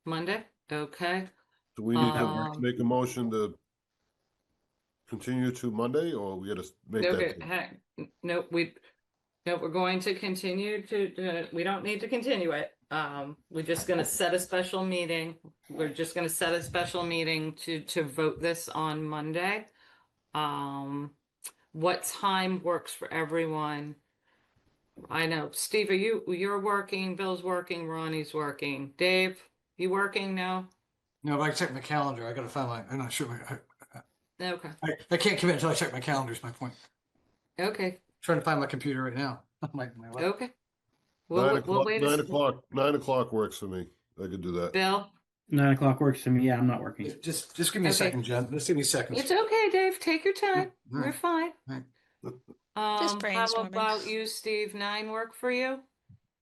Monday? Okay. Do we need to make a motion to continue to Monday, or we gotta make that? No, we're going to continue to, we don't need to continue it. We're just gonna set a special meeting. We're just gonna set a special meeting to vote this on Monday. What time works for everyone? I know. Steve, you're working, Bill's working, Ronnie's working. Dave, you working now? No, but I check my calendar. I gotta find I'm not sure. Okay. I can't commit until I check my calendar is my point. Okay. Trying to find my computer right now. my laptop. Okay. 9 We'll o'clock, wait. 9 o'clock works for me. I could do that. Bill, 9 o'clock works for me. Yeah, I'm not working. Just give me a Okay. second, Jen. Just give me seconds. it's okay, Dave. Take your time. All We're right. fine. Right. Just How brainstorming. about you, Steve? 9 work for you?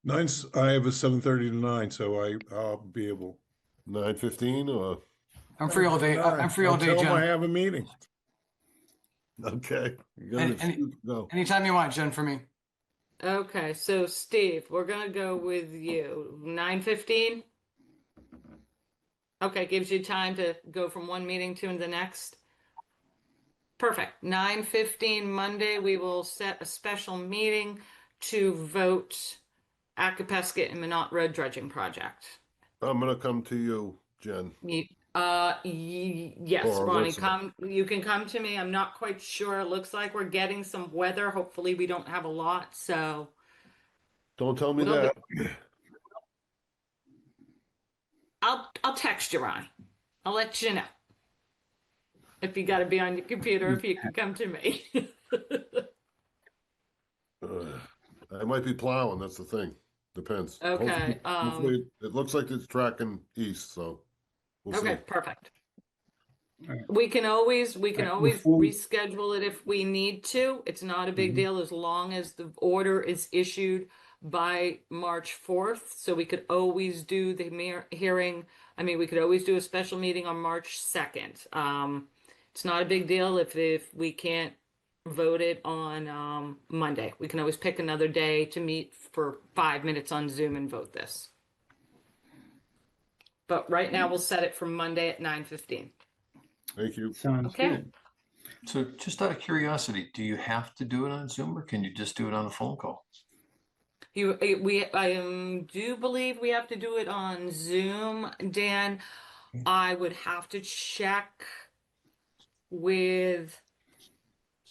I have a 7:30 to 9, so I'll be able. 9:15 or, I'm free all day. I'm free all day, Tell 'em I Jen. have a meeting. okay. You got an And- excuse to go. Anytime you want, Jen, for me. Okay, so Steve, we're gonna go with you. 9:15? Okay, gives you time to go from one meeting to the next. Perfect. 9:15 Monday, we will set a special meeting to vote Acapesket and Minot Road dredging project. I'm gonna come to you, Jen. Yes, Or Ronnie, listen. you can come to me. I'm not quite sure. It looks like we're getting some weather. Hopefully we don't have a lot, so Don't tell me Will do. that. I'll text you, Ronnie. I'll let you know. If you gotta be on your computer, if you can come to me. I might be plowing, that's the thing. Depends. Okay, Hopefully, it looks like it's tracking east, so. we'll see. Okay, perfect. All right. We can always All right, reschedule it if we need to. It's not a big Mhm. deal as long as the order is issued by March 4th. So we could always do the hearing. I mean, we could always do a special meeting on March 2nd. It's not a big deal if we can't vote it on Monday. We can always pick another day to meet for 5 minutes on Zoom and vote this. But right now we'll set it for Monday at 9:15. Thank you. Sounds Okay. good. So just out of curiosity, do you have to do it on Zoom or can you just do it on a phone call? I do believe we have to do it on Zoom, Dan. I would have to check with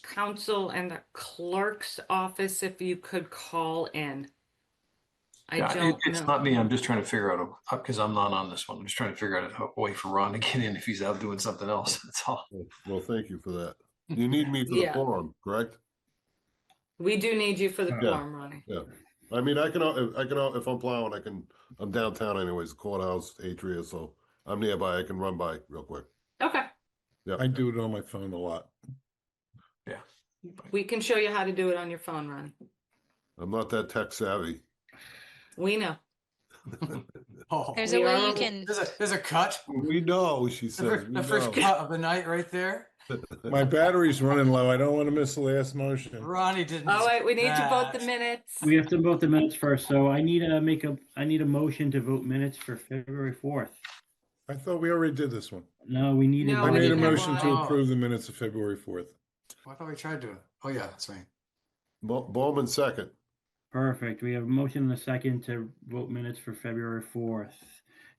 council and the clerk's office if you could call in. It's not me. I'm just trying to figure out, because I'm not on this one. I'm just trying to figure out a way for Ron to get in if he's out doing something else. That's all. Well, thank you for that. You need me for Yeah. the forum, correct? We do need you for the Yeah. quorum, Ronnie. Yeah. I mean, I can, if I'm plowing, I'm downtown anyways, courthouse, Atria, so I'm nearby. I can run by real quick. Okay, Yeah. I do it on my phone a lot. Yeah. we can show you how to do it on your phone, Ronnie. I'm not that tech savvy. We know. Oh, There's We a way are- you can. there's a cut. We know, she The says. first, the first cut of the night right there. My battery's running low. I don't want to miss the last motion. Ronnie didn't. All right, we need to vote the that. minutes. We have to vote the minutes first, so I need a motion to vote minutes for February 4th. I thought we already did this one. No, we needed. No, I we made a didn't have motion to one. approve the minutes of February 4th. I thought we tried to. Oh yeah, that's right. Bowman second. Perfect. We have a motion and a second to vote minutes for February 4th.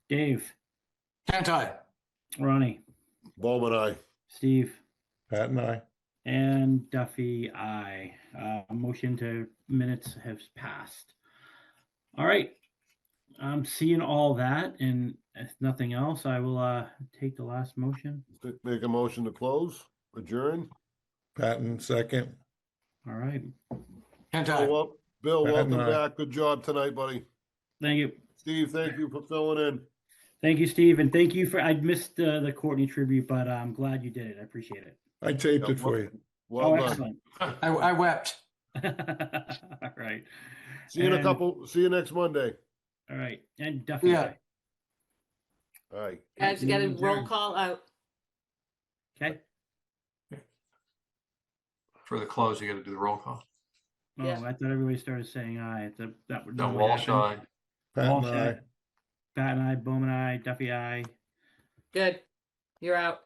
Dave, Can't Ronnie, Bowman, aye. Steve, Pat and I. and Duffy, aye. Motion to minutes has passed. All right. I'm seeing all that, and if nothing else, I will take the last motion. Make a motion to close, adjourn. Patton, second. All right. Can't Bill, Pat and welcome I. back. Good job tonight, buddy. Thank you. Steve, thank you for filling in. Thank you, Steve, and thank you for. I missed the Courtney tribute, but I'm glad you did it. I appreciate it. I taped it for you. Well done. Excellent. I wept. All right. See you And- see you next Monday. All right. And Duffy. Yeah. aye. All right. Guys, you got a Meeting roll adjourned. call out. Okay. For the close, you got to do the roll call. Oh, Yeah. I thought everybody started saying aye. That would No, normally Walsh, happen. aye. Pat and Walsh, I. aye. Pat and I, Bowman, aye. Duffy, aye. Good. You're out.